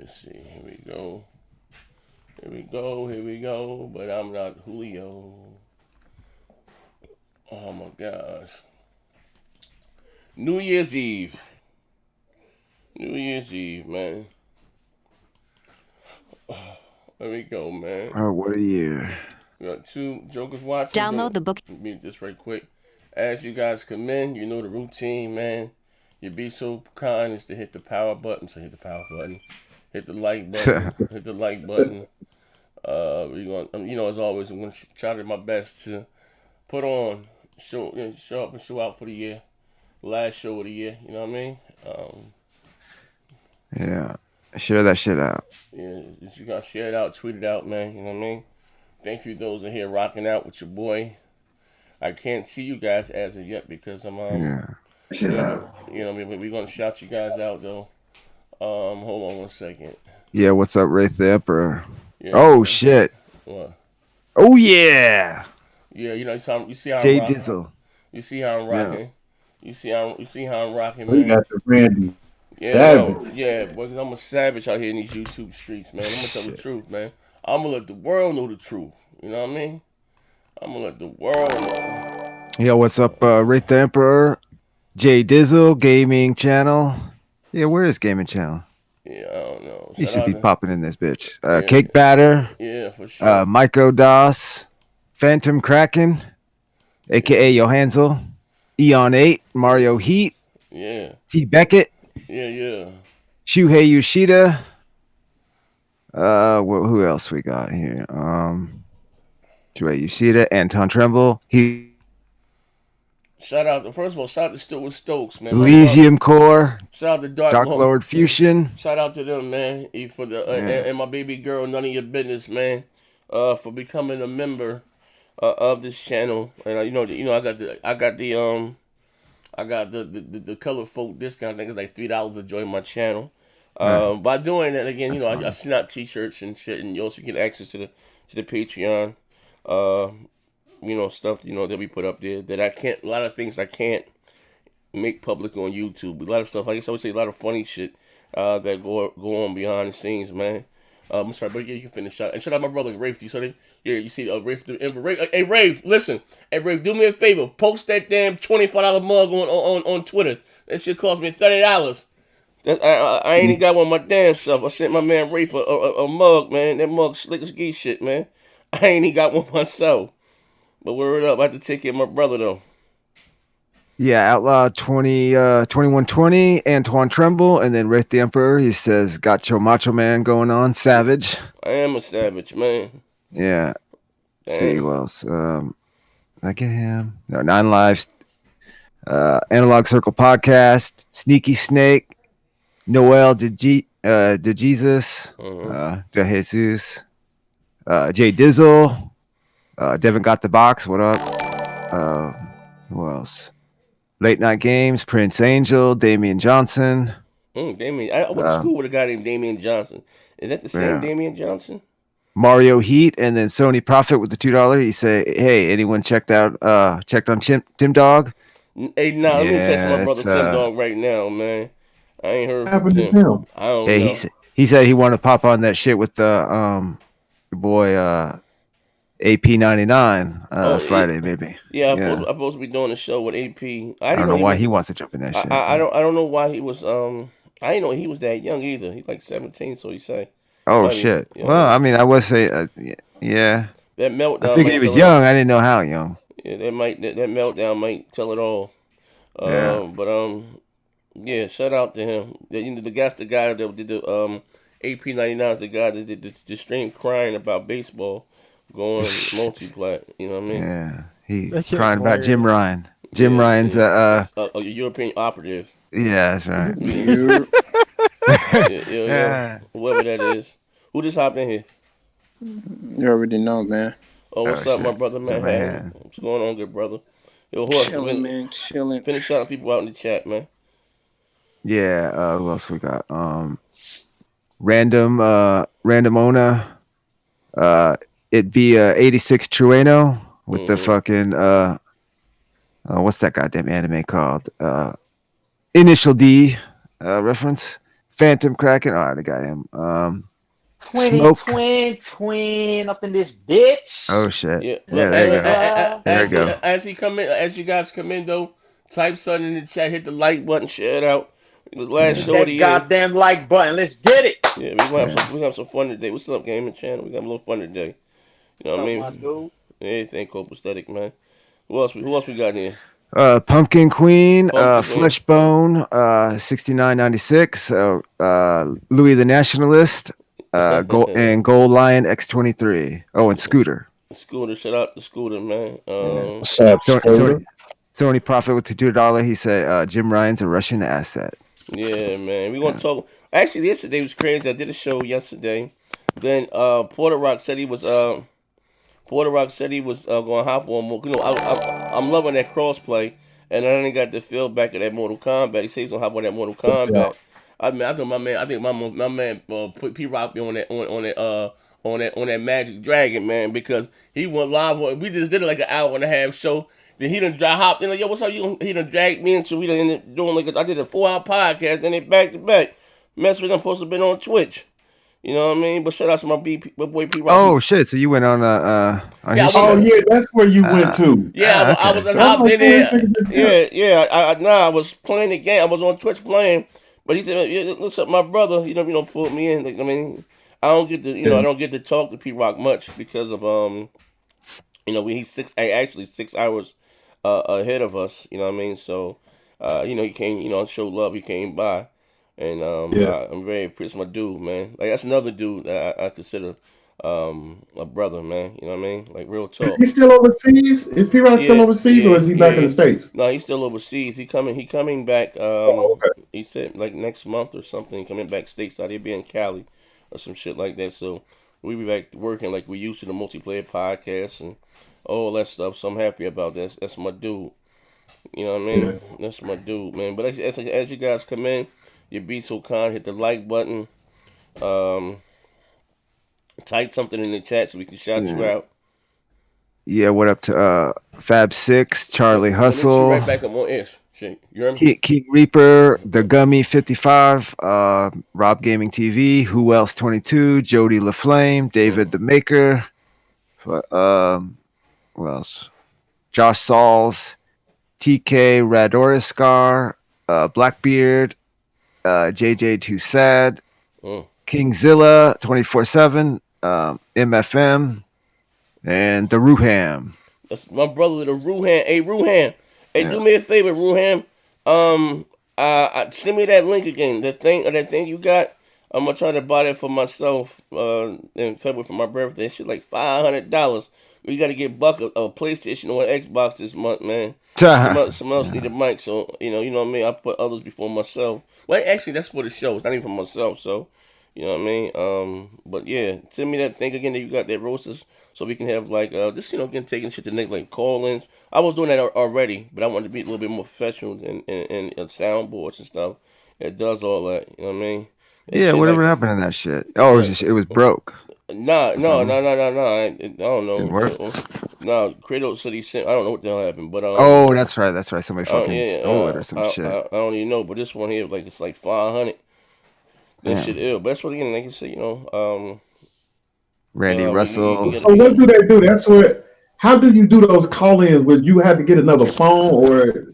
Let's see. Here we go. Here we go. Here we go. But I'm not Julio. Oh my gosh. New Year's Eve. New Year's Eve, man. There we go, man. Oh, what a year. We got two jokers watching. Download the book. Mute this right quick. As you guys come in, you know the routine, man. You be so kind as to hit the power button. So hit the power button. Hit the like button. Hit the like button. We going, as always, I'm gonna try to do my best to put on, show up and show out for the year. Last show of the year. You know what I mean? Yeah. Share that shit out. Yeah, you gotta share it out, tweet it out, man. You know what I mean? Thank you, those that are here rocking out with your boy. I can't see you guys as of yet because I'm Yeah. we're gonna shout you guys out though. Hold on 1 second. Yeah, what's up, Wraith the Emperor? Yeah, Oh, shit. what? Oh, yeah. Yeah, you see how I'm Jay rocking. Dizzle. You see how I'm rocking. You see how I'm rocking, We man. got the Randy Yeah, Savage. yeah, boy, I'm a savage out here in these YouTube streets, man. I'm gonna tell the Shit. truth, man. I'm gonna let the world know the truth. You know what I mean? I'm gonna let the world know. Yo, what's up, Wraith the Emperor? Jay Dizzle Gaming Channel. Yeah, where is Gaming Channel? Yeah, I don't know. He Shout should out be to- popping in this bitch. Yeah. Cake Batter. Yeah, for sure. Myko Das. Phantom Kraken. A.K.A. Johansel. Eon 8. Mario Heat. Yeah, T. Beckett. yeah. Shuhei Yoshida. Who else we got here? Shuhei Yoshida, Anton Tremble, Shout out first of all, shout out to Stuart Stokes, man. Elysium Core, Shout out to Dark Lord Fusion. Shout out to them, man. For the and my baby girl, none of your business, man. For becoming a member of this channel, and I got the color folk discount. I think it's like $3 to join my channel. By doing that again, I send out T-shirts and shit, and you also get access to the Patreon. Stuff that we put up there that I can't. A lot of things I can't make public on YouTube. A lot of stuff, like I would say, a lot of funny shit that go on behind the scenes, man. I'm sorry, but yeah, you can finish out. And shout out my brother Rafe. You saw that? Yeah, you see Rafe the Emperor. Hey Rafe, listen. Hey Rafe, do me a favor. Post that damn $25 mug on Twitter. That shit cost me $30. I ain't even got one my damn self. I sent my man Rafe a mug, man. That mug slick as geese shit, man. I ain't even got one myself. But word up, I have to take care of my brother though. Yeah, Outlaw 2120, Antoine Tremble, and then Wraith the Emperor. He says, got your Macho Man going on, Savage. I am a savage, man. Yeah. Damn. See who else? I get him. No, 9 Lives. Analog Circle Podcast, Sneaky Snake, Noel De Jesus, De Jesus, Jay Dizzle, Devin Got the Box. What up? Who else? Late Night Games, Prince Angel, Damian Johnson. Damian. I went to school with a guy named Damian Johnson. Is that the same Damian Johnson? Mario Heat, and then Sony Profit with the $2. He say, "Hey, anyone checked on Tim Dog?" Hey, let me text my brother Tim Dog right now, man. I ain't heard from Tim. I don't know. He said he wanted to pop on that shit with the your boy AP99 Friday, maybe. Yeah, I'm supposed to be doing a show with AP. I don't know why he wants to jump in that shit. I don't know why he was I didn't know he was that young either. He's like 17, so he say. Oh shit. Well, I mean, I would say yeah. That meltdown. I figured he was young. I didn't know how young. Yeah, that meltdown might tell it all. But yeah, shout out to him. The guy that did the AP99 is the guy that did the stream crying about baseball going multi-plat. You know what I mean? Yeah, he crying about Jim Ryan. Ryan's a European operative. Yeah, that's right. Yeah. Whoever that is. Who just hopped in here? You already know, man. Oh, what's up, my brother, man? What's going on, good brother? Yo, chilling, man. Chilling. Finish shouting people out in the chat, man. Yeah. Who else we got? Random Ona. It'd be 86 Trueno with the fucking what's that goddamn anime called? Initial D reference. Phantom Kraken. All right, I got him. Smoke. Twin up in this bitch. Oh shit. Yeah, Yeah, there you go. There you go. as he come in, as you guys come in though, type something in the chat, hit the like button, share it out. The last Yeah. Hit show of the that year. goddamn like button. Let's get it. Yeah, we gonna have Yeah. some. We gonna have some fun today. What's up, gaming channel? We got a little fun today. You know what I What's up, my mean? dude? Anything copacetic, man. Who else we got in here? Pumpkin Queen, Pumpkin Queen. Fleshbone, 6996, Louis the Nationalist, Gold Lion X23. Oh, and Scooter. Scooter, shout out to Scooter, man. What's up, Scooter? Sony Profit with $2. He said Jim Ryan's a Russian asset. Yeah, man. We gonna talk. Actually, yesterday was crazy. I did a show yesterday. Then Porter Rock said he was gonna hop on. You know, I'm loving that crossplay, and I didn't got the feel back of that Mortal Kombat. He said he's gonna hop on that Mortal Kombat. I mean, I think my man put P Rock on that Magic Dragon, man, because he went live. We just did it like an hour and a half show. Then he done hop, yo, what's up? He done dragged me into. We done ended up doing I did a 4-hour podcast, then they back to back. Mess with them supposed to have been on Twitch. You know what I mean? But shout out to my boy P Rock. Oh shit! So you went on his Oh yeah, that's where you went to. Yeah, okay. I was just hopped in there. Yeah. I was playing the game. I was on Twitch playing, but he said, yeah, "Listen, my brother, you know, pulled me in. Like, I mean, I don't get to, I don't get to talk to P Rock much because of he's 6 hours ahead of us. You know what I mean? So, he came, show love. He came by, and I'm very appreciative of my dude, man. Like that's another dude that I consider a brother, man. You know what I mean? Like real talk. Is he still overseas? Is P Rock still overseas, or is he back in the States? No, he's still overseas. He coming back. Okay. He said like next month or something. Coming back stateside. He'll be in Cali or some shit like that. So we'll be back working like we used to, the multiplayer podcast and all that stuff. So I'm happy about that. That's my dude. You know what I mean? Yeah. That's my dude, man. But as you guys come in, you be so kind. Hit the like button. Type something in the chat so we can shout you out. Yeah, what up to Fab6, Charlie Hustle, right back up on ish. Shit, you hear me? King Reaper, The Gummy 55, Rob Gaming TV, Who Else 22, Jody LaFlame, David the Maker, who else? Josh Sauls, TK Radoriskar, Blackbeard, JJ Too Sad, Kingzilla 24/7, MFM, and the Ruham. That's my brother, the Ruham. Hey, Ruham. Hey, do me a favor, Ruham. Send me that link again. That thing you got. I'm gonna try to buy that for myself in February for my birthday. Shit, like $500. We gotta get Buck a PlayStation or an Xbox this month, man. Someone else need a mic, so you know what I mean. I put others before myself. Well, actually, that's for the show. It's not even for myself, so you know what I mean. But yeah, send me that thing again that you got that roasters, so we can have like this, again taking shit to the next like call-ins. I was doing that already, but I wanted to be a little bit more professional and soundboards and stuff. It does all that, you know what I mean. Yeah, whatever happened to that shit? Oh, it was broke. No. I don't know. Didn't work? No, Kratos said he sent. I don't know what the hell happened, but oh, that's right. Somebody fucking stole it or some shit. I don't even know, but this one here, like it's like 500. That shit ill. But that's what again, like you said, Randy Russell. So what do they do? That's what. How do you do those call-ins? Would you have to get another phone, or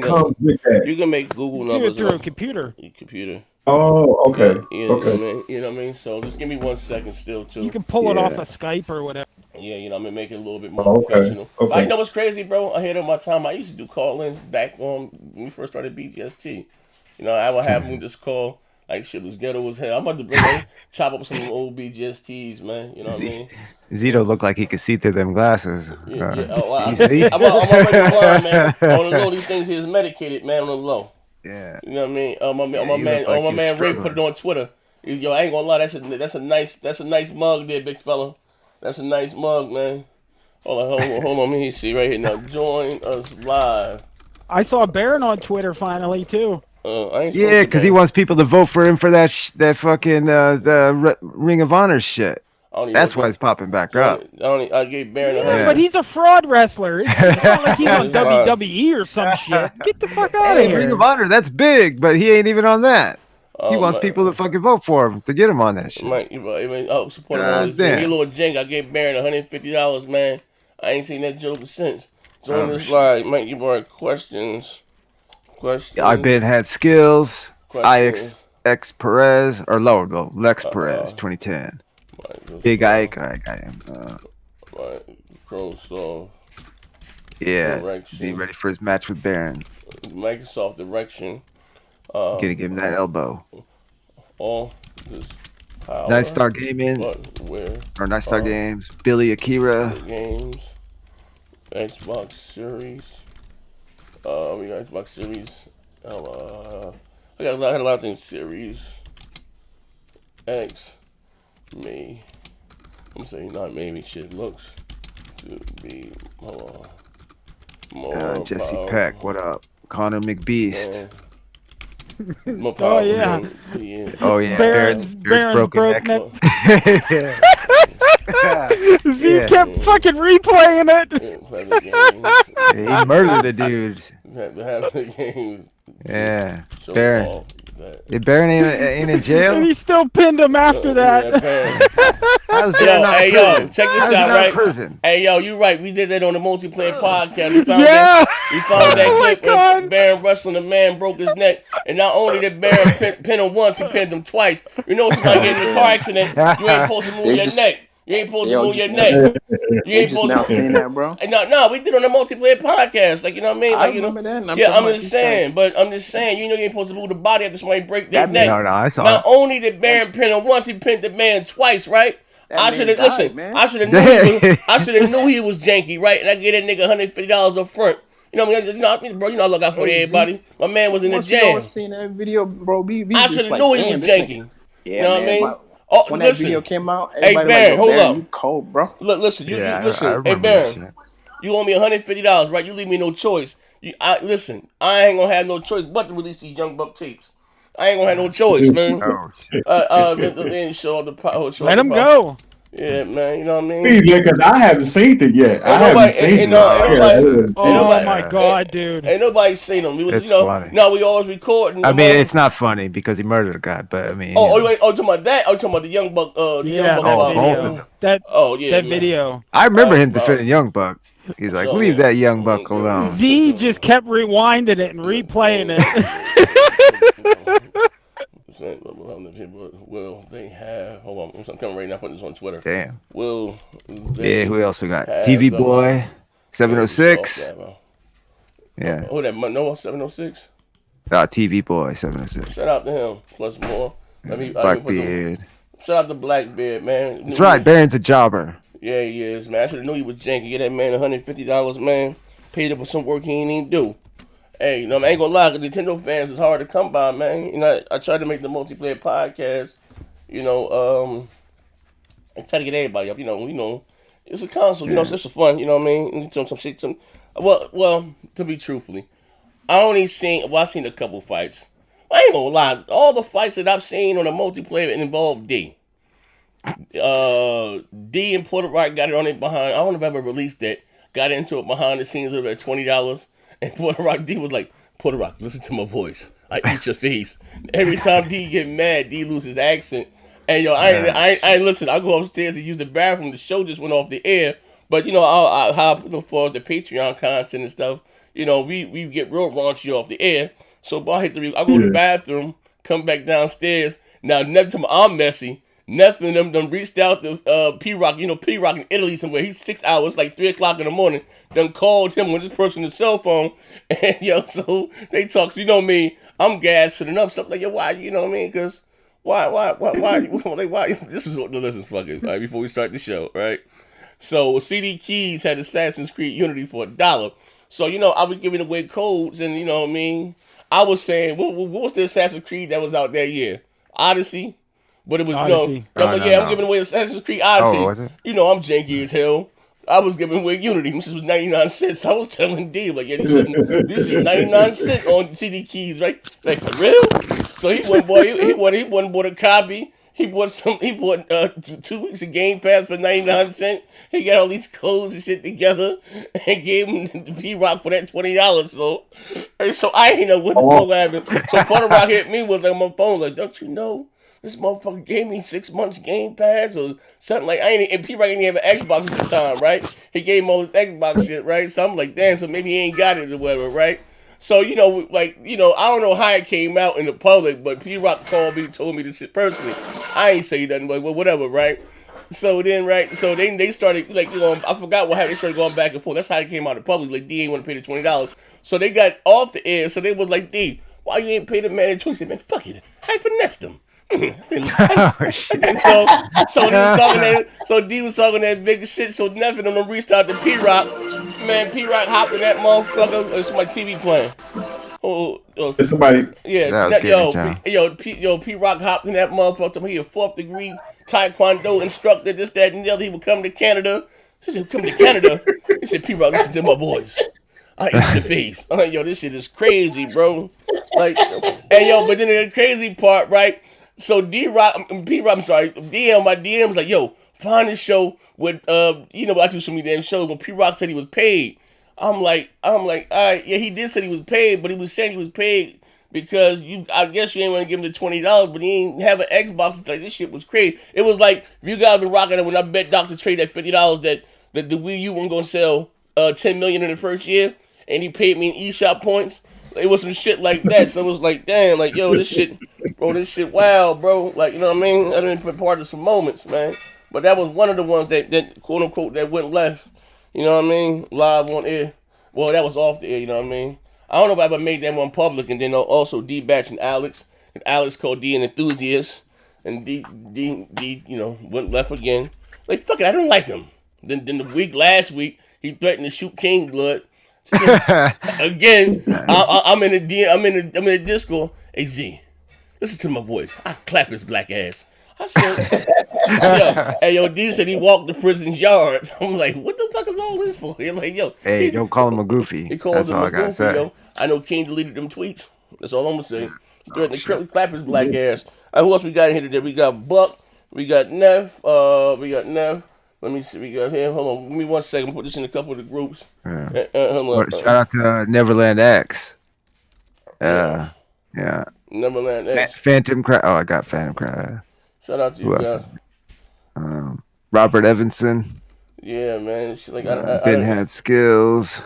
comes with that? You can make Google numbers through a computer. Computer. Oh, okay. Okay. You know what I mean? So just give me 1 second still, too. You can pull it off of Skype or whatever. Yeah, I mean, make it a little bit more professional. Okay. But you know what's crazy, bro? I had on my time. I used to do call-ins back when we first started BGST. I would have them just call. Like, shit was ghetto as hell. I'm about to chop up some old BGSTs, man. You know what I mean? Zito looked like he could see through them glasses. Yeah. Oh, wow. I'm already blind, man. On the low, these things here is medicated, man, on the low. Yeah. You know what I mean? My man Ray put it on Twitter. Yo, I ain't gonna lie, that's a nice mug there, big fella. That's a nice mug, man. Hold on, let me see right here now. Join us live. I saw Baron on Twitter finally too. Yeah, because he wants people to vote for him for that fucking the Ring of Honor shit. That's why he's popping back up. I gave Baron a but he's a fraud wrestler. It's not like he's on WWE or some shit. Get the fuck out of here. Ring of Honor, that's big, but he ain't even on that. He wants people to fucking vote for him to get him on that shit. Support him on this thing. He a little jank. I gave Baron $150, man. I ain't seen that joke since. Join this live. Mike Ybaara questions. I've been had skills. IX Perez or lower though. Lex Perez, 2010. Big Ike. I got him. Microsoft. Yeah. Direction. Is he ready for his match with Baron? Microsoft direction. Gonna give him that elbow. All this power. Night Star Gaming. Where? Or Night Star Games. Billy Akira. Games. Xbox Series. We got Xbox Series. I had a lot of things. Series X. Me. I'm saying not maybe. Shit looks to be more. Jesse Peck. What up? Connor McBeast. Oh yeah. Oh yeah. Baron's broke neck. Z kept fucking replaying it. He murdered a dude. Yeah. Baron. Baron ain't in jail? And he still pinned him after that. Check this out, right? Prison? Hey, yo, you right. We did that on the multiplayer podcast. We found that clip where Baron wrestling, a man broke his neck. And not only did Baron pin him once, he pinned him twice. You know, somebody getting in a car accident, you ain't supposed to move your neck. You ain't supposed to move your neck. You ain't supposed to seen that, bro. No, we did on the multiplayer podcast. Like, you know what I mean? Like, I remember that. I'm just saying. But I'm just saying, you know, you ain't supposed to move the body after somebody break their neck. No, I saw Not only did Baron pin him once, he pinned the man twice, right? I should have knew he was janky, right? And I gave that nigga $150 up front. You know, bro. You know I look out for everybody. My man was in the jam. You seen that video, bro? I should have knew he was janky. Yeah, you know what I mean? When that video came out, everybody Baron, hold up. You cold, bro. Look, listen. You listen. Hey, Baron, you owe me $150, right? You leave me no choice. Listen. I ain't gonna have no choice but to release these Young Buck tapes. I ain't gonna have no choice, man. Oh shit. Let him go. Yeah, man. You know what I mean? Yeah, because I haven't seen it yet. Oh my god, dude! Ain't nobody seen him. It's funny. No, we always recording. I mean, it's not funny because he murdered a guy, but I mean. Talking about that? Talking about the Young Buck. That video. I remember him defending Young Buck. He's like, leave that Young Buck alone. Z just kept rewinding it and replaying it. Will they have? Hold on, I'm coming right now. Putting this on Twitter. Damn. Will who else we got? TV Boy, 706. Yeah. Who that? No, 706. TV Boy, 706. Shout out to him. Plus more. Blackbeard. Shout out to Blackbeard, man. That's right. Baron's a jobber. Yeah, he is, man. I should have knew he was janky. Get that man $150, man. Paid him for some work he ain't even do. Hey, you know, I ain't gonna lie, the Nintendo fans is hard to come by, man. You know, I tried to make the multiplayer podcast, you know, and try to get everybody up. You know, it's a console, you know, so it's just fun, you know what I mean? Some shit, well, to be truthfully, I seen a couple fights. I ain't gonna lie, all the fights that I've seen on the multiplayer involved D. D and Puerto Rico got it on it behind. I don't know if I ever released that. Got into it behind the scenes of it at $20. And Puerto Rock D was like, Puerto Rock, listen to my voice. I eat your face. Every time D get mad, D lose his accent. And yo, I listen. I go upstairs to use the bathroom. The show just went off the air. But you know, how as far as the Patreon content and stuff, you know, we get real raunchy off the air. So I go to the bathroom, come back downstairs. Now, I'm messy. Nothing of them reached out to P-Rock. You know, P-Rock in Italy somewhere. He's 6 hours, like 3 o'clock in the morning. Done called him on this person's cell phone. And, yo, so they talk. So, you know me, I'm gassing up. Something like, yo, why? You know what I mean? Because why? This is what, listen, fuck it, right, before we start the show, right? So, CD Keys had Assassin's Creed Unity for $1. So, you know, I was giving away codes and, you know what I mean? I was saying, what was the Assassin's Creed that was out that year? Odyssey? But it was Odyssey. I'm giving away Assassin's Creed Odyssey. Oh, was it? You know, I'm janky as hell. I was giving away Unity, which was 99 cents. I was telling D, like, yeah, this is 99 cents on CD Keys, right? Like, for real? So he went bought a copy, He bought 2 weeks of Game Pass for 99 cents. He got all these codes and shit together and gave him the P-Rock for that $20. So I ain't know what the fuck happened. So Puerto Rock hit me with on my phone like, don't you know? This motherfucker gave me 6 months Game Pass or something like. And P-Rock didn't have an Xbox at the time, right? He gave him all his Xbox shit, right? So I'm like, damn. So maybe he ain't got it or whatever, right? So, I don't know how it came out in the public, but P-Rock called me, told me this shit personally. I ain't say nothing, but whatever, right? So then, right, so they started, I forgot what happened. They started going back and forth. That's how it came out in public. Like, D ain't want to pay the $20. So they got off the air. So they was like, D, why you ain't pay the man the 20? He said, man, fuck it. I finessed him. And so D was talking that. So D was talking that big shit. So nothing of them reached out to P-Rock. Man, P-Rock hopped in that motherfucker. It's my TV playing. Is somebody? Yeah, P-Rock hopped in that motherfucker. He a 4th degree Taekwondo instructor. This, that, and the other. He would come to Canada. He said, "Come to Canada." He said, "P-Rock, listen to my voice. I eat your face." I'm like, yo, this shit is crazy, bro. Like, and but then the crazy part, right? So P-Rock, I'm sorry, D on my DMs like, yo, find a show with, I do so many damn shows when P-Rock said he was paid. I'm like, all right, yeah, he did say he was paid, but he was saying he was paid because I guess you ain't want to give him the $20, but he ain't have an Xbox. Like, this shit was crazy. It was like, if you guys been rocking it when I bet Dr. Trey that $50 that the Wii U wasn't gonna sell $10 million in the first year, and he paid me in eShop points. It was some shit like that. So it was like, damn, like, yo, this shit wow, bro. Like, you know what I mean? I didn't been part of some moments, man. But that was one of the ones that quote unquote that went left. You know what I mean? Live on air. Well, that was off the air. You know what I mean? I don't know if I ever made that one public. And then also D Batch and Alex called D an enthusiast, and D went left again. Like, fuck it, I don't like him. Then last week he threatened to shoot King Blood. Again, I'm in the Discord. Hey Z, listen to my voice. I clap his black ass. I said, yo, D said he walked the prison's yards. I'm like, what the fuck is all this for? I'm like, yo, hey, don't call him a goofy. He calls him a goofy, yo. I know King deleted them tweets. That's all I'm gonna say. He threatened to clap his black ass. Who else we got in here today? We got Buck. We got Neff. Let me see. We got him. Hold on. Give me 1 second. Put this in a couple of the groups. Yeah. Shout out to Neverland X. Yeah. Neverland X. Phantom Cry. Oh, I got Phantom Cry. Shout out to you guys. Robert Evanson. Yeah, man. Like Ben had skills.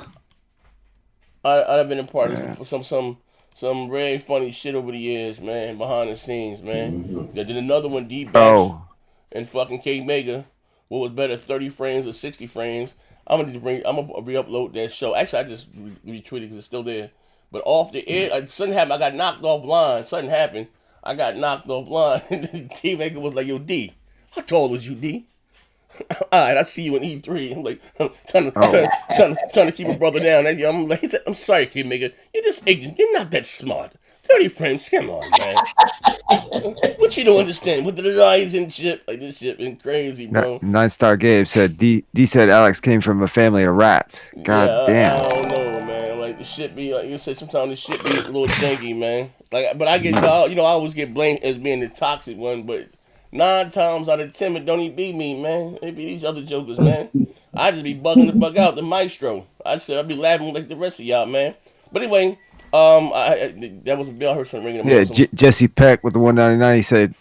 I've been a part of some very funny shit over the years, man. Behind the scenes, man. Then another one, D Bash and fucking K Mega. What was better, 30 frames or 60 frames? I'm gonna re-upload that show. Actually, I just retweeted because it's still there. But off the air, something happened. I got knocked offline. Something happened. I got knocked offline. And K Mega was like, "Yo, D, how tall is you, D?" All right, I see you in E3. I'm like, trying to keep a brother down. I'm like, I'm sorry, K Mega. You're just ignorant. You're not that smart. 30 frames, come on, man. What you don't understand with the lies and shit? Like, this shit been crazy, bro. 9-Star Gabe said D said Alex came from a family of rats. God damn. I don't know, man. Like, the shit be like you said. Sometimes the shit be a little janky, man. Like, but I get I always get blamed as being the toxic one, but 9 times out of 10 it don't even be me, man. It be these other jokers, man. I just be bugging the bug out, the maestro. I be laughing like the rest of y'all, man. But anyway. That was a bell. I heard something ringing. Yeah, Jesse Peck with the 199. He said,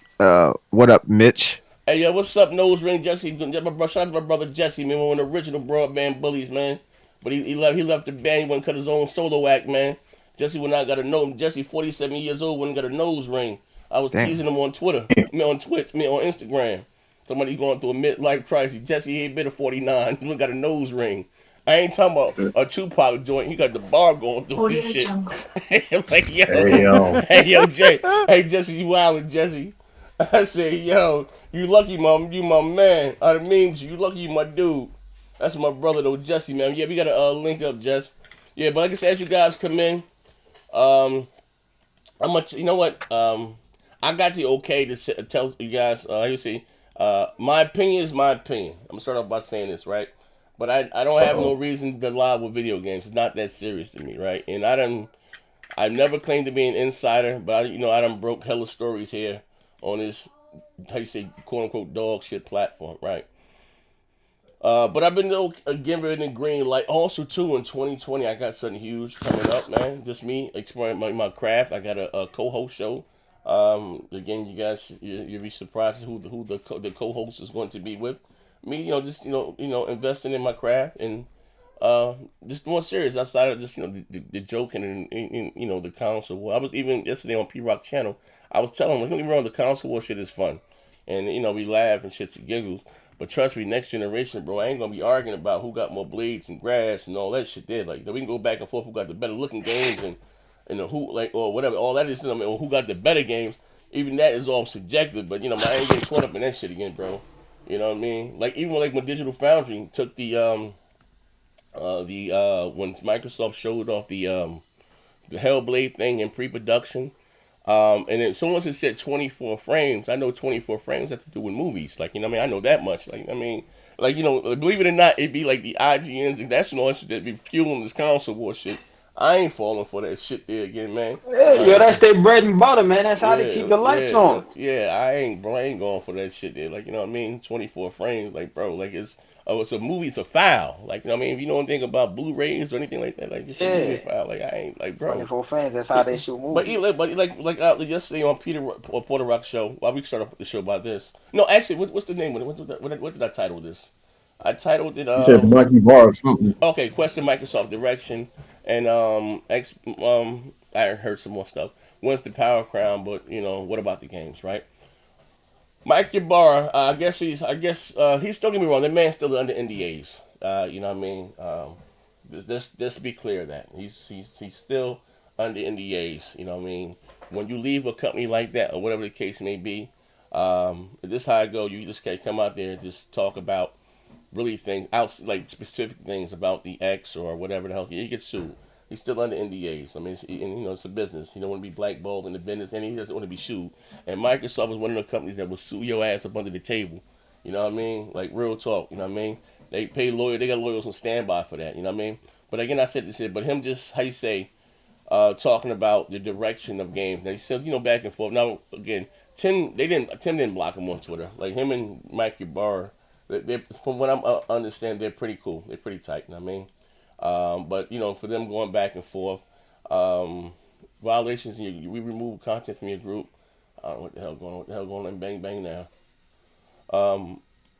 "What up, Mitch?" Hey, yo, what's up, nose ring, Jesse? Shout out to my brother Jesse, man. One of the original broadband bullies, man. But he left the band. He went cut his own solo act, man. Jesse when I got a nose. Jesse, 47 years old, wouldn't got a nose ring. I was teasing him on Twitter, on Twitch, on Instagram. Somebody going through a midlife crisis. Jesse ain't been a 49. He got a nose ring. I ain't talking about a Tupac joint. He got the bar going through his shit. Like, yo, Jay. Hey, Jesse, you wildin', Jesse. I say, yo, you lucky, you my man. I mean you. You lucky, you my dude. That's my brother, though, Jesse, man. Yeah, we got to link up, Jess. Yeah, but like I said, as you guys come in, you know what? I got the okay to tell you guys, my opinion is my opinion. I'm going to start off by saying this, right? But I don't have no reason to lie with video games. It's not that serious to me, right? And I've never claimed to be an insider, but I done broke hella stories here on this how you say, quote unquote, dog shit platform, right? But I've been given the green light. Also, too, in 2020, I got something huge coming up, man. Just me exploring my craft. I got a co-host show. Again, you guys, you'll be surprised who the co-host is going to be with me. Just investing in my craft and just more serious outside of just the joking and the console war. I was even yesterday on P Rock channel. I was telling them, don't get me wrong, the console war shit is fun, and we laugh and shits and giggles. But trust me, next generation, bro, I ain't gonna be arguing about who got more blades and grass and all that shit there. Like, we can go back and forth who got the better looking games and the who, like, or whatever. All that is, or who got the better games. Even that is all subjective. But I ain't getting caught up in that shit again, bro. You know what I mean? Like, even like when Digital Foundry took the when Microsoft showed off the Hellblade thing in pre-production. And then someone said 24 frames. I know 24 frames have to do with movies. Like, I know that much. Like, believe it or not, it'd be like the IGNs and that's all shit that be fueling this console war shit. I ain't falling for that shit there again, man. Yeah, that's their bread and butter, man. That's how they keep the lights on. Yeah, I ain't going for that shit there. Like, 24 frames, like, bro, like it's a movie, it's a foul. Like, if you know anything about Blu-rays or anything like that, like this shit movie foul. Like, I ain't like, bro. 24 frames, that's how they shoot movies. But like yesterday on Porter Rock show. Well, we started the show about this. No, actually, what's the name of it? What did I title this? I titled it. You said Mikey Bar or something. Okay, question Microsoft direction and I heard some more stuff. When's the Power Crown? But what about the games, right? Mike Ybaara, I guess he's still, get me wrong, that man's still under NDAs. You know what I mean? Let's be clear that he's still under NDAs. You know what I mean? When you leave a company like that or whatever the case may be, this is how I go. You just can't come out there and just talk about really things out, like specific things about the X or whatever the hell. He gets sued. He's still under NDAs. I mean, it's a business. He don't want to be blackballed in the business, and he doesn't want to be sued. And Microsoft was one of the companies that will sue your ass up under the table. You know what I mean? Like, real talk. You know what I mean? They pay lawyers. They got lawyers on standby for that. You know what I mean? But again, I said this. But him just, how you say, talking about the direction of games. Now he said, back and forth. Now again, Tim didn't block him on Twitter. Like, him and Mike Ybaara, from what I understand, they're pretty cool. They're pretty tight. You know what I mean? But for them going back and forth, violations. We remove content from your group. I don't know what the hell going on? Bang bang now.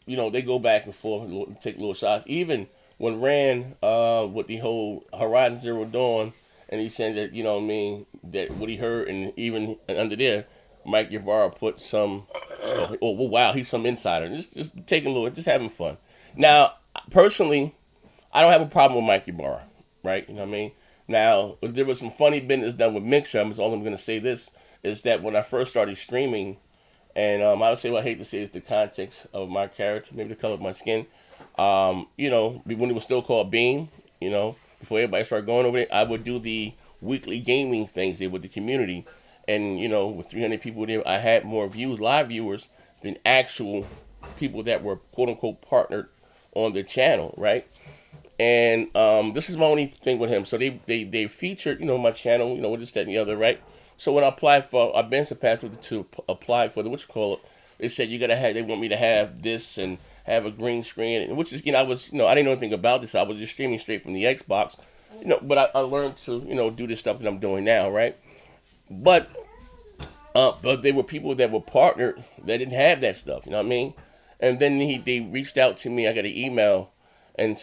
They go back and forth and take little shots. Even when Rand with the whole Horizon Zero Dawn, and he said that that what he heard, and even under there, Mike Ybaara put some. Oh wow, he's some insider. Just taking a little, just having fun. Now, personally, I don't have a problem with Mike Ybaara, right? You know what I mean? Now, there was some funny business done with Mixer. All I'm going to say this is that when I first started streaming, and I would say what I hate to say is the context of my character, maybe the color of my skin. When it was still called Beam, before everybody started going over it, I would do the weekly gaming things there with the community. And, with 300 people there, I had more live viewers, than actual people that were quote unquote partnered on the channel, right? And this is my only thing with him. So they featured, my channel, with this, that, and the other, right? So when I applied for, I've been surpassed to apply for they said they want me to have this and have a green screen, and which is, I was, I didn't know anything about this. I was just streaming straight from the Xbox, but I learned to, do this stuff that I'm doing now, right? But they were people that were partnered that didn't have that stuff, you know what I mean? And then they reached out to me. I got an email and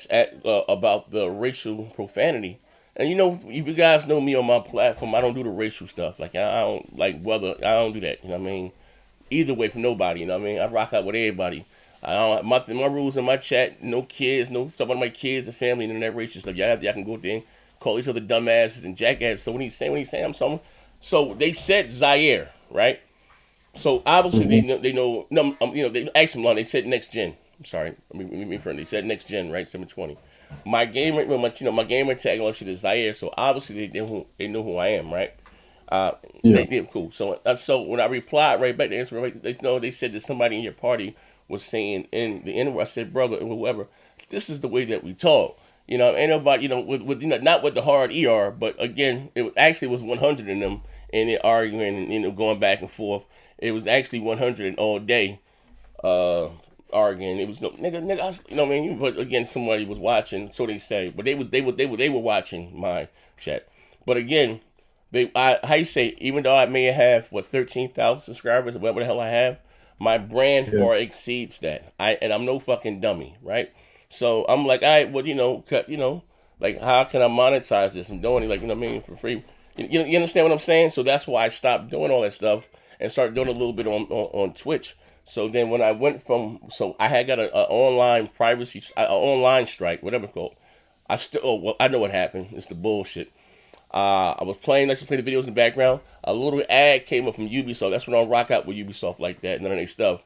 about the racial profanity. And if you guys know me on my platform, I don't do the racial stuff. Like, I don't like whether I don't do that. You know what I mean? Either way for nobody. You know what I mean? I rock out with everybody. I don't my rules in my chat. No kids. No stuff about my kids and family and that racial stuff. Y'all can go there and call each other dumbasses and jackasses. So when he's saying I'm someone, so they said Zaire, right? So obviously they know. No, they asked him long. They said next gen. I'm sorry. Let me friend. They said next gen, right? 720. My gamer, my gamer tag on shit is Zaire. So obviously they know who I am, right? They cool. So when I replied right back, the answer right, they said that somebody in your party was saying in the N word. I said, brother, whoever, this is the way that we talk. Ain't nobody, with not with the hard ER, but again, it actually was 100 in them and they're arguing and going back and forth. It was actually 100 all day arguing. It was no nigga. You know what I mean? But again, somebody was watching, so they say. But they were watching my chat. But again, how you say? Even though I may have 13,000 subscribers, or whatever the hell I have, my brand far exceeds that. And I'm no fucking dummy, right? So I'm like, all right, well, like how can I monetize this? I'm doing it, like, you know what I mean, for free. You understand what I'm saying? So that's why I stopped doing all that stuff and started doing a little bit on Twitch. So then when I went so I had got an online privacy, an online strike, whatever it's called. I know what happened. It's the bullshit. I was playing, let's just play the videos in the background. A little ad came up from Ubisoft. That's when I rock out with Ubisoft like that, none of their stuff.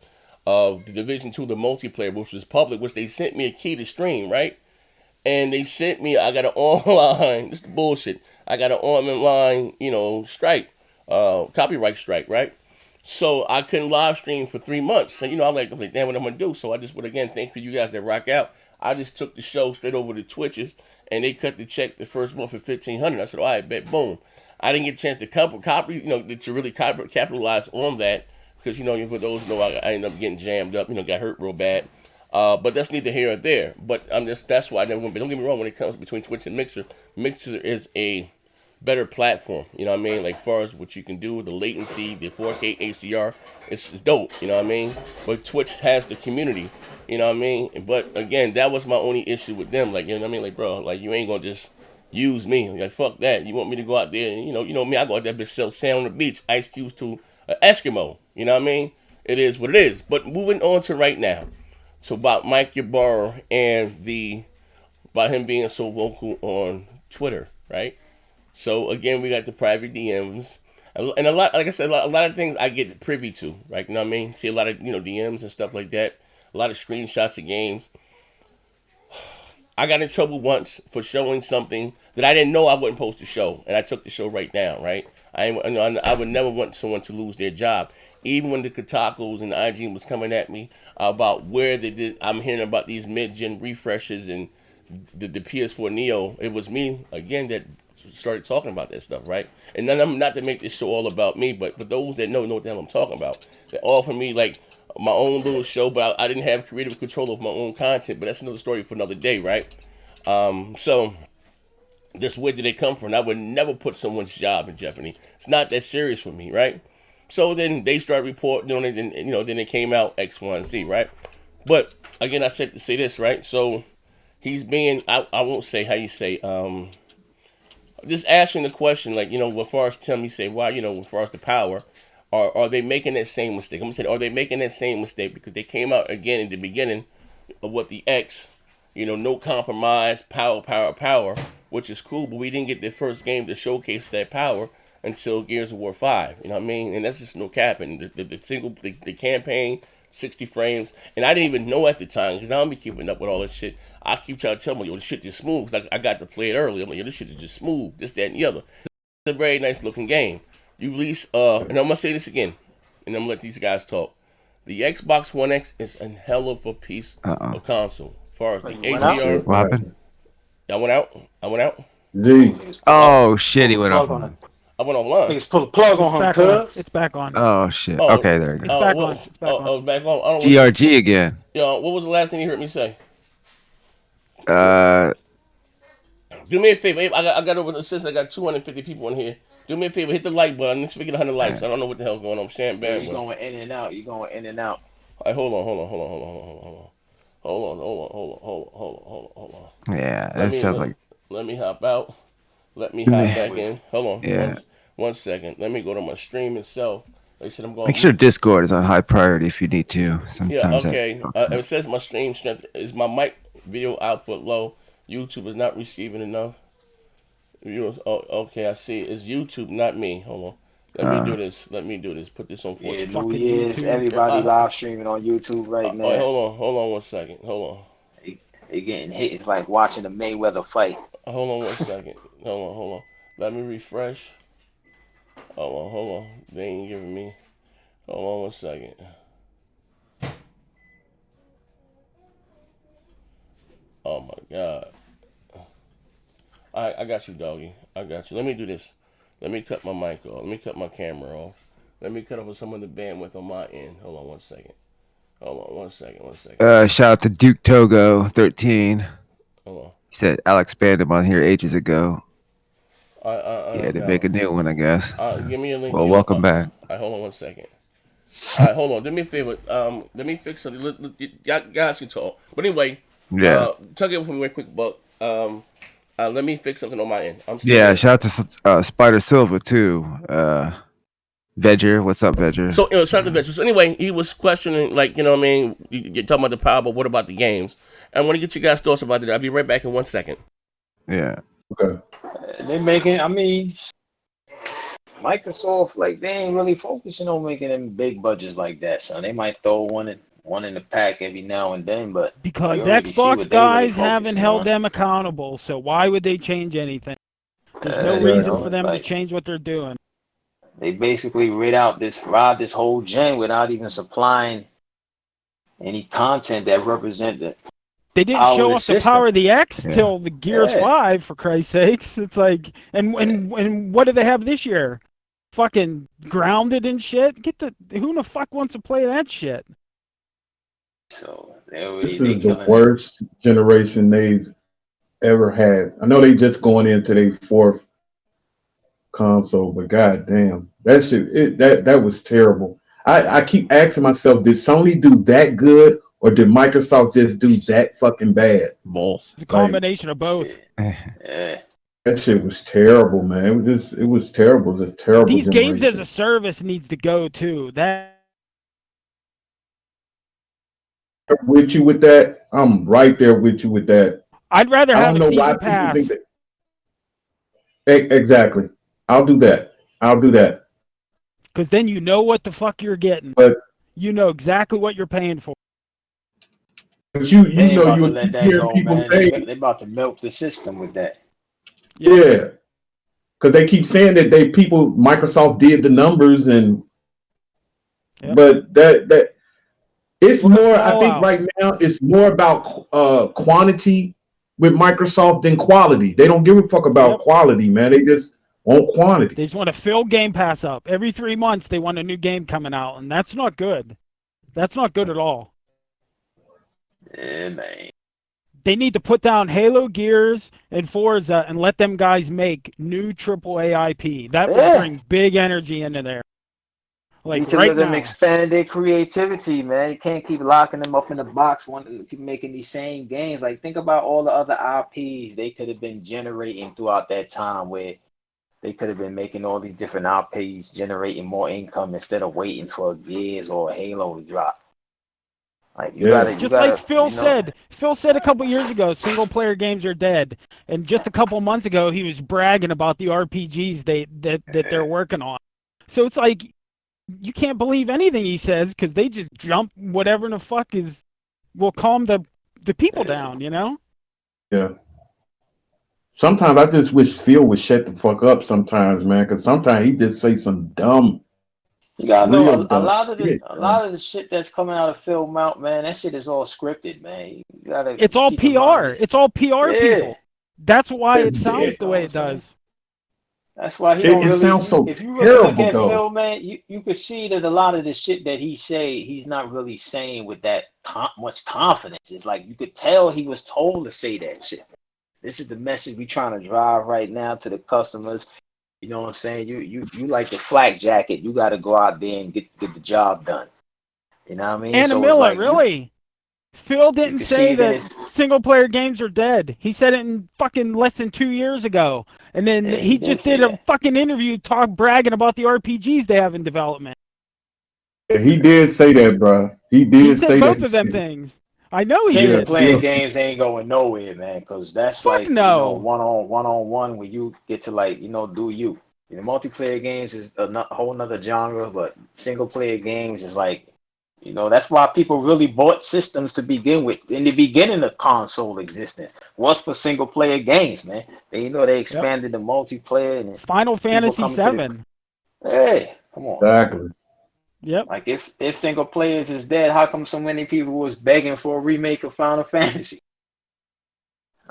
Of the Division 2, the multiplayer, which was public, which they sent me a key to stream, right? And they sent me, I got an online, this is bullshit. I got an online, strike, copyright strike, right? So I couldn't live stream for 3 months. And, I'm like, damn, what I'm going to do? So I just would, again, thank for you guys that rock out. I just took the show straight over to Twitches, and they cut the check the first month for $1,500. I said, all right, bet, boom. I didn't get a chance to to really capitalize on that because, for those who know, I ended up getting jammed up, got hurt real bad. But that's neither here or there. But that's why I never went. But don't get me wrong, when it comes between Twitch and Mixer, Mixer is a better platform. You know what I mean? Like, far as what you can do, the latency, the 4K HDR, it's dope. You know what I mean? But Twitch has the community. You know what I mean? But again, that was my only issue with them. Like, you know what I mean? Like, bro, like, you ain't gonna just use me. Like, fuck that. You want me to go out there and, me, I go out there and sell sand on the beach, ice cubes to an Eskimo. You know what I mean? It is what it is. But moving on to right now. So about Mike Ybaara and about him being so vocal on Twitter, right? So again, we got the private DMs, and a lot, like I said, a lot of things I get privy to, right? You know what I mean? See a lot of DMs and stuff like that, a lot of screenshots of games. I got in trouble once for showing something that I didn't know I wasn't supposed to show, and I took the show right down, right? I would never want someone to lose their job. Even when the Kotakus and the IG was coming at me about where they did, I'm hearing about these mid-gen refreshes and the PS4 Neo. It was me again that started talking about that stuff, right? And then I'm not to make this show all about me, but for those that know what the hell I'm talking about, they offer me like my own little show, but I didn't have creative control of my own content. But that's another story for another day, right? So this where did they come from? I would never put someone's job in jeopardy. It's not that serious for me, right? So then they started reporting on it, and then it came out X, Y, and Z, right? But again, I said to say this, right? So he's being, I won't say how you say, just asking the question, like, as far as Tim, you say, why, as far as the power, are they making that same mistake? I'm gonna say, are they making that same mistake because they came out again in the beginning of what the X, no compromise, power, which is cool, but we didn't get the first game to showcase that power until Gears of War 5, you know what I mean? And that's just no capping. The campaign, 60 frames, and I didn't even know at the time, because I don't be keeping up with all this shit. I keep trying to tell me, yo, this shit is smooth, because I got to play it early. I'm like, yo, this shit is just smooth, this, that, and the other. It's a very nice looking game. You release, and I'm going to say this again, and I'm going to let these guys talk. The Xbox One X is a hell of a piece of console. As far as the HDR. What happened? I went out. Z. Oh, shit, he went off on it. on. I went offline. Niggas pull a plug on him, cuz. It's back on. Oh, shit. Oh, Okay, there you It's go. back on. It's back on. Back on. I don't know GRG again. what was the last thing you heard me say? Do me a favor. I got over since I got 250 people in here. Do me a favor, hit the like button. Let's get 100 likes. I don't know what the hell's going on. I'm sharing bad. You going in and out. You going in and out. All right, hold on. Yeah, that sounds like. Let me hop out. Let me hop back in. Hold on. Yeah. One second. Let me go to my stream itself. They said I'm going. Make sure Discord is on high priority if you need to. Yeah, Sometimes. okay. It says my stream strength is my mic video output low. YouTube is not receiving enough. Okay, I see. It's YouTube, not me. Hold on. Let me do this. Put this on for Yeah, you. New Year's. Everybody live streaming on YouTube right now. Wait, hold on 1 second. Hold on. They getting hit. It's like watching the Mayweather fight. Hold on 1 second. Hold on. Let me refresh. Hold on. They ain't giving me. Hold on 1 second. Oh my God. I got you, doggy. I got you. Let me do this. Let me cut my mic off. Let me cut my camera off. Let me cut off some of the bandwidth on my end. Hold on one second. Shout out to Duke Togo 13. Hold on. He said Alex banned him on here ages ago. I Yeah, no to make a doubt. new one, I guess. Give me a link. Well, welcome back. Hold on one second. All right, hold on. Do me a favor. Let me fix something. Y'all guys can talk. But anyway, Yeah. tuck it for me real quick, Buck. Let me fix something on my end. I'm still Yeah, here. shout out to Spider Silva too. Vedger, what's up, Vedger? So, shout out to Vedger. So anyway, he was questioning, like, what I mean? You're talking about the power, but what about the games? I want to get you guys' thoughts about it. I'll be right back in 1 second. Yeah. Okay. They making. I mean, Microsoft, like, they ain't really focusing on making them big budgets like that, son. They might throw one in the pack every now and then, but because you already see Xbox what they really guys haven't focusing held on. them accountable, so why would they change anything? There's no Exactly. reason for them to change what they're doing. They basically ride this whole gen without even supplying any content that represent the They didn't power of show the off the system. power of the X till the Gears 5, for Christ's sakes. It's like, and what do they have this year? Fucking Grounded and shit. Who the fuck wants to play that shit? So this is the worst generation they've ever had. I know they just going into their fourth console, but goddamn, that shit, that was terrible. I keep asking myself, did Sony do that good, or did Microsoft just do that fucking bad? Both. It's a combination of both. Yeah. That shit was terrible, man. It was terrible. It was a terrible These generation. games as a service needs to go too. That with you with that. I'm right there with you with that. I'd rather I have don't a know why season people pass. think that. Exactly. I'll do that. Because then you know what the fuck you're getting. But you know exactly what you're paying for. But you they know about you to let that hear go, people man. say, They about to milk the system with that. yeah, because they keep saying that Microsoft did the numbers but that it's more. I think right now it's more about quantity with Microsoft than quality. They don't give a fuck about quality, man. They just want quantity. They just want to fill Game Pass up. Every 3 months they want a new game coming out, and that's not good. That's not good at all. Yeah, man. They need to put down Halo, Gears, and Forza and let them guys make new AAA IP. That would bring big energy into there. Like need to right let them now. expand their creativity, man. You can't keep locking them up in the box, wanting to keep making these same games. Like, think about all the other IPs they could have been generating throughout that time, where they could have been making all these different IPs, generating more income instead of waiting for a Gears or a Halo to drop. Like, you gotta, like Phil said. Phil said a couple years ago, single player games are dead. And just a couple months ago, he was bragging about the RPGs that they're working on. So it's like, you can't believe anything he says because they just jump whatever in the fuck will calm the people down, you know? Yeah. Sometimes I just wish Phil would shut the fuck up sometimes, man, because sometimes he just say some dumb. You gotta know a lot of the shit that's coming out of Phil Mount, man. That shit is all scripted, man. You gotta. It's all PR. It's all PR people. That's why it sounds the way it does. That's why he don't really. Sounds so if you really look at though. Phil, man, you could see that a lot of the shit that he say, he's not really saying with that much confidence. It's like you could tell he was told to say that shit. This is the message we trying to drive right now to the customers. You know what I'm saying? You like the flak jacket. You got to go out there and get the job done. You know what I mean? Anna Miller, really? Phil didn't say that single player games are dead. He said it in fucking less than 2 years ago. And then he just did a fucking interview bragging about the RPGs they have in development. Yeah, he did say that, bro. He said both of them things. I know he did. Single player games ain't going nowhere, man, because that's like one-on-one where you get to do you. The multiplayer games is a whole nother genre, but single player games is like, that's why people really bought systems to begin with. In the beginning of console existence was for single player games, man. They expanded the multiplayer and Final Fantasy 7. Hey, come on. Exactly. Yep. Like if single players is dead, how come so many people was begging for a remake of Final Fantasy?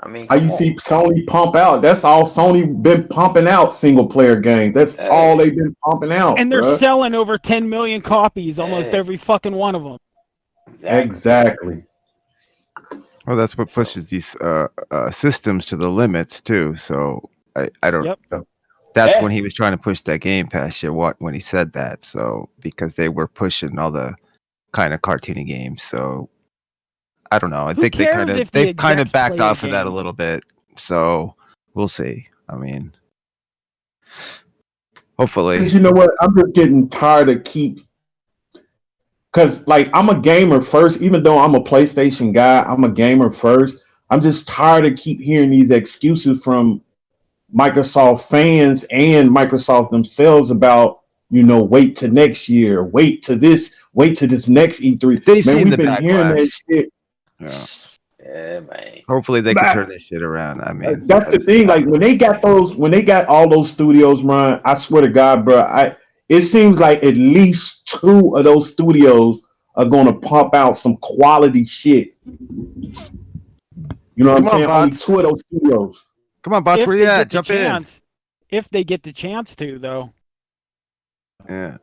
I mean, How you come on. see Sony pump out? That's all Sony been pumping out single player games. That's all Hey, they've been pumping out, And they're bruh. selling over 10 million copies, almost hey, every fucking one of them. exactly. Exactly. Well, that's what So, pushes these systems to the limits too. So I don't. Yep. That's yeah. when he was trying to push that Game Pass shit. When he said that, so because they were pushing all the kind of cartoony games. So I don't know. I Who think cares if the they've kind of execs backed play a off of that a game? little bit. So we'll see. I mean, hopefully. Because you know what? I'm just getting tired of keep. Because like I'm a gamer first, even though I'm a PlayStation guy, I'm a gamer first. I'm just tired of keep hearing these excuses from Microsoft fans and Microsoft themselves about, wait to next year, wait to this next E3. They've Man, seen we've the been hearing that backlash. shit. Yeah. Yeah, man. Hopefully they can turn But this shit around. I mean, that's the thing. Like when they got all those studios run, I swear to God, bro, it seems like at least two of those studios are gonna pump out some quality shit. You know what I'm come on, saying? Only bots. two of those studios. Come on, bots. If Where you they at? get the Jump in. chance. If they get the chance to, though. Yeah.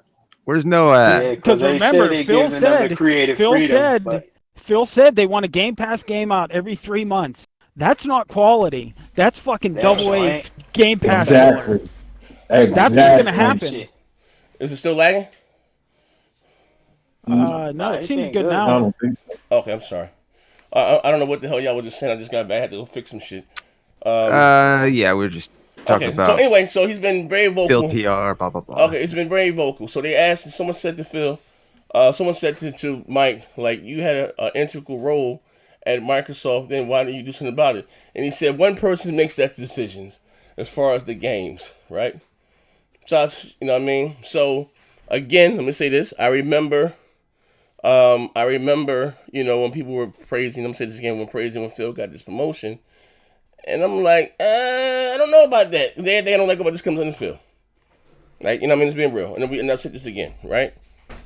Where's Noah at? Yeah, because Because they say remember, they're giving them the creative freedom, but Phil said they want a Game Pass game out every 3 months. That's not quality. That's fucking damn double sure A ain't. Game Pass filler. Exactly. That's what's gonna Type Exactly. happen. shit. Is it still lagging? No, Nah, it seems everything good good, I now. man. don't think so. Okay, I'm sorry. I don't know what the hell y'all was just saying. I just got back. I had to go fix some shit. Yeah, we're just talking Okay, so about anyway, so he's been very Phil vocal. PR, blah blah blah. Okay, it's been very vocal. So they asked, someone said to Phil, someone said to Mike, like, you had an integral role at Microsoft, then why didn't you do something about it? And he said, one person makes that decisions as far as the games, right? So, you know what I mean? So, again, let me say this. I remember, when people were praising, I'm saying this again, when praising when Phil got this promotion. And I'm like, I don't know about that. They don't like about this comes on the Phil. Like, you know what I mean? It's being real. And I've said this again, right?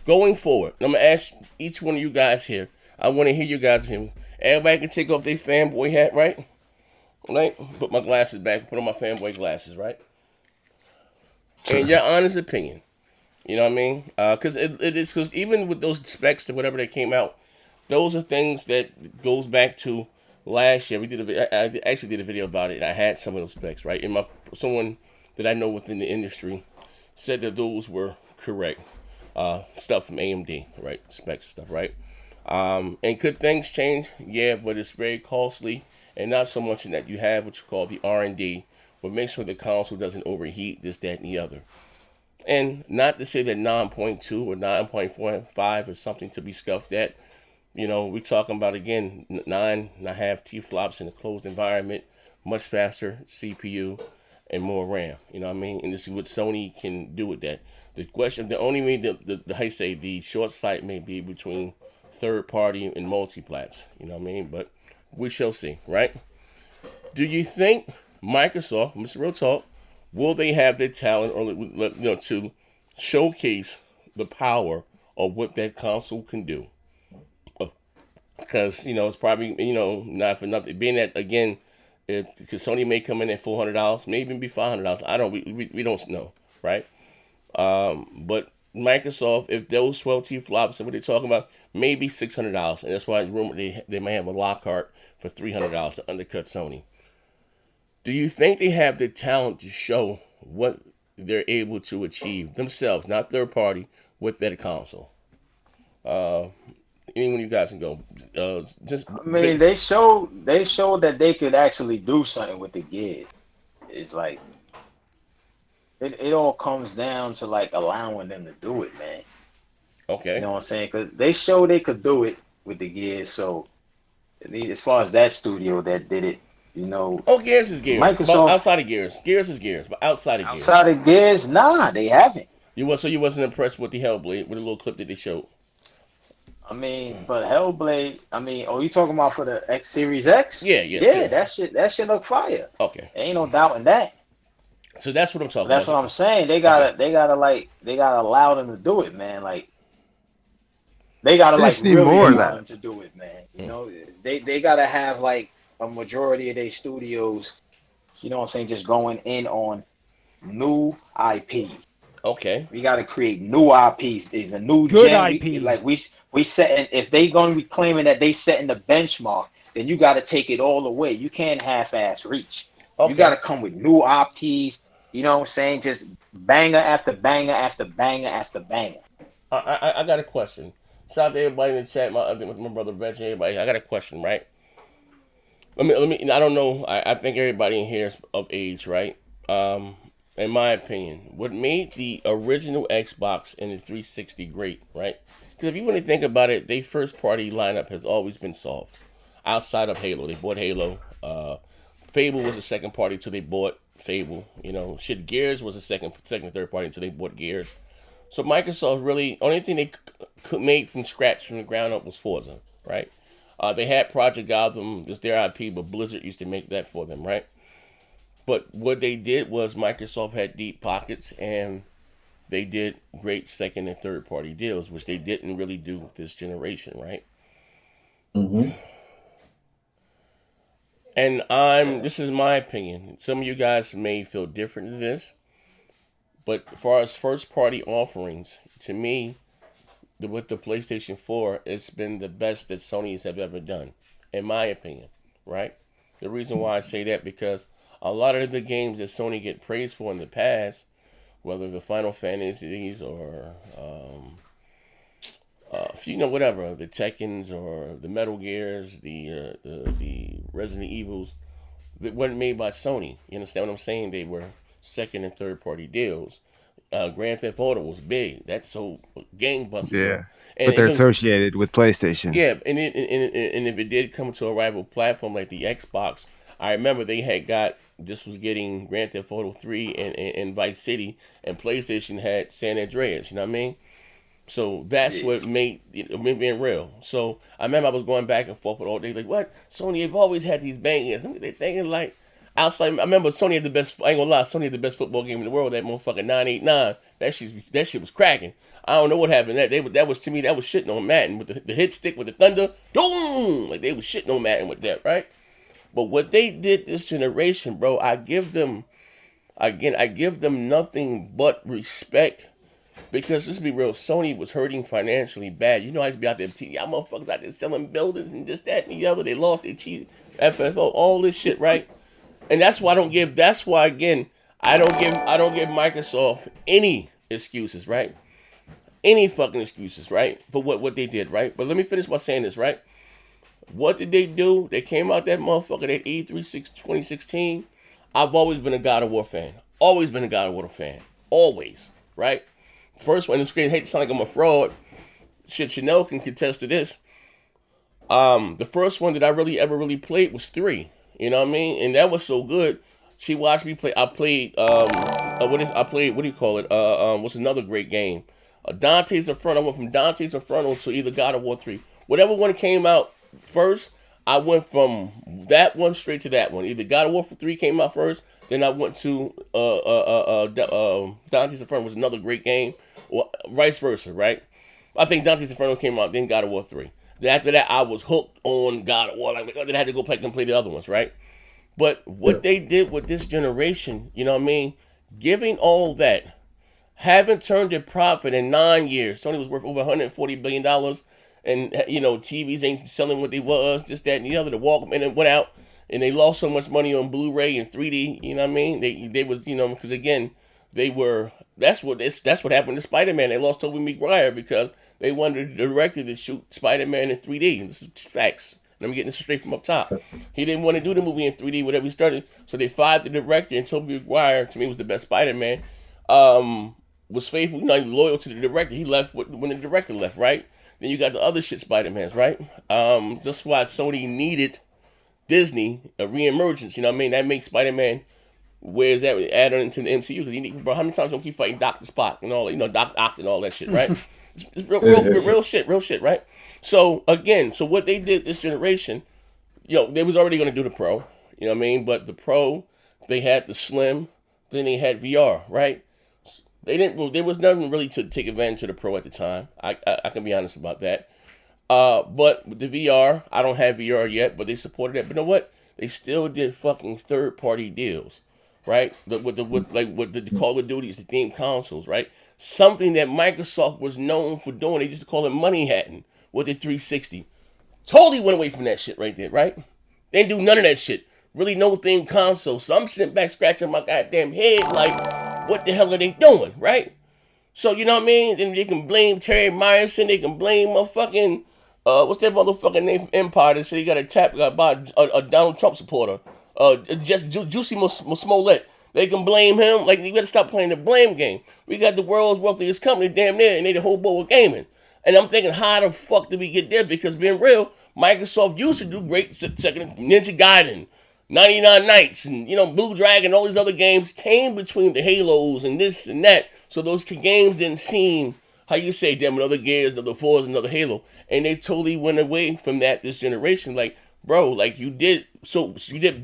Going forward, I'm going to ask each one of you guys here. I want to hear you guys' opinion. Everybody can take off their fanboy hat, right? Right? Put my glasses back, put on my fanboy glasses, right? And your honest opinion. You know what I mean? Because it is, because even with those specs or whatever that came out, those are things that goes back to last year. I actually did a video about it. And I had some of those specs, right? And someone that I know within the industry said that those were correct. Stuff from AMD, right? Specs stuff, right? And could things change? Yeah, but it's very costly, and not so much in that you have what you call the R&D, but make sure the console doesn't overheat, this, that, and the other. And not to say that 9.2 or 9.45 is something to be scuffed at. We're talking about, again, 9.5 T-flops in a closed environment, much faster CPU, and more RAM. You know what I mean? And this is what Sony can do with that. The question, the only way, how you say, the short sight may be between third party and multi-plats. You know what I mean? But we shall see, right? Do you think Microsoft, Mr. Real Talk, will they have the talent or to showcase the power of what that console can do? Because it's probably not for nothing. Being that, again, because Sony may come in at $400, maybe even be $500. I don't. We don't know, right? But Microsoft, if those 12T flops and what they're talking about, maybe $600, and that's why they may have a Lockhart for $300 to undercut Sony. Do you think they have the talent to show what they're able to achieve themselves, not third party, with that console? Anyone of you guys can go. Just I mean, they showed that they could actually do something with the gears. It's like it all comes down to like allowing them to do it, man. You okay. know what I'm saying? Because they showed they could do it with the gears. So as far as that studio that did it, Oh, Gears is Gears, but Microsoft outside of Gears, Gears is Gears, but outside of Gears, outside of gears, nah, they haven't. you wasn't impressed with the Hellblade with the little clip that they showed. I mean, but Hellblade, I mean, oh, you talking about for the X Series X? Yeah, yeah, Yeah, sure. that shit look fire. Okay, Ain't no doubt in that. so that's what I'm But talking that's about. what I'm saying. They Okay, gotta allow them to do it, man. Like they gotta They like just need really more of allow that. them to do it, man. They gotta have like a majority of their studios, you know what I'm saying, just going in on new IP. Okay. We got to create new IPs. Is a new Good gen. IP. We setting. If they going to be claiming that they setting the benchmark, then you got to take it all away. You can't half-ass reach. You got Okay. to come with new IPs. You know what I'm saying? Just banger after banger after banger after banger. I got a question. Shout out to everybody in the chat. My brother Reg, everybody. I got a question, right? Let me. I don't know. I think everybody in here is of age, right? Um, in my opinion, what made the original Xbox and the 360 great, right? Because if you want to think about it, their first party lineup has always been soft. Outside of Halo, they bought Halo. Fable was a second party until they bought Fable. You know, shit. Gears was a second, third party until they bought Gears. So Microsoft really only thing they could make from scratch from the ground up was Forza, right? They had Project Gotham, just their IP, but Blizzard used to make that for them, right? But what they did was Microsoft had deep pockets and they did great second and third party deals, which they didn't really do this generation, right? Mm-hmm. And this is my opinion. Some of you guys may feel different than this, but as far as first party offerings, to me, with the PlayStation 4, it's been the best that Sony's have ever done, in my opinion, right? The reason why I say that because a lot of the games that Sony get praised for in the past, whether the Final Fantasies or whatever, the Tekkens or the Metal Gears, the Resident Evils, that weren't made by Sony. You understand what I'm saying? They were second and third party deals. Grand Theft Auto was big. That sold gangbusters, Yeah, and but they're it, associated with PlayStation. yeah, and if it did come to a rival platform like the Xbox, I remember they had got just was getting Grand Theft Auto 3 and Vice City, and PlayStation had San Andreas. You know what I mean? So that's Yeah. what made it being real. So I remember I was going back and forth with all day, like, what? Sony have always had these bangers. They're thinking like outside. I remember Sony had the best. I ain't gonna lie, Sony had the best football game in the world. That motherfucking 989. That shit was cracking. I don't know what happened. That was to me that was shitting on Madden with the hit stick with the thunder. Boom! Like they was shitting on Madden with that, right? But what they did this generation, bro, I give them nothing but respect because let's be real, Sony was hurting financially bad. You know, I used to be out there, y'all motherfuckers out there selling buildings and this, that, and the other. They lost their cheat, FFO, all this shit, right? And that's why I don't give. That's why again, I don't give Microsoft any excuses, right? Any fucking excuses, right? For what they did, right? But let me finish by saying this, right? What did they do? They came out that motherfucker that E3 2016. I've always been a God of War fan. Always been a God of War fan. Always, right? First one, this screen hate to sound like I'm a fraud. Shit, Chanel can contest to this. The first one that I really ever really played was 3. You know what I mean? And that was so good. She watched me play. I played. I played. What do you call it? What's another great game? Dante's Inferno. I went from Dante's Inferno to either God of War 3. Whatever one came out first, I went from that one straight to that one. Either God of War 3 came out first, then I went to Dante's Inferno was another great game, or vice versa, right? I think Dante's Inferno came out, then God of War 3. Then after that, I was hooked on God of War. Like, then I had to go play the other ones, right? But Yeah. what they did with this generation, you know what I mean? Giving all that, haven't turned a profit in 9 years. Sony was worth over $140 billion, and you know TVs ain't selling what they was. This, that, and the other. The Walkman and went out, and they lost so much money on Blu-ray and 3D. You know what I mean? They was because again they were. That's what happened to Spider-Man. They lost Tobey Maguire because they wanted the director to shoot Spider-Man in 3D. This is facts. And I'm getting this straight from up top. He didn't want to do the movie in 3D, whatever he started. So they fired the director, and Tobey Maguire, to me, was the best Spider-Man. Was faithful, loyal to the director. He left when the director left, right? Then you got the other shit Spider-Mans, right? That's why Sony needed Disney, a reemergence. You know what I mean? That makes Spider-Man where's that added into the MCU because you need, bro. How many times don't keep fighting Doctor Spock and all, Doc Ock and all that shit, right? It's real shit, right? So again, what they did this generation, they was already gonna do the Pro, you know what I mean? But the Pro, they had the Slim, then they had VR, right? They didn't. Well, there was nothing really to take advantage of the Pro at the time. I can be honest about that. But with the VR, I don't have VR yet, but they supported it. But you know what? they still did fucking third party deals, right? With the Call of Duties, the theme consoles, right? Something that Microsoft was known for doing. They just call it money hatting with the 360. Totally went away from that shit right there, right? They didn't do none of that shit. Really no theme console. So I'm sitting back scratching my goddamn head like, what the hell are they doing, right? So you know what I mean? Then they can blame Terry Myerson. They can blame motherfucking what's that motherfucking name from Empire that said he got attacked by a Donald Trump supporter. Just Juicy Smollett. They can blame him. Like, you gotta stop playing the blame game. We got the world's wealthiest company damn near, and they the whole boat with gaming. And I'm thinking, how the fuck did we get there? Because being real, Microsoft used to do great second Ninja Gaiden, 99 Nights, and Blue Dragon, all these other games came between the Halos and this and that. So those games didn't seem, how you say, damn, another Gears, another Forza, another Halo. And they totally went away from that this generation. Like, bro, like you did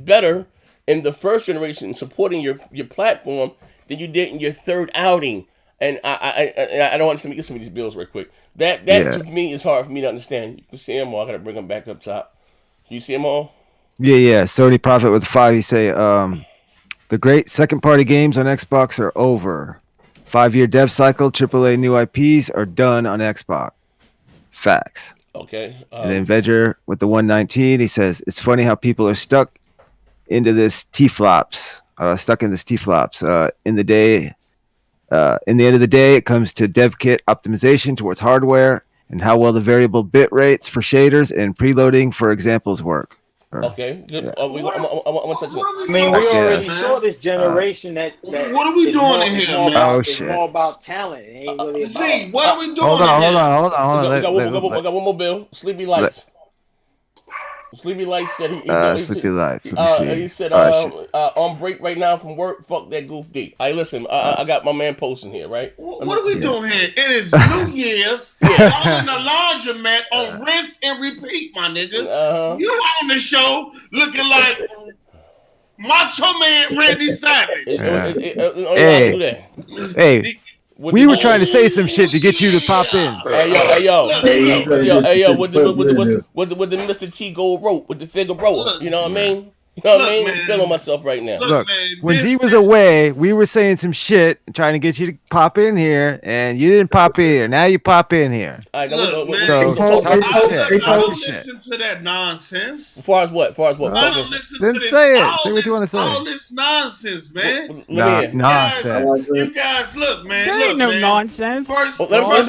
better in the first generation supporting your platform than you did in your third outing. And I don't want to get some of these bills real quick. That to me is hard for me to understand. You can see them all. I gotta bring them back up top. Can you see them all? Yeah. Sony Prophet with 5. He say, the great second party games on Xbox are over. 5-year dev cycle, AAA new IPs are done on Xbox. Facts. Okay. And then Vedger with the 119, he says, it's funny how people are stuck into this T-flops. In the end of the day, it comes to dev kit optimization towards hardware and how well the variable bit rates for shaders and preloading for examples work. Okay, good. Yeah. I'm gonna touch on. I mean, we already saw this generation that what are we doing in here, man? It's more about talent. It ain't really about. What are we doing? Hold on. We got one more bill. Sleepy Lights. Sleepy Lights said Sleepy Lights. Let me see. He said on break right now from work. Fuck that goof D. Hey, listen, I got my man posting here, right? What are we doing here? It is New Year's. All in the laundromat on rinse and repeat, my nigga. You on the show looking like Macho Man Randy Savage. Hey. We were trying to say some shit to get you to pop in. Hey yo, with the Mr. T Gold rope with the Figueroa. You know what I mean? You know what I mean? I'm feeling myself right now. Look, when Z was away, we were saying some shit and trying to get you to pop in here, and you didn't pop in here. Now you pop in here. I don't listen to that nonsense. As far as what? I don't listen to this. Say it. Say what you want to say. All this nonsense, man. Nonsense. You guys, look, man. There ain't no nonsense. First of all, let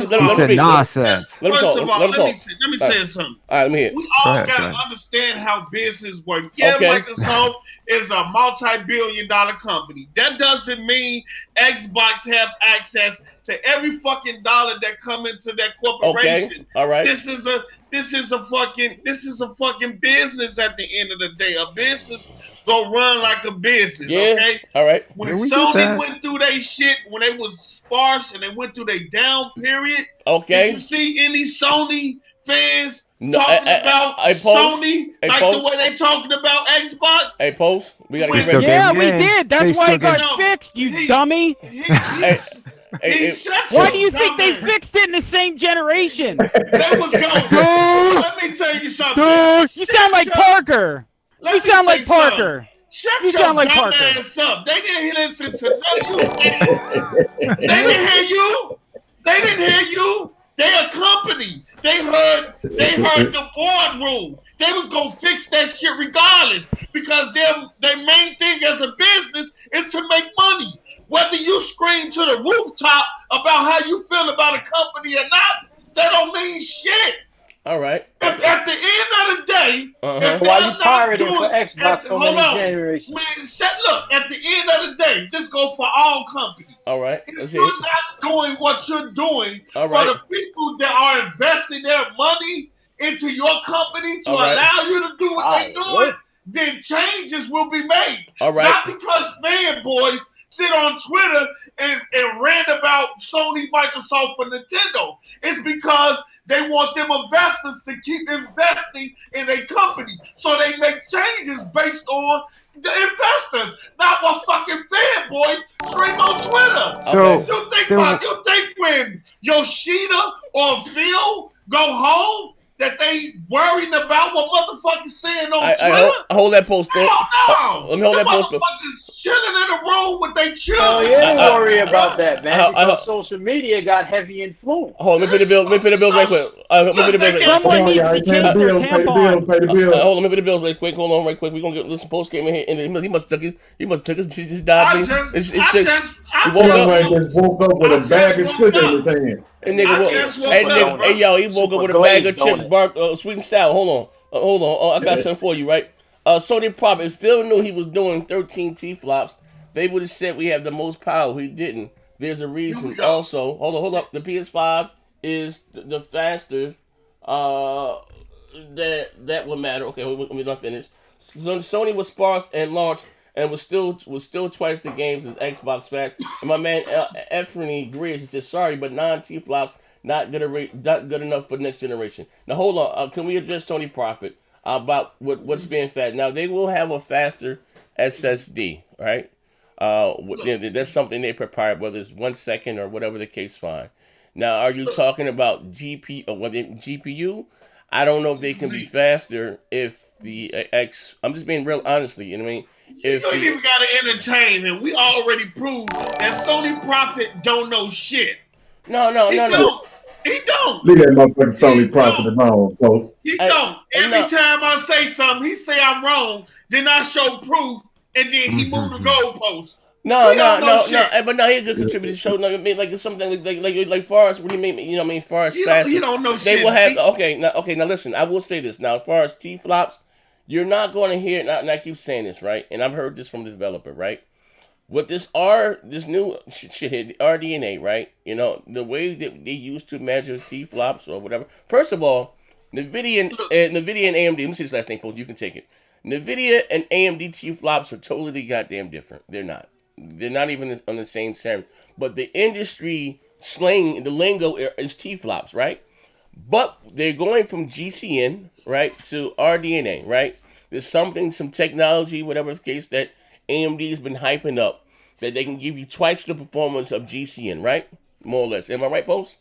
me nonsense. Let me tell you something. All right, let me hear. We all gotta understand how business works. Yeah, Microsoft is a multi-billion-dollar company. That doesn't mean Xbox have access to every fucking dollar that come into that corporation. Okay. All right. This is a fucking business at the end of the day. A business go run like a business. Yeah. Okay. All right. When Sony went through their shit, when they was sparse and they went through their down period. Okay. Did you see any Sony fans talking about Sony like the way they talking about Xbox? Hey, Post, we gotta get ready. Yeah, we did. That's why it got fixed, you dummy. Why do you think they fixed it in the same generation? That was going. Let me tell you something. Dude, you sound like Parker. You sound like Parker. Shut your dumb ass up. They didn't listen to you. They didn't hear you. They didn't hear you. They a company. They heard the boardroom. They was gonna fix that shit regardless because their main thing as a business is to make money. Whether you scream to the rooftop about how you feel about a company or not, that don't mean shit. All right. At the end of the day, why you pirating for Xbox so many generations? Man, look, at the end of the day, this goes for all companies. All right. If you're not doing what you're doing for the people that are investing their money into your company to allow you to do what they're doing, then changes will be made. All right. Not because fanboys sit on Twitter and rant about Sony, Microsoft, and Nintendo. It's because they want them investors to keep investing in a company. So they make changes based on the investors, not what fucking fanboys scream on Twitter. So you think when Yoshida or Phil go home that they worrying about what motherfuckers saying on Twitter? Hold that post. Hell no. Let me hold that post. Motherfuckers chilling in a room with their children. Oh yeah, they worry about that, man, because social media got heavy influence. Hold on, let me pay the bills. Let me pay the bills right quick. Someone needs to change their tampon. Pay the bill. Hold on, let me pay the bills right quick. Hold on, right quick. We gonna get this post game in here, and he must took his. She just died. I just woke up with a bag of shit in his hand. And nigga, hey yo, he woke up with a bag of chips, sweet and sour. Hold on. I got something for you, right? Sony Prop, if Phil knew he was doing 13 T-flops, they would have said we have the most power. He didn't. There's a reason. Also, hold up. The PS5 is the faster. That would matter. Okay, we're not finished. So Sony was sparse and launched, and was still twice the games as Xbox fast. And my man Efrany agrees. He says sorry, but non-T-flops not good enough for next generation. Now hold on. Can we address Sony Profit about what's being fast? Now they will have a faster SSD, right? That's something they prepare, whether it's 1 second or whatever the case. Fine. Now, are you talking about GPU? I don't know if they can be faster if the I'm just being real honestly. You know what I mean? You ain't even got to entertain him. We already proved that Sony Profit don't know shit. No. He don't. Leave that motherfucking Sony Profit alone, folks. He don't. Every time I say something, he say I'm wrong. Then I show proof, and then he move the goalpost. No. But no, he's a good contributor. Show, no, I mean, like it's something like far as what do you mean? You know, what I mean, far as faster. He don't know shit. They will have okay. Now listen, I will say this. Now, as far as T-flops, you're not going to hear. And I keep saying this, right? And I've heard this from the developer, right? With this new shit, RDNA, right? You know, the way that they used to measure T-flops or whatever. First of all, NVIDIA and AMD. Let me see this last thing, Paul. You can take it. NVIDIA and AMD T-flops are totally goddamn different. They're not. They're not even on the same standard. But the industry slang, the lingo is T-flops, right? But they're going from GCN, right, to RDNA, right? There's some technology, whatever the case, that AMD has been hyping up, that they can give you twice the performance of GCN, right? More or less. Am I right, Post?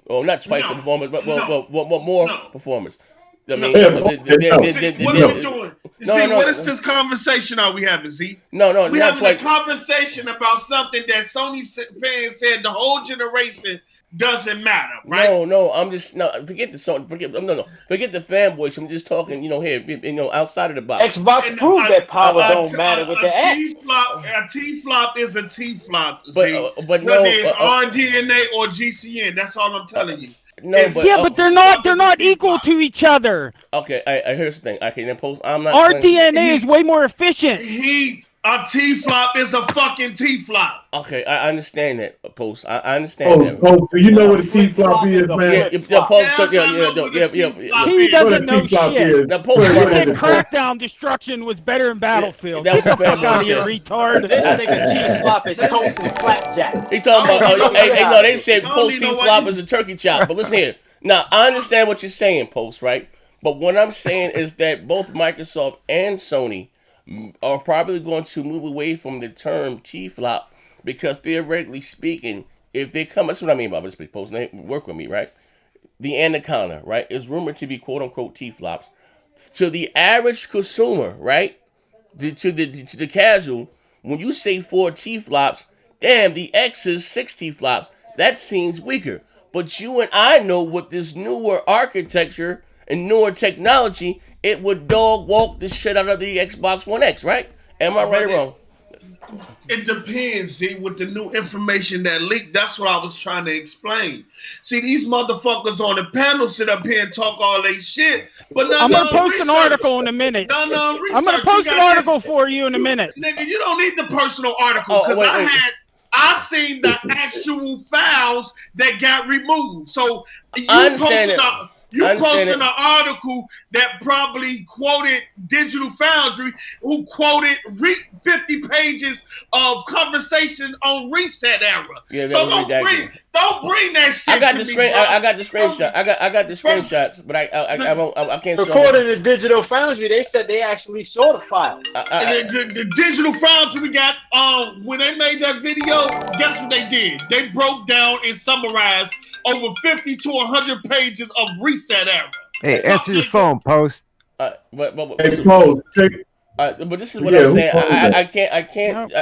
Oh, not twice the performance, but more performance. I mean, what are we doing? What is this conversation are we having, Z? No, we having a conversation about something that Sony fans said the whole generation doesn't matter, right? No, I'm just forget the song, forget the fanboys. I'm just talking, here, outside of the box. Xbox proved that power don't matter with the X. A T-flop is a T-flop, but whether it's RDNA or GCN. That's all I'm telling you. But they're not equal to each other. Okay, here's the thing. Okay, then Post. I'm not. RDNA is way more efficient. A T-flop is a fucking T-flop. Okay, I understand that, Post. I understand that. Post, do you know what a T-flop is, man? He doesn't know shit. Now, Post said Crackdown destruction was better than Battlefield. Get the fuck out of here, retard. This nigga T-flop is toast and flapjack. He talking about, they said Post T-flop is a turkey chop. But listen here. Now, I understand what you're saying, Post, right? But what I'm saying is that both Microsoft and Sony are probably going to move away from the term T-flop because theoretically speaking, if they come, that's what I mean by this Post. Work with me, right? The Anaconda, right, is rumored to be quote unquote T-flops. To the average consumer, right, to the casual, when you say 4 T-flops, damn, the X is 6 T-flops. That seems weaker. But you and I know with this newer architecture and newer technology, it would dog walk the shit out of the Xbox One X, right? Am I right or wrong? It depends, see, with the new information that leaked. That's what I was trying to explain. See, these motherfuckers on the panel sit up here and talk all they shit, but I'm gonna post an article in a minute. I'm gonna post an article for you in a minute. Nigga, you don't need the personal article because I seen the actual files that got removed. So you posted an article that probably quoted Digital Foundry, who quoted 50 pages of conversation on Reset Era. Yeah, so don't bring that shit. I got the screenshot. I got the screenshots, but I can't show. According to Digital Foundry, they said they actually saw the file. The Digital Foundry we got when they made that video. Guess what they did? They broke down and summarized over 50 to 100 pages of Reset Era. Hey, answer your phone, Post. Hey, Paul, take. But this is what I'm Who saying. posed that?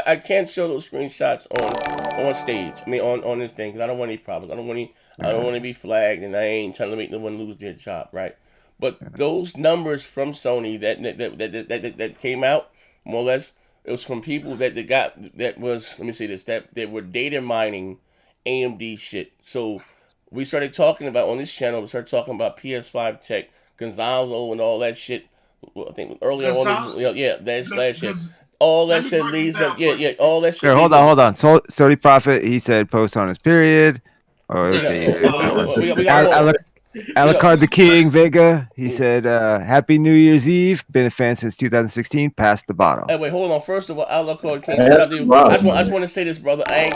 I can't show those screenshots on stage. I mean, on this thing, because I don't want any problems. I don't want to be flagged, and I ain't trying to make no one lose their job, right? But those numbers from Sony that came out, more or less, it was from people that was, let me say this, that were data mining AMD shit. So we started talking about on this channel. We started talking about PS5 tech, Gonzalo, and all that shit. Well, I think early on, that's last year. All that shit leads up. Yeah. All that shit. Here, hold on. Sody Prophet, he said post on his period. Or We got more. Alucard the King Vega, he said, Happy New Year's Eve. Been a fan since 2016. Pass the bottle. Hey, wait, hold on. First of all, Alucard King, shout out to you. I just want to say this, brother. I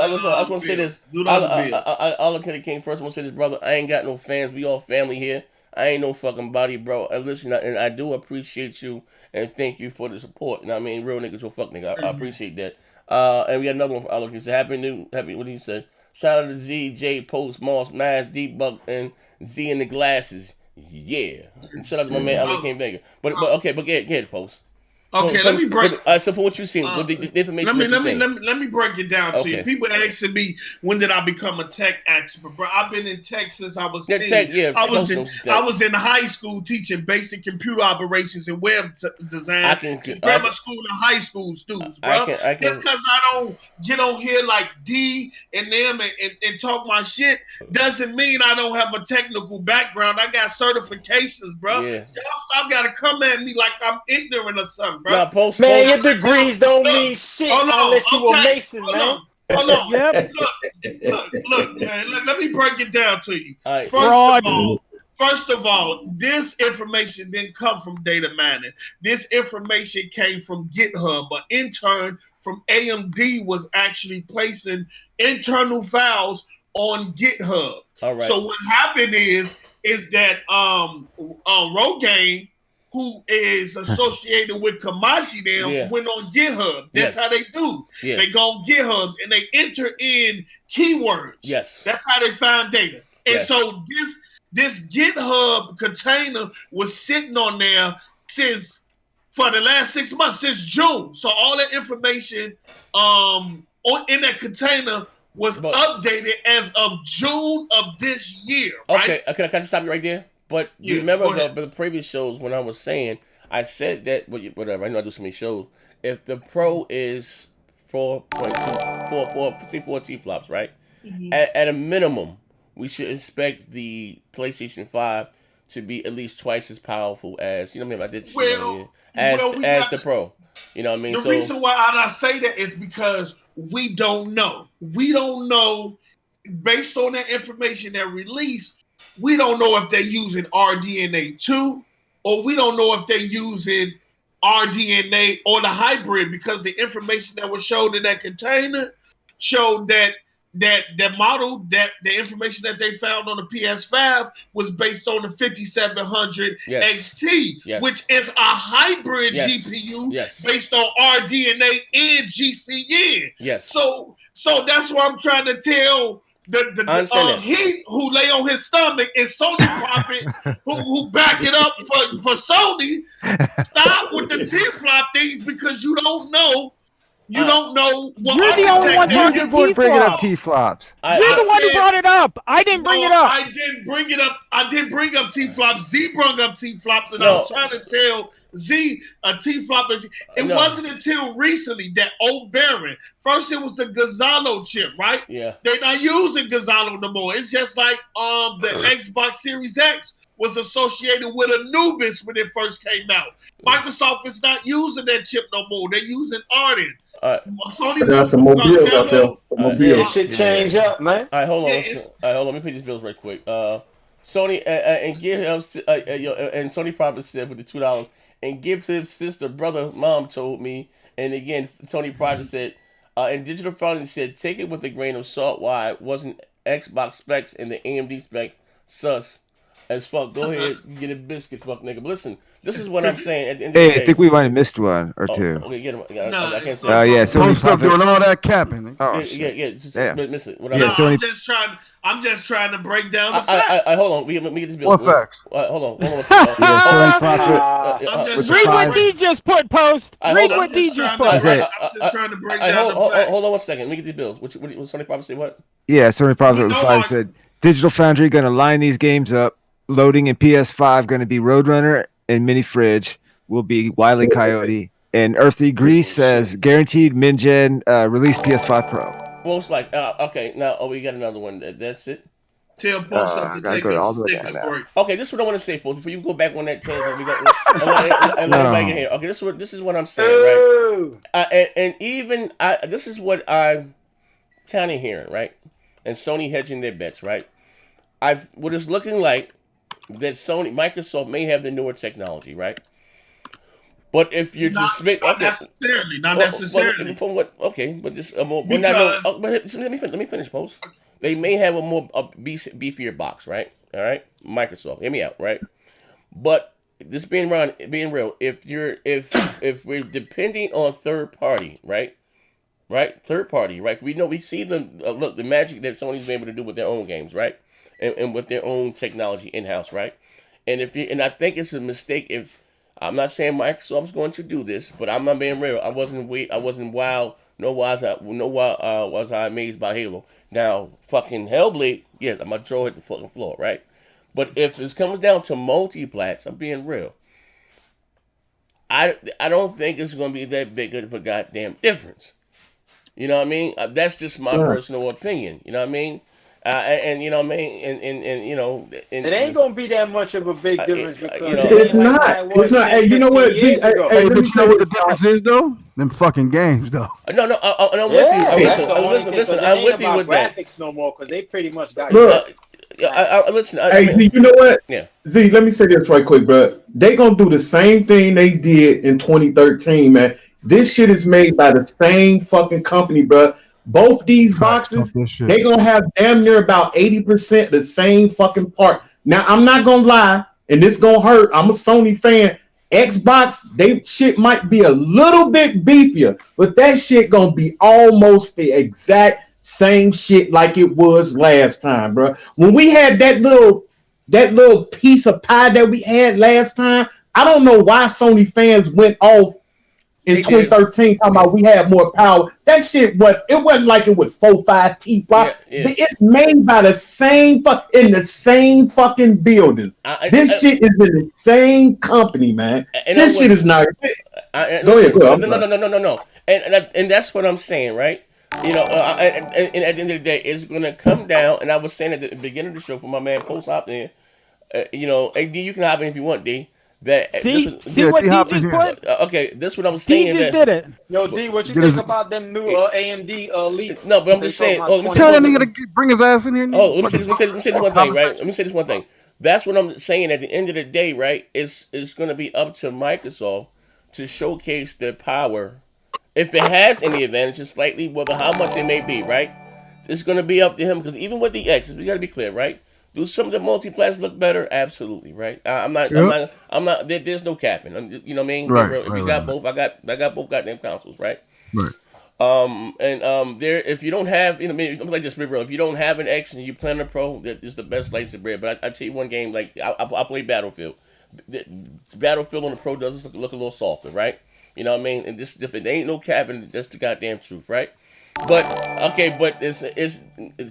just want to say this. Alucard King, first I want to say this, brother. I ain't got no fans. We all family here. I ain't no fucking body, bro. And listen, and I do appreciate you and thank you for the support. And I mean, real niggas will fuck nigga. I appreciate that. And we got another one for Alucard. He said, happy, what did he say? Shout out to Z, J, Post, Moss, Mass, Debug, and Z in the glasses. Yeah. And shout out to my man Alec King Vega. But get ahead, Post. Okay, let me break. So for what you've seen, with the information let me break it down to you. People asking me when did I become a tech expert, bro? I've been in tech since I was 10. I was in high school teaching basic computer operations and web design to grammar school and high school students, bro. Just because I don't get on here like D and them and talk my shit doesn't mean I don't have a technical background. I got certifications, bro. Yeah. So y'all gotta come at me like I'm ignorant or something. Nah, man, your degrees don't mean shit unless you a Mason, man. Hold on. Yep. Look, man. Let me break it down to you. Right. First of all, this information didn't come from data mining. This information came from GitHub. An intern from AMD was actually placing internal files on GitHub. All right. So what happened is that Rogaine, who is associated with Kamashi went on GitHub. That's how they do. Yeah. They go on GitHubs and they enter in keywords. Yes. That's how they find data. And so this GitHub container was sitting on there for the last 6 months, since June. So all that information in that container was updated as of June of this year. Right? Okay, can I just stop you right there? But remember the previous shows when I was saying, I said that, whatever, I know I do so many shows. If the Pro is 4 T-flops, right? Mm-hmm. At a minimum, we should expect the PlayStation 5 to be at least twice as powerful as, you know what I mean? As the Pro. You know what I mean? The reason why I say that is because we don't know. We don't know, based on that information that released, we don't know if they're using RDNA 2, or we don't know if they're using RDNA or the hybrid, because the information that was showed in that container showed that model, that the information that they found on the PS5 was based on the 5700 XT, which is a hybrid GPU based on RDNA and GCN. Yes. So that's what I'm trying to tell he who lay on his stomach is Sony Prophet who back it up for Sony. Stop with the T-flop things, because you don't know. You don't know what. You're the only one talking bringing up T-flops. You're the one who brought it up. I didn't bring it up. I didn't bring it up. I didn't bring up T-flops. Z brought up T-flops, and I was trying to tell Z a T-flop. It wasn't until recently that old Baron. First, it was the Gonzalo chip, right? Yeah. They're not using Gonzalo no more. It's just like the Xbox Series X was associated with Anubis when it first came out. Microsoft is not using that chip no more. They're using Arden. Sony got some mobiles out there. It should change up, man. All right, hold on. Let me pay these bills right quick. Sony and and Sony probably said with the $2 and give his sister, brother, mom told me, and again Sony Project said, and Digital Foundry said, take it with a grain of salt. Why it wasn't Xbox specs and the AMD specs sus. as fuck. Go ahead, get a biscuit, fuck nigga. But listen, this is what I'm saying. At the end of the Hey, day, I think we might have missed one or two. okay, get him. Nah, I can't say. Yeah, Don't Sony stop Prophet. doing all that capping. Oh, yeah. shit. But listen, what Yeah, No, Sony. I'm just trying to break down the facts. hold on. Let me get this bill. What facts? Hold on. Yeah, Sony Prophet. I'm just with the Read trying what to five. D just put, post. Read what D just put. I said- I'm just trying to break down the facts. Hold on 1 second. Let me get these bills. What Sony probably say? What? Yeah, Sony Prophet with know five I- said Digital Foundry going to line these games up. Loading in PS5 going to be Roadrunner and Mini Fridge will be Wile E. Coyote. And Earthy Grease says guaranteed min-gen release PS5 Pro. Most like okay. Now we got another one. That's it. Tell Post up to gotta take go a all the way Snickers down now. break. Okay, this is what I want to say, folks. Before you go back on that tangent, we got and let everybody get here. Okay, this is what I'm saying, right? And even this is what I'm kind of hearing, right? And Sony hedging their bets, right? What it's looking like that Microsoft may have the newer technology, right? But if you're Not necessarily. From what? Okay, but this let me finish, Post. They may have a more beefier box, right? All right, Microsoft, hear me out, right? But this being real, if we're depending on third party, right? Third party, right? We see the magic that Sony's been able to do with their own games, right? And with their own technology in house, right? And I think it's a mistake if. I'm not saying Microsoft's going to do this, but I'm not being real. I wasn't wild. Was I amazed by Halo? Now, fucking Hellblade, yeah, my jaw hit the fucking floor, right? But if this comes down to multi-plats, I'm being real. I don't think it's going to be that big of a goddamn difference. You know what I mean? That's just my personal opinion. You know what I mean? And you know what I mean, and you know, it ain't gonna be that much of a big difference because it's not. It's not. Hey, you know what? Hey, but you know what the difference is though? Them fucking games though. No, I'm with you. Listen, I'm with you with that. Graphics no more because they pretty much got. Look, listen. Z, you know what? Yeah. Z, let me say this right quick, bro. They gonna do the same thing they did in 2013, man. This shit is made by the same fucking company, bro. Both these boxes, they gonna have damn near about 80% the same fucking part. Now, I'm not gonna lie, and this gonna hurt. I'm a Sony fan. Xbox, they shit might be a little bit beefier, but that shit gonna be almost the exact same shit like it was last time, bro. When we had that little piece of pie that we had last time, I don't know why Sony fans went off in 2013 talking about we had more power. That shit it wasn't like it was 4-5 T5. Yeah. It's made by the same in the same fucking building. This shit is in the same company, man. This shit is not. Go ahead. No. And that's what I'm saying, right? You know, and at the end of the day, it's gonna come down. And I was saying at the beginning of the show for my man Post hop there. You know, hey, D, you can hop in if you want, D. See what D just put? Okay, this is what I'm saying. D just did it. Yo, D, what you think about them new AMD Elite? No, but I'm just saying. Tell that nigga to bring his ass in here. Let me say this one thing, right? Let me say this one thing. That's what I'm saying. At the end of the day, right? It's going to be up to Microsoft to showcase their power, if it has any advantages, slightly, whether how much it may be, right? It's going to be up to him because even with the X, we got to be clear, right? Do some of the multi-plats look better? Absolutely, right? I'm not. There's no capping. You know what I mean? Right, if you got both, I got both goddamn consoles, right? Right. There. If you don't have, I'm like just be real. If you don't have an X and you plan a Pro, that is the best slice of bread. But I tell you one game, like I play Battlefield. Battlefield on the Pro does look a little softer, right? You know what I mean? And this is different. There ain't no capping. That's the goddamn truth, right? But it's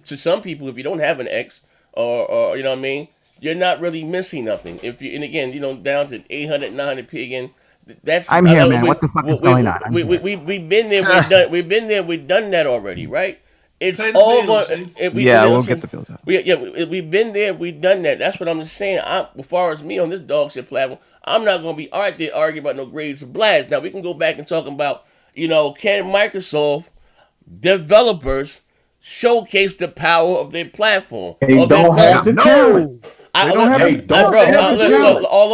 to some people, if you don't have an X. Or you know what I mean? You're not really missing nothing. And again, down to 800, 900p again. I'm here, man. What the fuck is going on? We've been there. We've done that already, right? It's all going. We'll get the bills out. We've been there. We've done that. That's what I'm saying. As far as me on this dog shit platform, I'm not going to be all right there arguing about no grades of blast. Now we can go back and talk about, can Microsoft developers showcase the power of their platform. They don't have the talent. All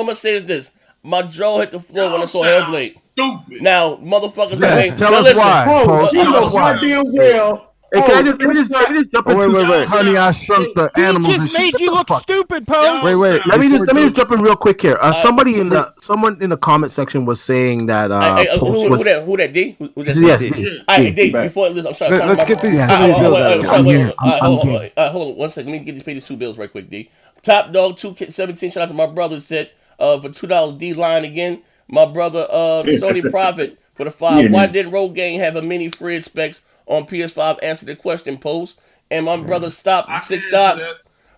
I'm gonna say is this: my jaw hit the floor when I saw Hellblade. Stupid. Now, motherfuckers, tell us why. He knows goddamn well. Hey, let me just jump into wait. Honey, I Shrunk the He Animals and just shit. made Get you the look fuck- stupid, Pose. Wait. Let me just jump in real quick here. Someone in Who the comment section was saying that Post was who that D? Who that yes, D? D. All right, D. D. Before listen, I'm sorry. Let's get these Yeah, some of these bills out of the I'm way. here. I'm game. Hold on 1 second. Let me get pay these 2 bills right quick, D. Top Dog 217. Shout out to my brother. Said for $2 D line again. My brother Sony Profit for the 5. Why didn't Road Gang have a mini Fred specs on PS5? Answer the question, Post. And my brother Stop 6 Dots.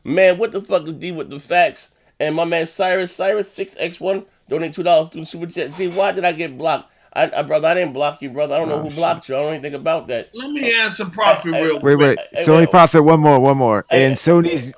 Man, what the fuck is D with the facts? And my man Cyrus 6x1 donate $2 through Super Chat. See, why did I get blocked? Brother, I didn't block you, brother. I don't know who blocked you. I don't know anything about that. Let me answer Profit real quick. Wait. Sony Profit, one more. And Sony's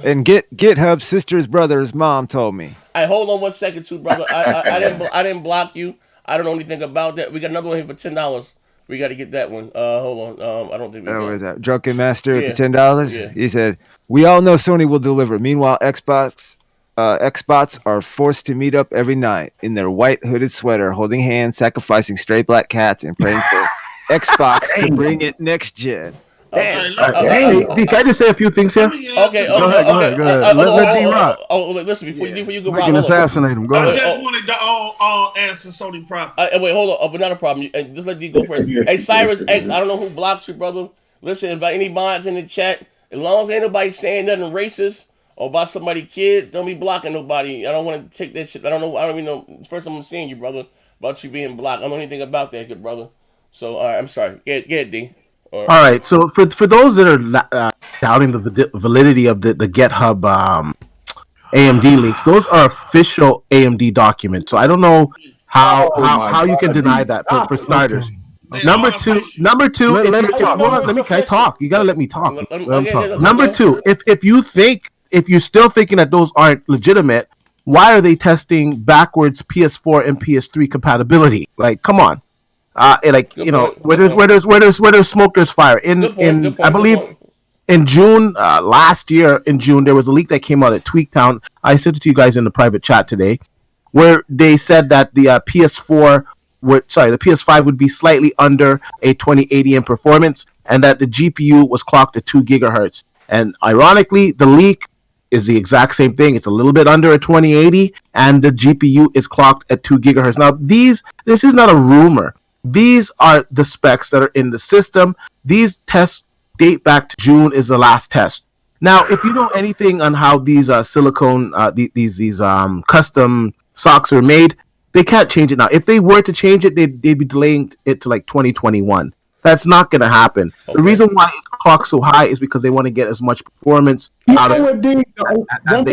and GitHub sister's brother's mom told me. Hold on 1 second, too, brother. I didn't block you. I don't know anything about that. We got another one here for $10. We got to get that one. Hold on. I don't think we got. Where's that? Drunken Master at the $10. Yeah. He said, "We all know Sony will deliver. Meanwhile, Xbox are forced to meet up every night in their white hooded sweater, holding hands, sacrificing stray black cats, and praying for Xbox to bring it next gen." Can I just say a few things here? Okay. Go ahead. Let D rock. Listen, before you go, We can assassinate him. Go I ahead. just wanted to answer Sony Profit. Wait, hold on. But not a problem. Just let D go first. Hey, Cyrus X, I don't know who blocked you, brother. Listen, if any mods in the chat, as long as ain't nobody saying nothing racist or about somebody's kids, don't be blocking nobody. I don't want to take that shit. I don't even know. First time I'm seeing you, brother, about you being blocked. I don't know anything about that, good brother. So, all right, I'm sorry. Get D. All right. So for those that are doubting the validity of the GitHub AMD leaks, those are official AMD documents. So I don't know how you can deny that for starters. Number two. Hold on. Can I talk? You gotta let me talk. Number two. If you're still thinking that those aren't legitimate, why are they testing backwards PS4 and PS3 compatibility? Like, come on. Where there's smoke, there's fire. I believe in June last year, there was a leak that came out at Tweaktown. I sent it to you guys in the private chat today, where they said that the the PS5 would be slightly under a 2080 in performance, and that the GPU was clocked at 2 gigahertz. And ironically, the leak is the exact same thing. It's a little bit under a 2080, and the GPU is clocked at 2 gigahertz. Now, this is not a rumor. These are the specs that are in the system. These tests date back to June is the last test. Now, if you know anything on how these silicone, these custom socks are made, they can't change it now. If they were to change it, they'd be delaying it to like 2021. That's not going to happen. Okay. The reason why it's clocked so high is because they want to get as much performance out of it. One thing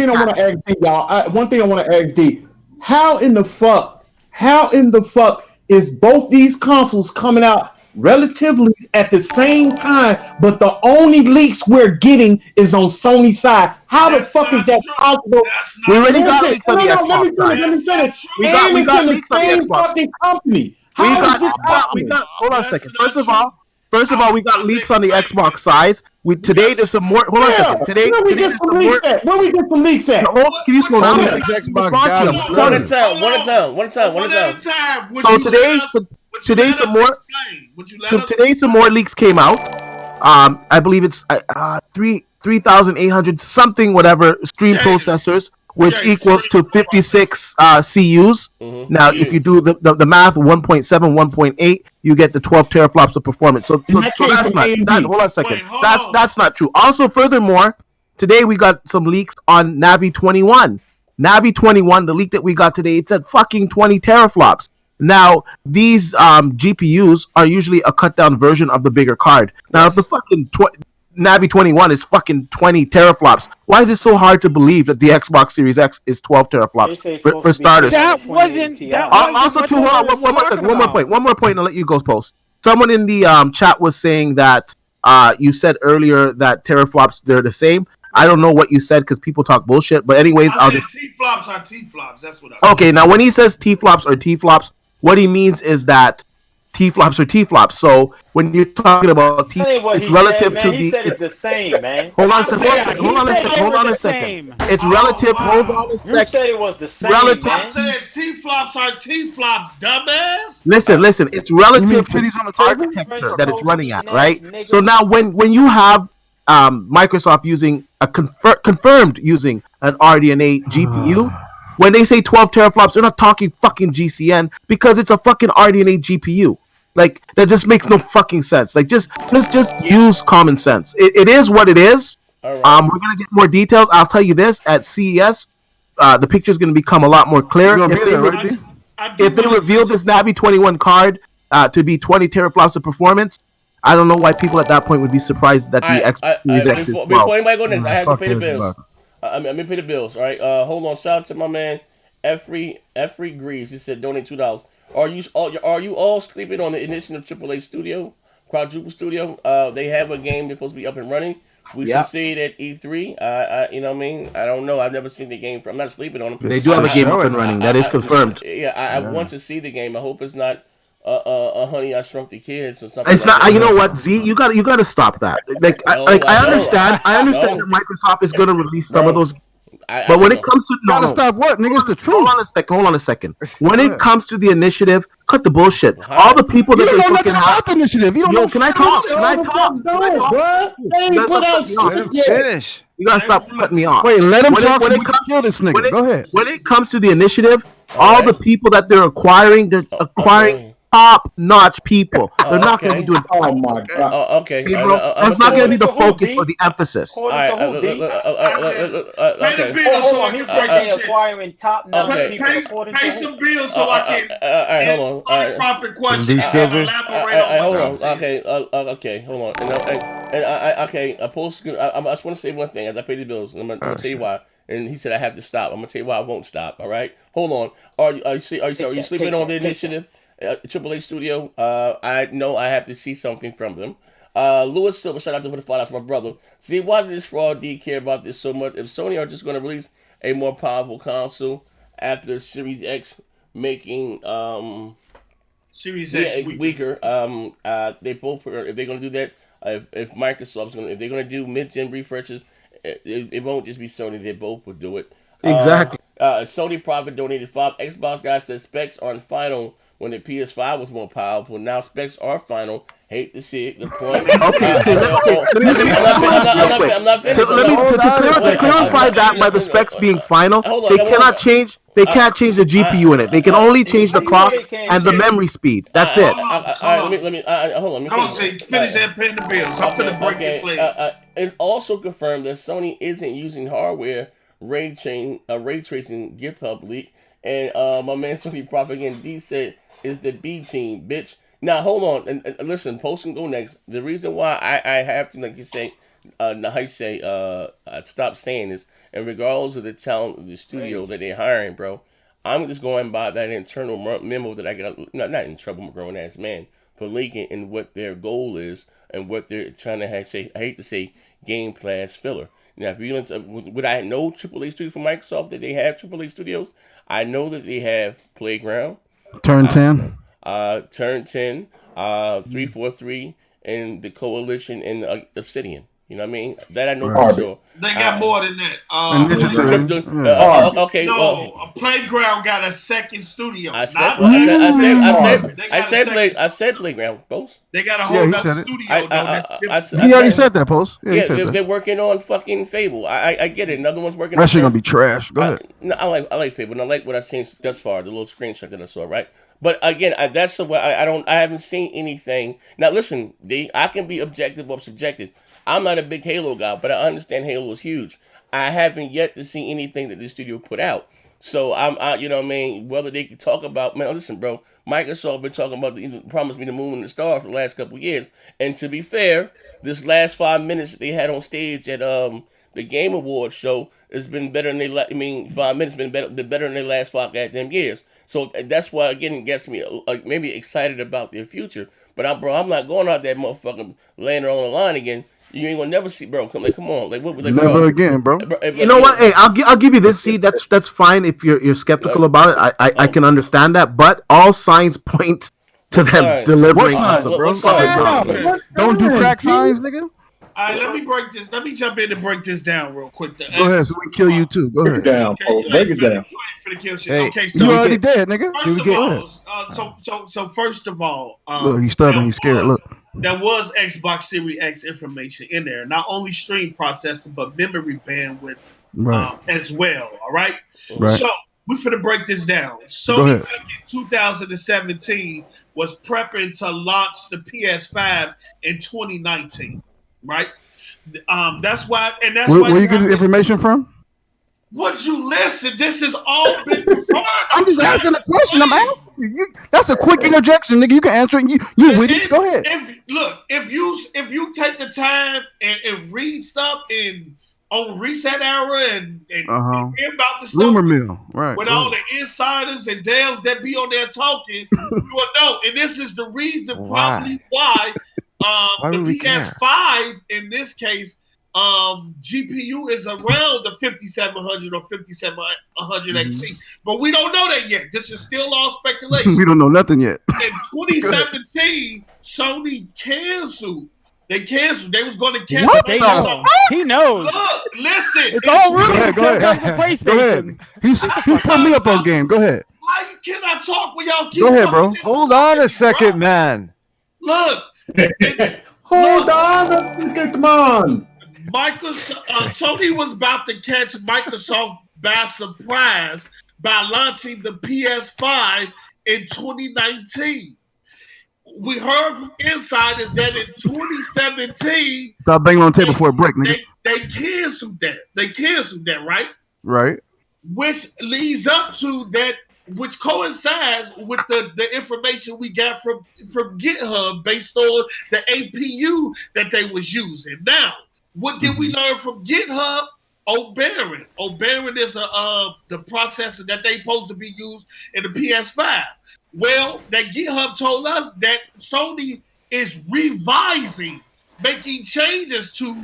I want to ask D, y'all. One thing I want to ask D: How in the fuck is both these consoles coming out relatively at the same time, but the only leaks we're getting is on Sony's side? How the fuck is that possible? We already got leaks on the Xbox side. Let me finish. We got leaks on the Xbox. Fucking company. We got. Hold on a second. First of all, we got leaks on the Xbox side. Today there's some more. Hold on a second. Today we get some leaks at? Where we get some leaks at? Can you slow down? Xbox one at a time. So today some more leaks came out. I believe it's 3,800 something whatever stream processors, which equals to 56 CUs. Mm-hmm. Now, if you do the math, 1.7, 1.8, you get the 12 teraflops of performance. So that's not. Hold on a second. That's not true. Also, furthermore, today we got some leaks on Navi 21. Navi 21, the leak that we got today, it said fucking 20 teraflops. Now, these GPUs are usually a cut down version of the bigger card. Now, if the fucking Navi 21 is fucking 20 teraflops, why is it so hard to believe that the Xbox Series X is 12 teraflops for starters? That wasn't. Also, too, hold on, one more point, and I'll let you go, Post. Someone in the chat was saying that you said earlier that teraflops, they're the same. I don't know what you said because people talk bullshit. But anyways, I'll just T-flops are T-flops. That's what I said. Okay, now when he says T-flops or T-flops, what he means is that T-flops are T-flops. So when you're talking about That ain't what it's he said, relative man. to He the. said it's the same, man. Hold on a I second. said Yeah, he said they Hold were on the a second. same. It's Oh, relative. Hold wow. on a You second. said it was the same, Relative. I man. said T-flops are T-flops, dumbass. Listen. It's You mean relative to the titties on the table? architecture that it's running at, Eating ass right? nigga. So now when you have Microsoft using a confirmed using an RDNA GPU, when they say 12 teraflops, they're not talking fucking GCN because it's a fucking RDNA GPU. Like that just makes no fucking sense. Like just use common sense. It is what it is. All right. We're gonna get more details. I'll tell you this at CES. The picture is gonna become a lot more clear. You're gonna be there, right, D? I do If they wanna reveal say- this Navi 21 card to be 20 teraflops of performance, I don't know why people at that point would be surprised that the X Series X is before, 12. before anybody go next, I have to Fuck pay the this, bills. bro. I'm gonna pay the bills. All right. Hold on. Shout out to my man, Effrey Greaves. He said donate $2. Are you all sleeping on the Initiative AAA Studio, Quadruple Studio? They have a game that's supposed to be up and running. We should see it at E3. You know what I mean? I don't know. I've never seen the game. I'm not sleeping on them. They do have a game up and running. That is confirmed. I want to see the game. I hope it's not Honey, I Shrunk the Kids or something. It's like not. that. You know what, Z? You got to stop that. I understand. I understand that Microsoft is going to release some of those. But when it comes to Gotta stop what, nigga? It's the truth. Hold on a second. When it comes to the initiative, cut the bullshit. All the people You that don't they know fucking nothing have. about the initiative. You don't Yo, know. can I talk? Can I talk? They ain't put out Let him shit yet. finish. You gotta stop cutting me off. Wait, let him When talk. when So it we comes- can kill this nigga. Go ahead. When it comes to the initiative, all the people that they're acquiring top-notch people. They're not going to be doing. Oh my god. Okay. Bro, that's not going to be the focus or the emphasis. All right. Pay Okay. the bills so I can He's break saying some shit. acquiring top-notch Okay. people according Pay to some who? bills so I can All right. Hold on. All answer right. profit questions D and Silver. elaborate on Hold what I on. said. Okay. Hold on. Okay. I post. I just want to say one thing. As I pay the bills, I'm gonna tell you why. And he said I have to stop. I'm gonna tell you why I won't stop. All right. Hold on. Are you sleeping on the initiative? AAA Studio. I know I have to see something from them. Lewis Silver, shout out to the $5, my brother. See, why does this fraud D care about this so much? If Sony are just going to release a more powerful console after Series X making Series X weaker, they both if they're going to do that. If Microsoft's going, if they're going to do mid-gen refreshes, it won't just be Sony. They both will do it. Exactly. Sony Profit donated $5. Xbox guy says specs aren't final when the PS5 was more powerful. Now specs are final. Hate to see it. Good point. I'm not finished. To clarify that by the specs being final, they cannot change. They can't change the GPU in it. They can only change the clocks and the memory speed. That's it. Let me hold on. Come on, say finish that paying the bills. I'm finna break this leg. It also confirmed that Sony isn't using hardware ray tracing GitHub leak, and my man Sony Propaganda D said is the B team, bitch. Now hold on and listen. Post and go next. The reason why I have to, like you say, stop saying this, and regardless of the talent of the studio that they're hiring, bro, I'm just going by that internal memo that I got. Not in trouble, I'm a grown ass man, for leaking and what their goal is and what they're trying to say. I hate to say game class filler. Now, if you would I know AAA studios from Microsoft that they have AAA studios? I know that they have Playground, Turn 10. Turn 10, 343, and the Coalition and Obsidian. You know what I mean? That I know for sure. They got more than that. Okay. No, Playground got a second studio. I said Playground. Both. They got a whole other studio. He already said that, Post. Yeah, they're working on fucking Fable. I get it. Another one's working. That shit gonna be trash. Go ahead. No, I like Fable, and I like what I've seen thus far. The little screenshot that I saw, right? But again, that's the way I haven't seen anything. Now listen, I can be objective or subjective. I'm not a big Halo guy, but I understand Halo is huge. I haven't yet to see anything that this studio put out. So you know what I mean? Whether they can talk about, man, listen, bro, Microsoft been talking about promised me the moon and the stars for the last couple of years. And to be fair, this last 5 minutes that they had on stage at the Game Awards show has been better than 5 minutes been better than their last 5 goddamn years. So that's why again it gets me maybe excited about their future. But I'm not going out that motherfucking laying it on the line again. You ain't gonna never see, bro. Come on, never again, bro. You know what? Hey, I'll give you this. See, that's fine if you're skeptical about it. I can understand that, but all signs point to them Right. delivering. What signs, What What Don't do signs, crack G? signs, nigga. All right, let me break this. Let me jump in and break this down real quick. Go ahead, so we can kill you too. Go Break it ahead. down, Okay, folks. you Break ain't it down. finna kill shit. Hey, Okay, you so already dead, nigga. first of Go all, ahead. so first of all, Look, he's stuttering. He's scared. Look. there was Xbox Series X information in there. Not only stream processing, but memory bandwidth Right. as well. All right. Right. So we're finna break this down. Go Sony ahead. back in 2017 was prepping to launch the PS5 in 2019. Right. That's why, and that's why. Where you get the information from? Would you listen? This has all been confirmed. I'm just asking a question. I'm asking you. That's a quick interjection, nigga. You can answer it. You with it? Go ahead. If you take the time and read stuff on Reset Era and hear about the stuff Rumor mill, right? with all the insiders and devs that be on there talking, you will know. And this is the reason probably why the PS5 in this case. GPU is around the 5700 or 5700 XT, but we don't know that yet. This is still all speculation. We don't know nothing yet. In 2017, Sony canceled. They canceled. They was going to cancel. What? They know. He knows. Look, listen. It's all rumors. Go ahead. Go ahead. He's put me up on game. Go ahead. Why you cannot talk when y'all keep Go ahead, bro. Hold on a second, man. Look. Hold on. Let's get them on. Sony was about to catch Microsoft by surprise by launching the PS5 in 2019. We heard from insiders that in 2017, stop banging on the table before a break, nigga. They canceled that. They canceled that, right? Right. Which leads up to that, which coincides with the information we got from GitHub based on the APU that they was using. Now, what did we learn from GitHub? Ybaara. Ybaara is the processor that they supposed to be used in the PS5. Well, that GitHub told us that Sony is revising, making changes to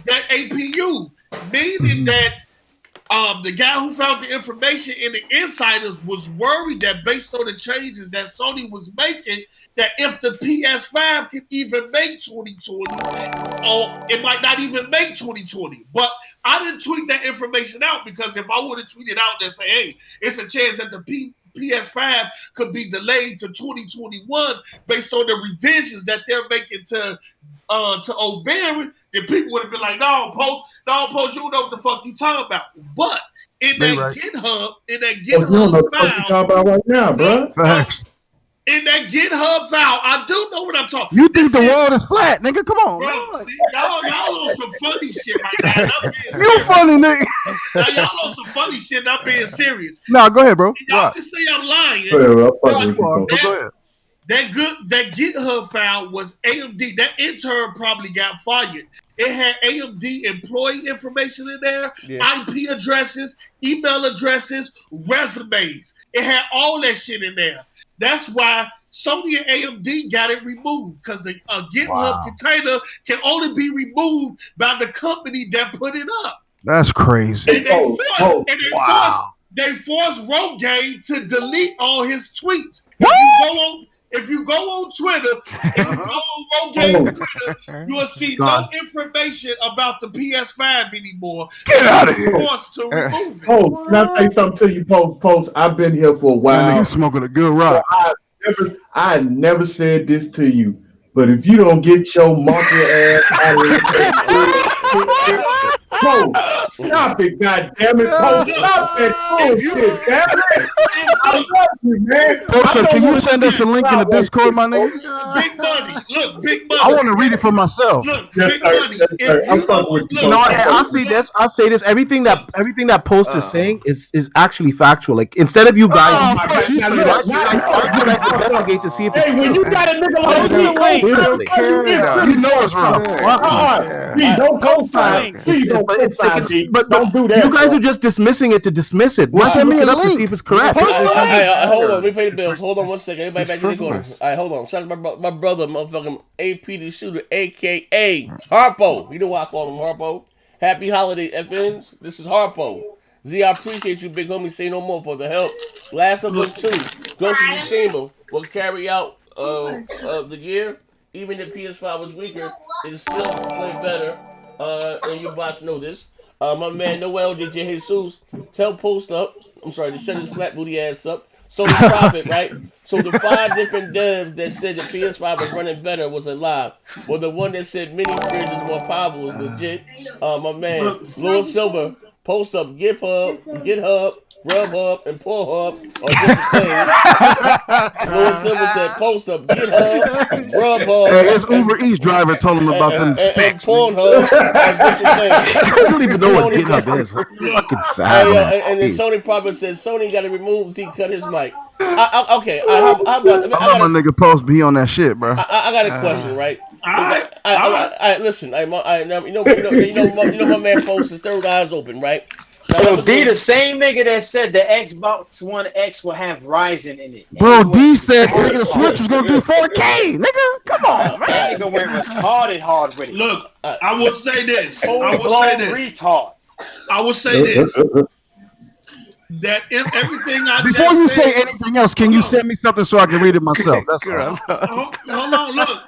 that APU, meaning that the guy who found the information in the insiders was worried that based on the changes that Sony was making, that if the PS5 could even make 2020, or it might not even make 2020. But I didn't tweet that information out because if I would have tweeted out and say, hey, it's a chance that the PS5 could be delayed to 2021 based on the revisions that they're making to Ybaara, then people would have been like, no, Post, you don't know what the fuck you talking about. But in that GitHub, you don't know what the fuck you talking about right now, bro. Facts. In that GitHub file, I do know what I'm talking. You think the world is flat, nigga? Come on, bro. See, y'all on some funny shit right now. You funny, nigga. Now y'all on some funny shit. And I'm being serious. No, go ahead, bro. Y'all can say I'm lying. Go ahead. That GitHub file was AMD. That intern probably got fired. It had AMD employee information in there, IP addresses, email addresses, resumes. It had all that shit in there. That's why Sony and AMD got it removed because the GitHub container can only be removed by the company that put it up. That's crazy. And they forced Rogaine to delete all his tweets. If you go on Twitter, you will see no information about the PS5 anymore. Get out of here. Forced to remove it. Post, can I say something to you, Post? I've been here for a while. Nigga smoking a good rock. I never said this to you, but if you don't get your monkey ass out of here, Post, stop it, goddammit, Post, stop that bullshit, damn it. I love you, man. Post, can you send us a link in the Discord, my nigga? Big money. Look, big money. I want to read it for myself. Look, big money. I'll say this. Everything that Post is saying is actually factual. Like instead of you guys, you guys investigate to see if it's true. When you got a nigga like you know it's wrong. Don't co-sign. Please don't co-sign. But don't do that. You guys are just dismissing it to dismiss it. Well, send me a link to see if it's correct. Hold on, let me pay the bills. Hold on 1 second. Everybody back in the corner. All right, hold on. Shout out to my brother, motherfucking AP the Shooter, a.k.a. Harpo. You know why I call him Harpo? Happy holiday, FNs. This is Harpo. Z, I appreciate you, big homie. Say no more for the help. Last of us two, Ghost of Tsushima will carry out of the year, even if PS5 was weaker, it still played better. And you bots know this. My man Noel DJ Jesus tell Post up. I'm sorry to shut his flat booty ass up. Sony Profit, right? So the 5 different devs that said the PS5 was running better was a lie. Well, the one that said mini fridge is more powerful is legit. My man Lord Silver Post up GitHub, Grubhub, and Pornhub are different things. Lord Silver said post up GitHub, Grubhub. Hey, his Uber Eats driver told him about them and specs. Pornhub are different things. He doesn't even know what GitHub is. Fucking sad, man. And then Sony probably says Sony got to remove Zeke cut his mic. Okay, how about I love my nigga Post be on that shit, bro. I got a question, right? I listen. You know my man Post his third eye's open, right? Now, Yo, D, the same nigga that said the Xbox One X will have Ryzen in it. Bro, D said the Switch was gonna do 4K. Nigga, come on, man. That nigga went retarded hard with it. Look, I will say this. Retard. I will say this. That everything I before you say anything else, can you send me something so I can read it myself? That's all. Hold on, look.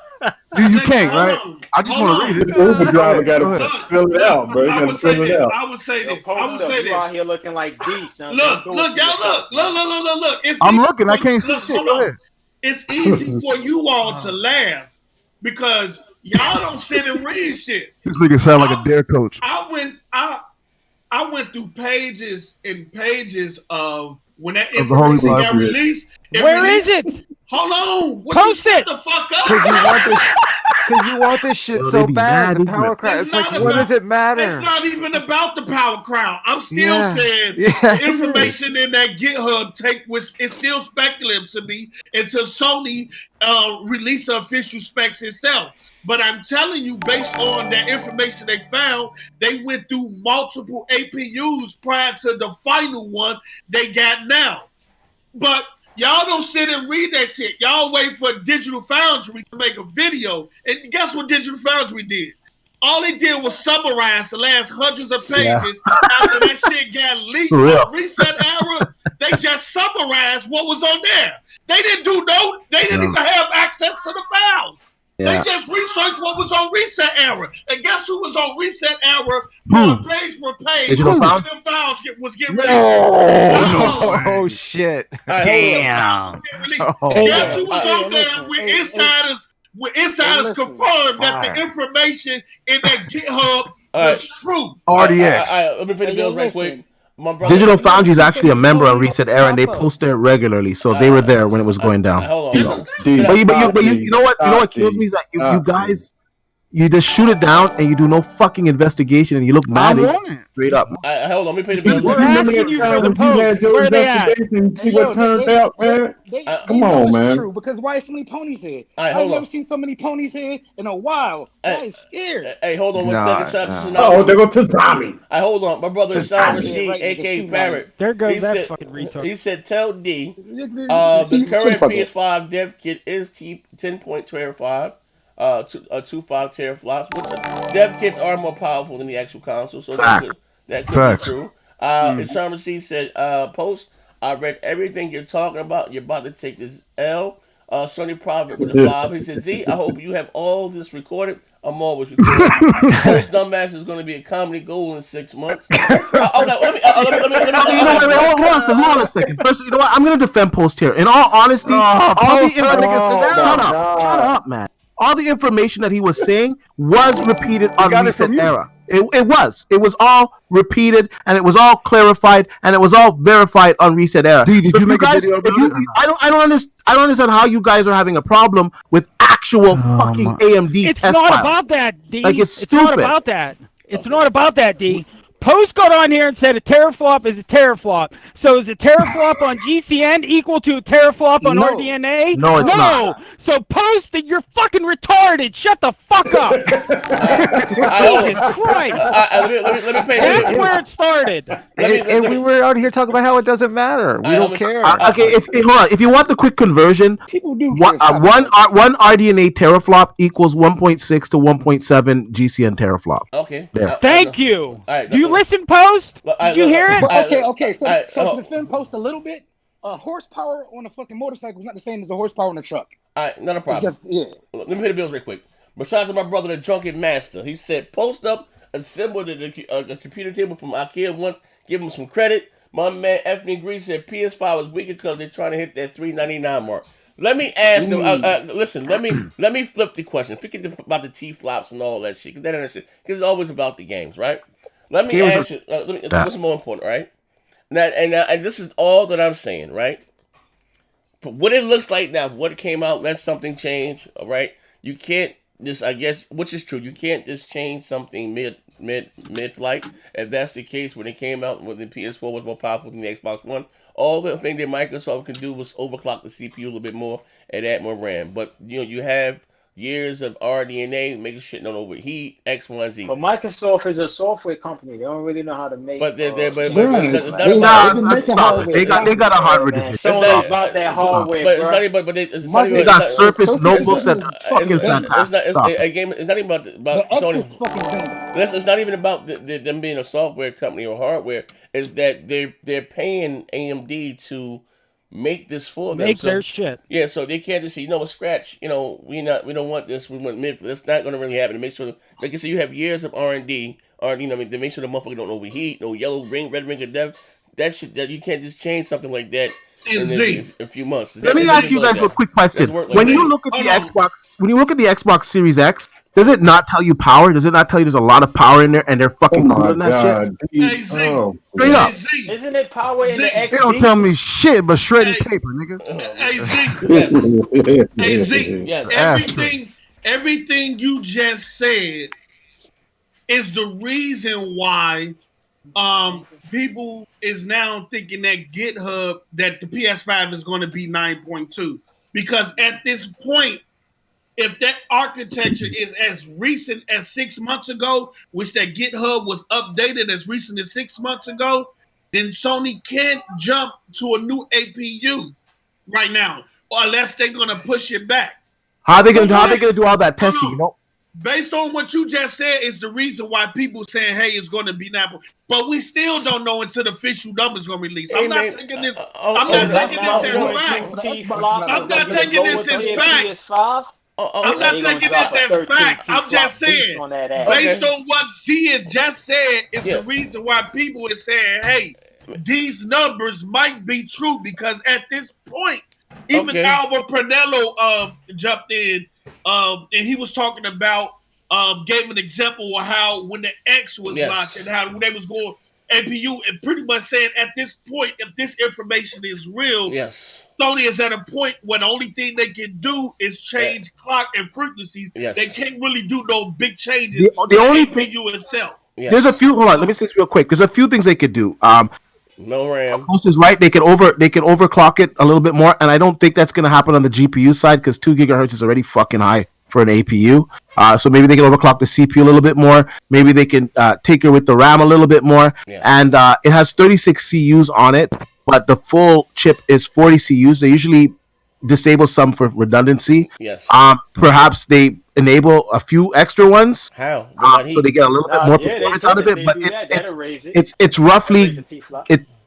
You can't, right? I just want to read it. The Uber driver got to fill it out, bro. I would say this. I would say this. You out here looking like D, son. Look, y'all look. I'm looking. I can't see shit. Go ahead. It's easy for you all to laugh because y'all don't sit and read shit. This nigga sound like a dare coach. I went through pages and pages of when that information got released. Where is it? Hold on. Post it. The fuck up. Because you want this shit so bad. The power crown. It's like, what does it matter? It's not even about the power crown. I'm still saying the information in that GitHub take was it's still speculative to me until Sony release the official specs itself. But I'm telling you, based on that information they found, they went through multiple APUs prior to the final one they got now. But y'all don't sit and read that shit. Y'all wait for Digital Foundry to make a video. And guess what Digital Foundry did? All they did was summarize the last hundreds of pages after that shit got leaked on Reset Era. They just summarized what was on there. They didn't even have access to the files. Yeah. They just researched what was on Reset Era. And guess who was on Reset Era? Page for page. Digital files was getting released. Oh, shit. Damn. Guess who was on there with insiders? Insiders confirmed that the information in that GitHub was true. RDX. Let me pay the bills right quick. Digital Foundry is actually a member on Reset Era, and they post it regularly, so they were there when it was going down. Hold on. But you know what kills me is that you guys, you just shoot it down and you do no fucking investigation and you look mad straight up. Hold on, let me pay the bills. We're asking you for the post. Where are they at? See what turned out, man. Come on, man. True, because why so many ponies here? I've never seen so many ponies here in a while. I is scared. Hey, hold on 1 second. Oh, there go Tazami. Hold on. My brother Sean Rashid, a.k.a. Parrot. There goes that fucking retard. He said, tell D, the current PS5 dev kit is 10.25. 2.5 teraflops, which dev kits are more powerful than the actual console, so that could be true. Sean Rashid said, Post, I read everything you're talking about. You're about to take this L. Sony Profit with the 5. He said, Z, I hope you have all this recorded. I'm always recording. First Dumbass is going to be a comedy gold in 6 months. Hold on a second. First, you know what? I'm going to defend Post here. In all honesty, shut up, man. All the information that he was saying was repeated on Reset Era. It was all repeated, and it was all clarified, and it was all verified on Reset Era. Did you make a video about it? I don't understand how you guys are having a problem with actual fucking AMD it's test not files. about that, D. Like, it's stupid. Not about that. It's not about that, D. Post got on here and said a teraflop is a teraflop. So is a teraflop on GCN equal to a teraflop on RDNA? No, it's not. So Post, you're fucking retarded. Shut the fuck up. Jesus Christ. Let me pay That's where it started. And we were out here talking about how it doesn't matter. We don't care. Okay, hold on. If you want the quick conversion, People do one RDNA teraflop equals 1.6 to 1.7 GCN teraflop. Okay. There. Thank you. Do you listen, Post? Did you hear it? Okay. So to defend Post a little bit, horsepower on a fucking motorcycle is not the same as a horsepower on a truck. All right, not a problem. It's just, yeah. Let me pay the bills real quick. Besides my brother, the drunken master, he said, post up, assemble the computer table from IKEA once, give him some credit. My man Anthony Green said PS5 was weaker because they're trying to hit that $399 mark. Let me ask them. Listen, let me flip the question. Forget about the T flops and all that shit. Because it's always about the games, right? Let me ask you. What's more important, right? And this is all that I'm saying, right? For what it looks like now, what came out, let something change, all right? You can't just, I guess, which is true. You can't just change something mid flight. If that's the case, when it came out, when the PS4 was more powerful than the Xbox One, all the thing that Microsoft could do was overclock the CPU a little bit more and add more RAM. But you have years of RDNA making shit don't overheat, X, Y, Z. But Microsoft is a software company. They don't really know how to make. But it's not about. They got a hardware division. It's not about that hardware, but bro. They got Surface notebooks that are fucking fantastic. It's not even about Sony. It's not even about them being a software company or hardware. It's that they're paying AMD to make this for them. Make their shit. Yeah, so they can't just say, scratch. We don't want this. We want mid. That's not going to really happen. To make sure, like I said, you have years of R&D. To make sure the motherfucker don't overheat. No yellow ring, red ring of death. That shit. That you can't just change something like that in a few months. Let me ask you guys a quick question. When you look at the Xbox Series X, does it not tell you power? Does it not tell you there's a lot of power in there and they're fucking cooling that shit? Straight up. Isn't it power in the XP? They don't tell me shit but shredded paper, nigga. Yes. Everything you just said is the reason why people is now thinking that GitHub, that the PS5 is going to be 9.2. Because at this point, if that architecture is as recent as 6 months ago, which that GitHub was updated as recent as 6 months ago, then Sony can't jump to a new APU right now, or unless they're going to push it back. How are they going to do all that testing? Based on what you just said is the reason why people saying, hey, it's going to be Apple. But we still don't know until the official numbers going to release. I'm not taking this as fact. I'm not taking this as fact. I'm not taking this as fact. I'm just saying, based on what Zia just said, is the reason why people are saying, hey, these numbers might be true, because at this point, even Albert Pernello jumped in, and he was talking about, gave an example of how when the X was launched and how when they was going APU, and pretty much saying at this point, if this information is real, Sony is at a point where the only thing they can do is change clock and frequencies. They can't really do no big changes. The only thing itself. There's a few. Hold on, let me say this real quick. There's a few things they could do. No RAM. Post is right. They can overclock it a little bit more, and I don't think that's going to happen on the GPU side because 2 gigahertz is already fucking high for an APU. So maybe they can overclock the CPU a little bit more. Maybe they can tinker with the RAM a little bit more. And it has 36 CUs on it, but the full chip is 40 CUs. They usually disable some for redundancy. Perhaps they enable a few extra ones. How? So they get a little bit more performance out of it. But it's roughly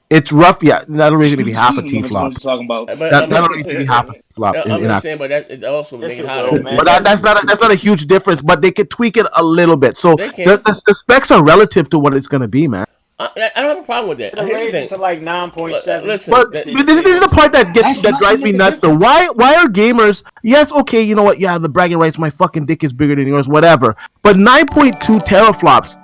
it's rough. Yeah, that'll raise maybe half a T flop. That'll raise maybe half a T flop. I'm just saying, but it also makes it hotter. But that's not a huge difference. But they could tweak it a little bit. So the specs are relative to what it's going to be, man. I don't have a problem with that. Here's the thing. To like 9.7. Listen, but this is the part that drives me nuts. Though, why are gamers? Yes, okay, you know what? Yeah, the bragging rights. My fucking dick is bigger than yours. Whatever. But 9.2 teraflops.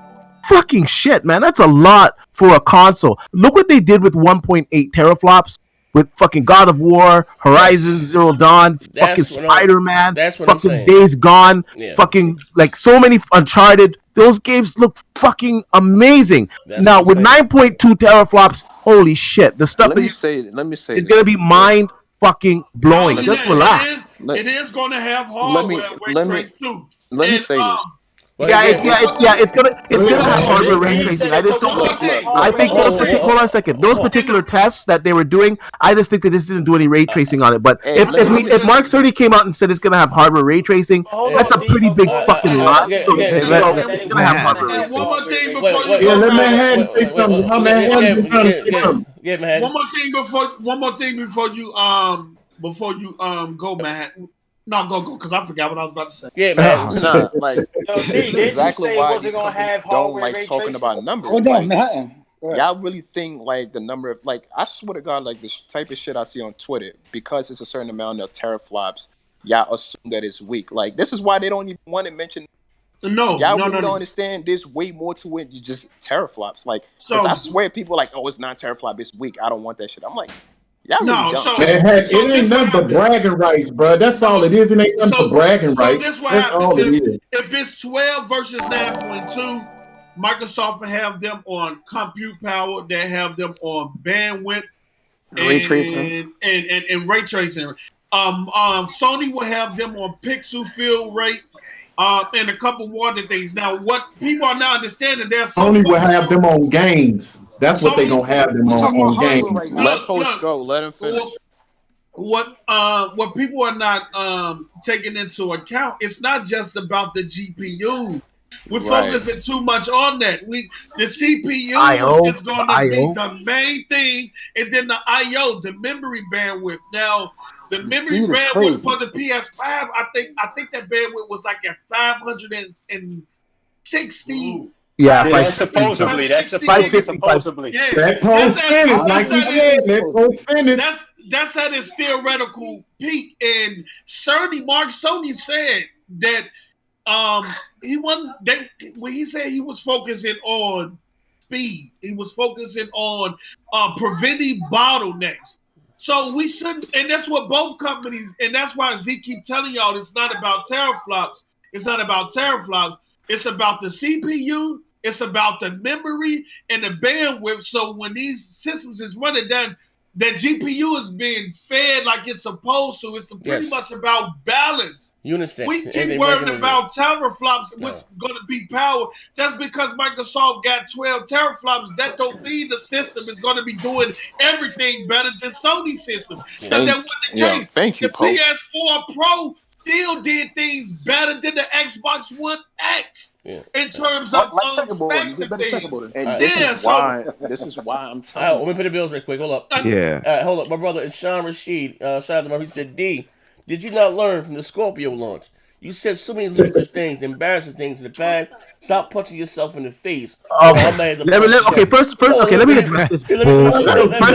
Fucking shit, man. That's a lot for a console. Look what they did with 1.8 teraflops with fucking God of War, Horizon Zero Dawn, fucking Spider-Man, fucking Days Gone, fucking like so many Uncharted. Those games look fucking amazing. Now with 9.2 teraflops, holy shit. The stuff let me say is going to be mind fucking blowing. Just relax. It is going to have hardware. Let me say this. Well, again, it's gonna have hardware ray He tracing. said I it's just gonna don't. have I hardware think ray those tracing. hold on a second. Those particular tests that they were doing, I just think that this didn't do any ray tracing on it. But Hey, if Mark Cerny came out and said it's gonna have hardware ray tracing, Hold that's on, a D. pretty big Okay, fucking hold lie. on. So Again, Hey, you know, That it's it gonna have Matt. hardware And ray have one tracing. more hardware thing ray before tracing. you Yeah, go, let man. Manhattan say something. Let Manhattan be trying to say something. One more thing before you go, man. No, go, because I forgot what I was about to say. yeah, man. Oh, nah, like Yo, this D, is didn't you exactly say it why wasn't these gonna companies have don't hardware like ray talking tracing? about numbers. Hold on, Like, Manhattan. Go ahead. y'all really think like the number of like I swear to God, like this type of shit I see on Twitter, because it's a certain amount of teraflops, y'all assume that it's weak. Like this is why they don't even want to mention. Y'all really don't No. understand. There's way more to it than just teraflops. Like, because I So swear people are like, oh, it's not teraflop, it's weak. I don't want that shit. I'm like, y'all really no, dumb. Manhattan, it this ain't what nothing but happens. bragging rights, bro. That's all No, it is. It ain't nothing but bragging so rights. this what That's happens all it is. if it's 12 versus 9.2. Microsoft will have them on compute power. They have them on bandwidth Ray tracing. and ray tracing. Sony will have them on pixel fill rate, and a couple more other things. Now, what people are now understanding, they're so Sony will focused have them on games. That's what they Sony. gonna have them We talking about on hardware games. right now. Let Look, Coach look. go. Let him finish. What people are not taking into account, it's not just about the GPU. We're Right. focusing too much on that. The CPU IO, is going to be IO. the main thing, and then the IO, the memory bandwidth. Now, the The memory speed is bandwidth crazy. for the PS5, I think that bandwidth was like at 560. Yeah, Yeah, that's 560 supposedly. something. That's 560 Five gig. fifty, five. supposedly. Yeah, Let that's Coach at finish, that's like you at Supposedly. said. its Let Coach finish. that's at its theoretical peak. And Mark Sony said that he wasn't that when he said he was focusing on speed, he was focusing on preventing bottlenecks. So we shouldn't, and that's what both companies, and that's why Z keep telling y'all it's not about teraflops. It's not about teraflops. It's about the CPU. It's about the memory and the bandwidth. So when these systems is running down, that GPU is being fed like it's supposed to. It's pretty Yes. much about balance. Unison. We And keep they worrying breaking it down. about teraflops, which No. going to be power. Just because Microsoft got 12 teraflops, that don't mean the system is going to be doing everything better than Sony's system. Because that wasn't the case. Thank you, The Pope. PS4 Pro still did things better than the Xbox One X Yeah. in terms of Like checkerboard, specs you and better things. checkerboard. And All right. this is Yeah, so why I'm All right, telling let you. me pay the bills real quick. Hold up. yeah. Hold up. My brother is Sean Rashid. Shout out to him. He said, D, did you not learn from the Scorpio launch? You said so many ludicrous things, embarrassing things in the past. Stop punching yourself in the face. Or Okay. I'm mad to punch you Okay. back. First. Okay. Let me address this bullshit. First of all, the Let me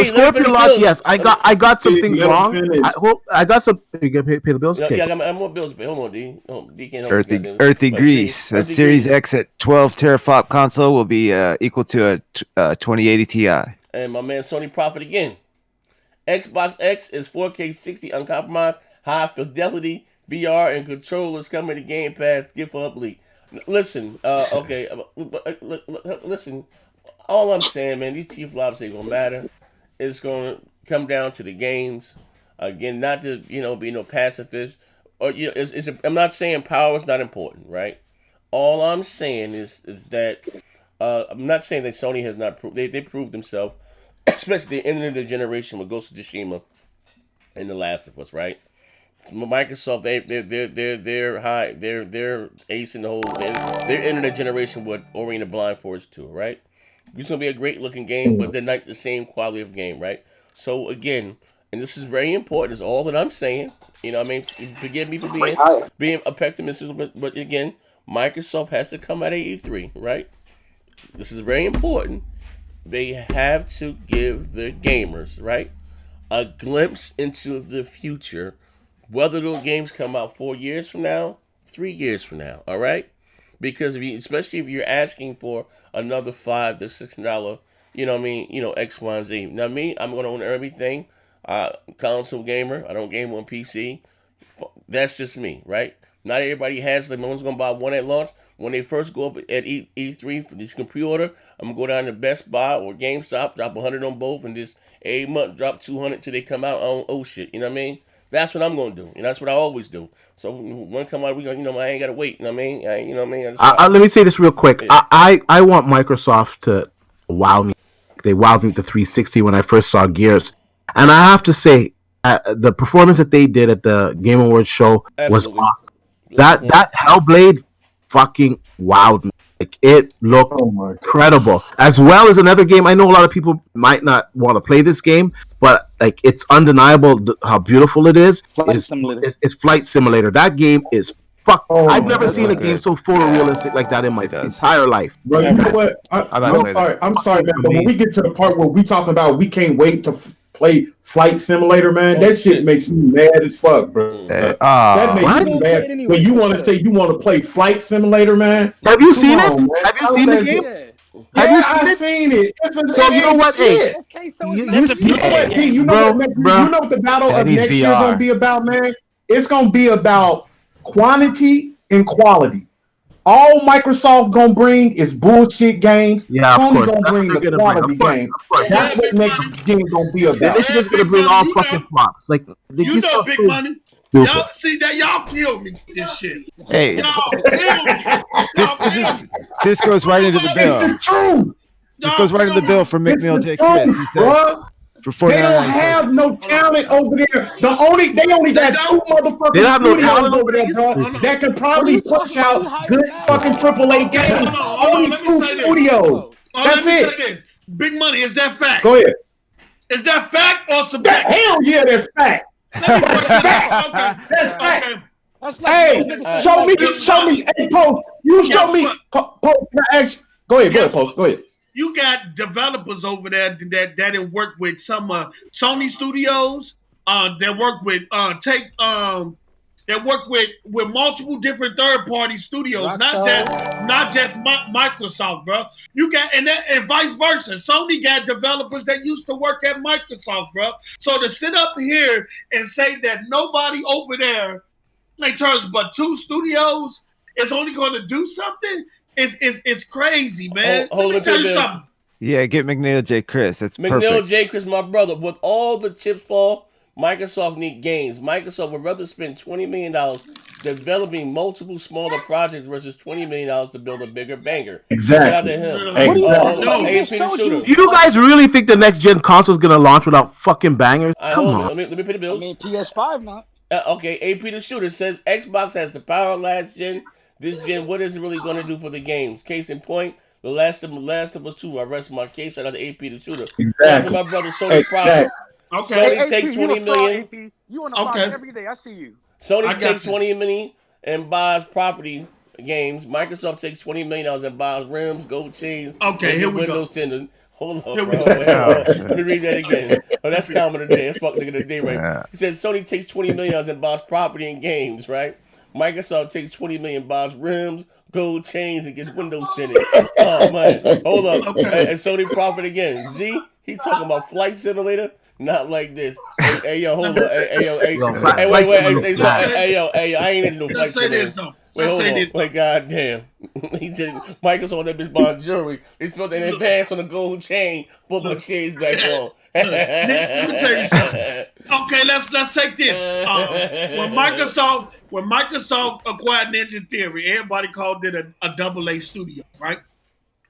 Scorpion finish launch. bills. Yes, I got some things Let him wrong. finish. I got some. You gonna pay the bills? Okay. Yeah, I got more bills to pay. Hold on, D. Oh, D can't help us. Earthy, Goddamn. earthy Right, D. grease. A Earthy Series grease. X at 12 teraflop console will be equal to a 2080 Ti. And my man Sony Profit again. Xbox X is 4K 60 uncompromised, high fidelity VR and controllers coming to Game Pass. Give for up leak. Listen, okay, listen. All I'm saying, man, these T flops ain't gonna matter. It's gonna come down to the games. Again, not to be no pacifist, or I'm not saying power is not important, right? All I'm saying is that I'm not saying that Sony has not proved they proved themselves, especially the end of the generation with Ghost of Tsushima and The Last of Us, right? Microsoft, they're high, they're ace in the hole. They're ending the generation with Ori and the Blind Forest 2, right? It's gonna be a great looking game, but they're not the same quality of game, right? So again, and this is very important. Is all that I'm saying. What I mean, forgive me for being a pessimist, but again, Microsoft has to come at E3, right? This is very important. They have to give the gamers, right, a glimpse into the future, whether those games come out 4 years from now, 3 years from now. All right, because especially if you're asking for another $5 to $6, X, Y, and Z. Now me, I'm gonna own everything. Console gamer. I don't game on PC. That's just me, right? Not everybody has them. No one's gonna buy one at launch. When they first go up at E3 for this pre-order, I'm gonna go down to Best Buy or GameStop, drop 100 on both, and just a month drop 200 till they come out. Oh shit, you know what I mean? That's what I'm gonna do, and that's what I always do. So when come out, we gonna, I ain't gotta wait. You know what I mean? You know what I mean? Let me say this real quick. Yeah. I want Microsoft to wow me. They wowed me with the 360 when I first saw Gears, and I have to say, the performance that they did at the Game Awards show was Absolutely. awesome. That Hellblade fucking wowed me. Like, it looked incredible. As well as another game. I know a lot of people might not want to play this game, but like, it's undeniable how beautiful it is. It's Flight Simulator. That game is I've never seen a game so photorealistic like that in my entire life. Bro, you know what? I'm sorry, man. But when we get to the part where we talking about we can't wait to play Flight Simulator, man, that shit makes me mad as fuck, bro. That makes me mad. When you want to say you want to play Flight Simulator, man. Have you seen it? Have you seen the game? Have you seen it? So you know what? Hey, you know what the battle of next year gonna be about, man? It's gonna be about quantity and quality. All Microsoft gonna bring is bullshit games. Yeah, Sony of course. gonna bring the quality games. That's what next game gonna be about. This is gonna bring all fucking flops. Like, you know, Big Money. Y'all see that? Y'all killed me with this shit. Hey, y'all this goes right into the bill. This goes right into the bill for McNeil J. Chris. He says, they don't have no talent over there. They only got two motherfuckers. They don't have no talent over there, bro. That can probably push out good fucking AAA games. Only two studios. That's it. Say this. Big Money, is that fact? Go ahead. Is that fact or subjective? Hell yeah, that's fact. That's fact. Hey, show me. Hey, Post, you show me. Post, go ahead, Post. Go ahead. You got developers over there that work with some Sony studios. That work with that work with multiple different third-party studios, not just Microsoft, bro. You got and vice versa. Sony got developers that used to work at Microsoft, bro. So to sit up here and say that nobody over there, in terms but two studios, is only going to do something. It's crazy, man. Let me tell you something. Yeah, get McNeil J. Chris. That's McNeil perfect. J. Chris, my brother. With all the chips fall, Microsoft need games. Microsoft would rather spend $20 million developing multiple smaller projects versus $20 million to build a bigger banger. Exactly. You guys really think the next gen console is gonna launch without fucking bangers? Come on. Let me pay the bills. I mean, PS5 now. Okay, AP the Shooter says Xbox has the power last gen. This gen, what is it really going to do for the games? Case in point, The Last of Us 2. I rest my case. Shout out to AP the Shooter. Exactly. Shout out to my brother Sony Product. Okay. Sony takes $20 million. AP. You on the phone every day. I see you. Sony takes $20 million and buys property games. Microsoft takes $20 million and buys rims, gold chains, here we Windows go. 10. Hold on, bro. Let me read that again. Oh, that's comment of the day. That's fuck nigga of the day, right? Yeah. He said Sony takes $20 million and buys property and games, right? Microsoft takes $20 million, buys rims, gold chains, and gets Windows 10. Oh man, hold up. Okay. And Sony profit again. Z, he talking about Flight Simulator. Not like this. Hey, yo, hold on. Hey, wait. Hey, yo, I ain't into no Flight Simulator. Wait, goddamn. He just Microsoft that bitch buying jewelry. They spelled an advance on the gold chain. Put my shades back on. Let me tell you something. Okay, let's take this. When Microsoft acquired Ninja Theory, everybody called it a AA studio, right?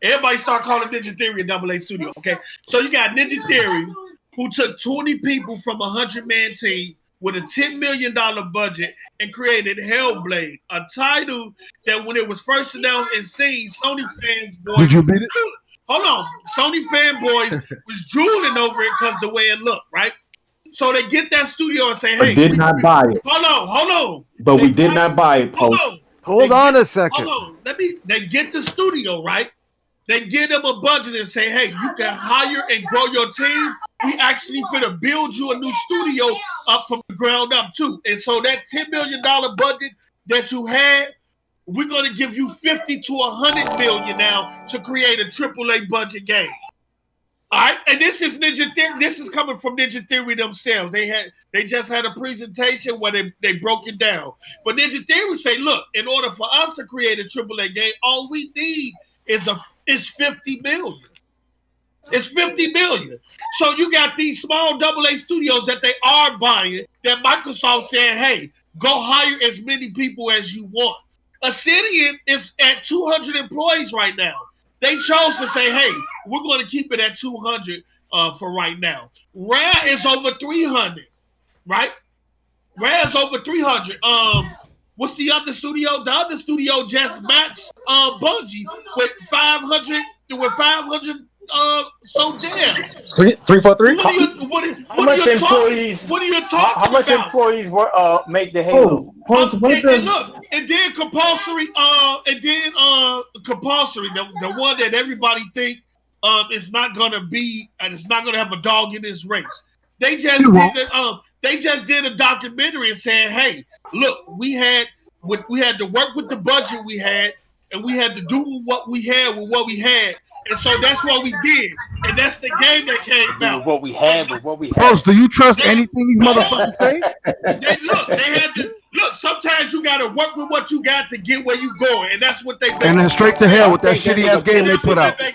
Everybody start calling Ninja Theory a AA studio. Okay, so you got Ninja Theory, who took 20 people from a 100-man team with a $10 million budget and created Hellblade, a title that when it was first announced and seen, Sony fans boys. Did you beat it? Hold on. Sony fanboys was drooling over it because the way it looked, right? So they get that studio and say, hey. But did not buy it. Hold on. But we did not buy it, Post. Hold on a second. Hold on. They get the studio, right? They give them a budget and say, hey, you can hire and grow your team. We actually finna build you a new studio up from the ground up too. And so that $10 million budget that you had, we're gonna give you 50 to 100 million now to create a AAA budget game. All right, and this is Ninja Theory. This is coming from Ninja Theory themselves. They just had a presentation where they broke it down. But Ninja Theory say, look, in order for us to create a AAA game, all we need is 50 million. It's 50 million. So you got these small AA studios that they are buying. That Microsoft said, "Hey, go hire as many people as you want." Obsidian is at 200 employees right now. They chose to say, "Hey, we're going to keep it at 200 for right now." Rare is over 300, right? Rare's over 300. What's the other studio? The other studio just matched Bungie with 500. With 500 so damn. 343. How much employees? What are you talking How much about? employees make the Halo? And look, and then compulsory. Compulsory. The one that everybody think is not gonna be, and it's not gonna have a dog in this race. They just did a documentary and said, "Hey, look, we had to work with the budget we had, and we had to do what we had with what we had, and so that's what we did, and that's the game that came out. What we had with what we had." Post, do you trust anything these motherfuckers say? They had to look. Sometimes you got to work with what you got to get where you going, and that's what they. And then straight to hell with that shitty ass game they put out. But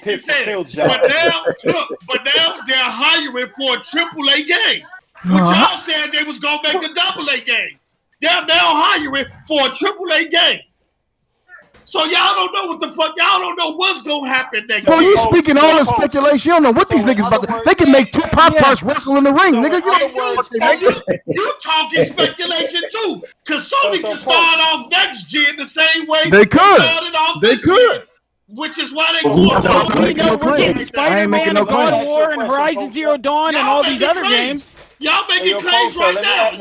now they're hiring for a AAA game. Which y'all said they was gonna make a AA game. They're now hiring for a AAA game. So y'all don't know what the fuck. Y'all don't know what's gonna happen next. Bro, you speaking all this speculation. You don't know what these niggas about to. They can make two Pop-Tarts wrestle in the ring, nigga. You don't know what they making. You talking speculation too. Cause Sony can start off next gen the same way they could. They could. Gen, which is why they going. We're getting Spider-Man and God of War and Horizon Zero Dawn and all these other games. Y'all making claims right now.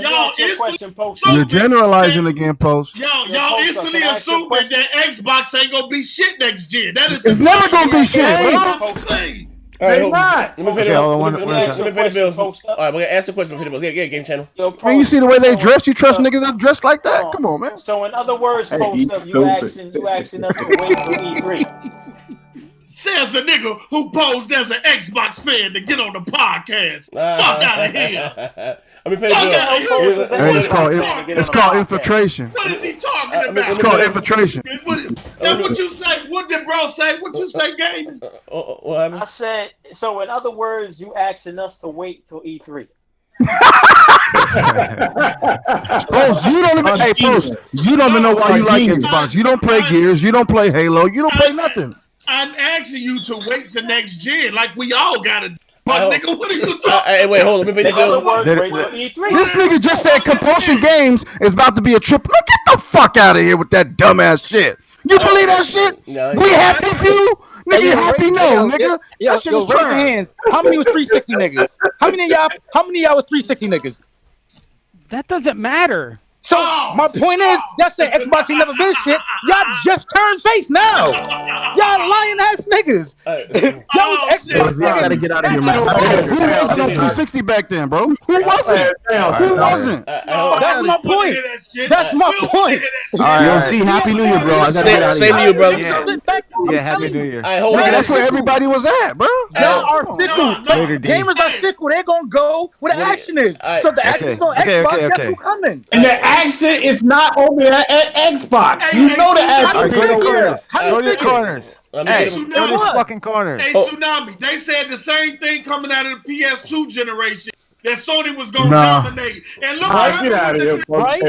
You're generalizing again, Post. Y'all instantly assuming that Xbox ain't gonna be shit next gen. That is. It's never gonna be shit, bro. They're not. Let me pay the bills. All right, we're gonna ask the question. Pay the bills. Yeah, Game Channel. Man, you see the way they dress? You trust niggas that dress like that? Come on, man. So in other words, Post, you asking us to wait for E3. Says a nigga who posed as an Xbox fan to get on the podcast. Fuck out of here. Let me pay the bills. Hey, it's called infiltration. What is he talking about? It's called infiltration. What you say? What did bro say? What you say, Game? I said, so in other words, you asking us to wait till E3. Post, you don't even. Hey, Post, you don't even know why you like Xbox. You don't play Gears. You don't play Halo. You don't play nothing. I'm asking you to wait to next gen, like we all gotta. But nigga, what are you talking? Hey, wait, hold on. Let me pay the bill. This nigga just said Compulsion Games is about to be a triple. Now get the fuck out of here with that dumbass shit. You believe that shit? We happy for you? Nigga, you happy? No, nigga. That shit is raise your hands. How many was 360 niggas? How many of y'all was 360 niggas? That doesn't matter. So my point is, y'all say Xbox ain't never been shit. Y'all just turned face now. Y'all lying ass niggas. Y'all was Xbox. I gotta get out of here, man. Who wasn't on 360 back then, bro? Who wasn't? Who wasn't? That's my point. That's my point. All right, yo, see, Happy New Year, bro. I gotta get out of here. Same to you, brother. Yeah, Happy New Year. Nigga, that's where everybody was at, bro. Y'all are fickle. Gamers are fickle. They're gonna go where the action is. So the action's on Xbox. That's who's coming. And the action is not over at Xbox. You know the action. Go to the corners. Hey, go to the fucking corners. Hey, Tsunami. They said the same thing coming out of the PS2 generation. That Sony was gonna dominate. And look, get out of here, right?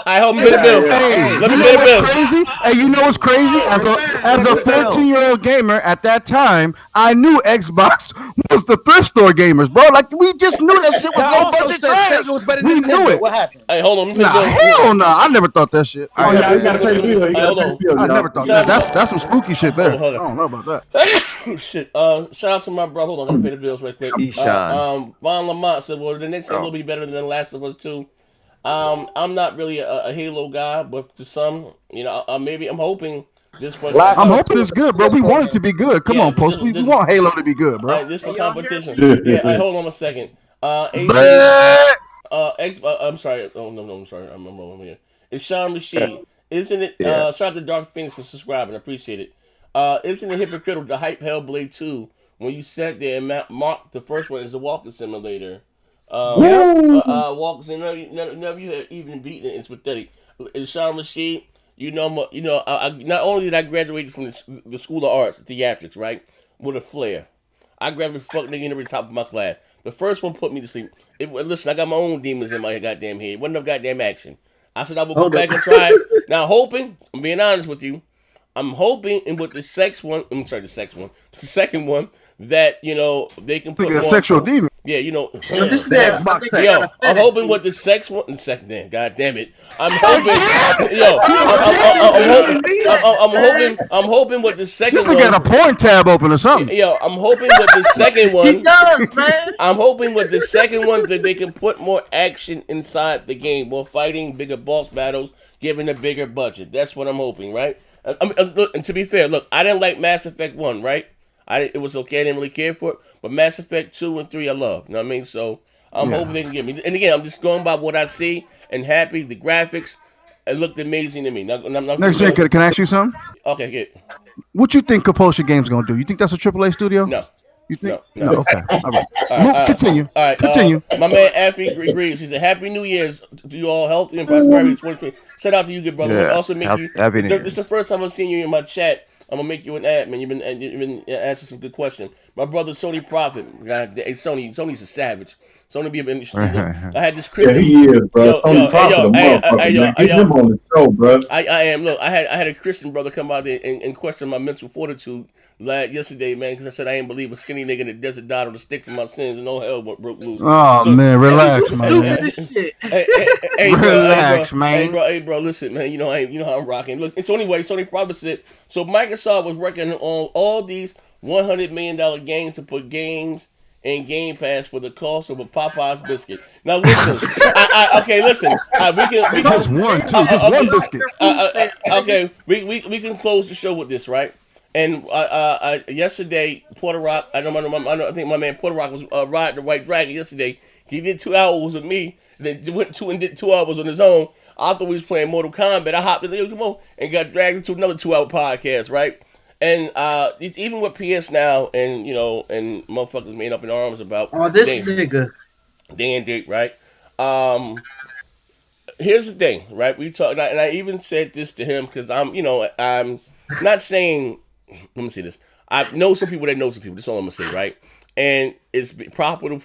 I hope me pay the bill. Hey, let me pay the bill. Crazy? Hey, you know what's crazy? As a 14-year-old gamer at that time, I knew Xbox was the thrift store gamers, bro. Like we just knew that shit was low budget trash. We knew it. What happened? Hey, hold on. Nah, hell no. I never thought that shit. Oh yeah, you gotta pay the bill. I never thought that. That's some spooky shit there. I don't know about that. Shit. Shout out to my brother. Hold on, I'm gonna pay the bills right quick. Von Lamont said, "Well, the next Halo will be better than The Last of Us 2." I'm not really a Halo guy, but for some, you know, maybe I'm hoping this for. I'm hoping it's good, bro. We want it to be good. Come on, Post. We want Halo to be good, bro. This for competition. Yeah. Hold on a second. I'm sorry. Oh no, I'm sorry. I'm wrong here. It's Sean Rashid. Isn't it? Shout out to Dark Phoenix for subscribing. I appreciate it. Isn't it hypocritical to hype Hellblade 2 when you sat there and marked the first one as a walking simulator? Walking simulator, none of you have even beaten it. It's pathetic. It's Sean Rashid. I not only did I graduate from the School of Arts, theatrics, right, with a flair. I grab every fuck nigga in every top of my class. The first one put me to sleep. Listen, I got my own demons in my goddamn head. Wasn't no goddamn action. I said I will go back and try it. Now, I'm being honest with you, I'm hoping, and with the second one, that they can put a more sexual demon. Yeah, So this man, I'm hoping with the second. God damn it, I'm hoping. I'm hoping with the second This one. nigga got a porn tab open or something. I'm hoping with the second one. He does, man. I'm hoping with the second one that they can put more action inside the game, more fighting, bigger boss battles, given a bigger budget. That's what I'm hoping, right? Look, and to be fair, look, I didn't like Mass Effect 1, right? It was okay, I didn't really care for it. But Mass Effect 2 and 3, I love. You know what I mean? So I'm hoping they can get me. And again, I'm just going by what I see and happy. The graphics, it looked amazing to me. Next Gen, can I ask you something? Okay, good. What you think Compulsion Games gonna do? You think that's a AAA studio? No. You think? No. Okay. All right. Continue. All right. Continue. My man Affy agrees. He said, "Happy New Year's to you all, healthy and prosperity 2020." Shout out to you, good brother. Yeah. Also make you. Happy New This Year's. is the first time I've seen you in my chat. I'm gonna make you an admin. You've been asking some good questions. My brother Sony Prophet. God, Sony's a savage. Sony be in the street. I had this Yeah, he is, bro. Tony Prophet, a motherfucker, man. Get him on the show, bro. I am. Look, I had a Christian brother come out there and question my mental fortitude yesterday, man, because I said I ain't believe a skinny nigga in the desert died on the stick for my sins and no hell broke loose. Oh, man, relax, man. Relax, man. Hey, bro, listen, man. You know how I'm rocking. Look, and so anyway, Sony Prophet said, so Microsoft was working on all these $100 million games to put games in Game Pass for the cost of a Popeye's biscuit. Now listen, listen. We can just one, too. Just one biscuit. Okay, we can close the show with this, right? And yesterday, Porter Rock. I think my man Porter Rock was riding the White Dragon yesterday. He did 2 hours with me. Then went and did 2 hours on his own. I thought we was playing Mortal Kombat. I hopped in and got dragged into another 2-hour podcast, right? And it's even with PS Now and and motherfuckers made up in arms about this nigga. Day and date, right? Here's the thing, right? We talked, and I even said this to him because I'm not saying. Let me see this. I know some people that know some people. That's all I'm gonna say, right? And it's profitable